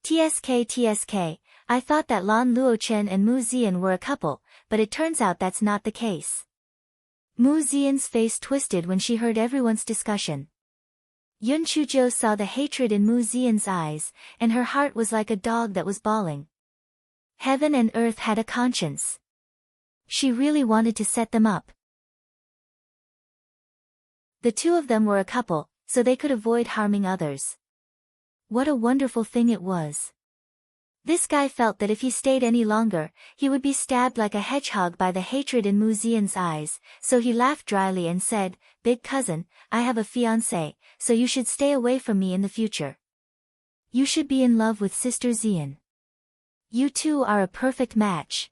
TSK, I thought that Lan Luochen and Mu Zian were a couple, but it turns out that's not the case. Mu Zian's face twisted when she heard everyone's discussion. Yun Chuzhou saw the hatred in Mu Zian's eyes, and her heart was like a dog that was bawling. Heaven and earth had a conscience. She really wanted to set them up. The two of them were a couple, so they could avoid harming others. What a wonderful thing it was. This guy felt that if he stayed any longer, he would be stabbed like a hedgehog by the hatred in Mu Zian's eyes, so he laughed dryly and said, Big cousin, I have a fiancé, so you should stay away from me in the future. You should be in love with Sister Zian. You two are a perfect match.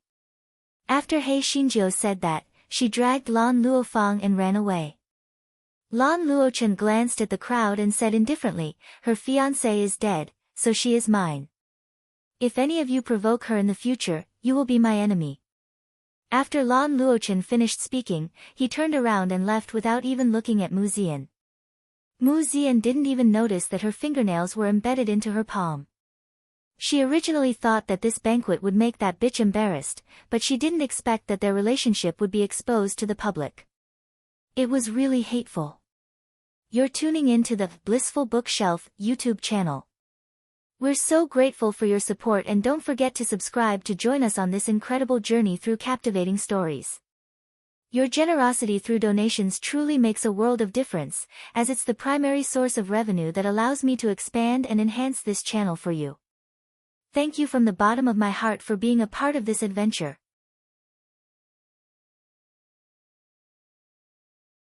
After He Xinjiu said that, she dragged Lan Luofang and ran away. Lan Luochen glanced at the crowd and said indifferently, her fiancé is dead, so she is mine. If any of you provoke her in the future, you will be my enemy. After Lan Luochen finished speaking, he turned around and left without even looking at Mu Zian. Mu Zian didn't even notice that her fingernails were embedded into her palm. She originally thought that this banquet would make that bitch embarrassed, but she didn't expect that their relationship would be exposed to the public. It was really hateful. You're tuning in to the Blissful Bookshelf YouTube channel. We're so grateful for your support, and don't forget to subscribe to join us on this incredible journey through captivating stories. Your generosity through donations truly makes a world of difference, as it's the primary source of revenue that allows me to expand and enhance this channel for you. Thank you from the bottom of my heart for being a part of this adventure.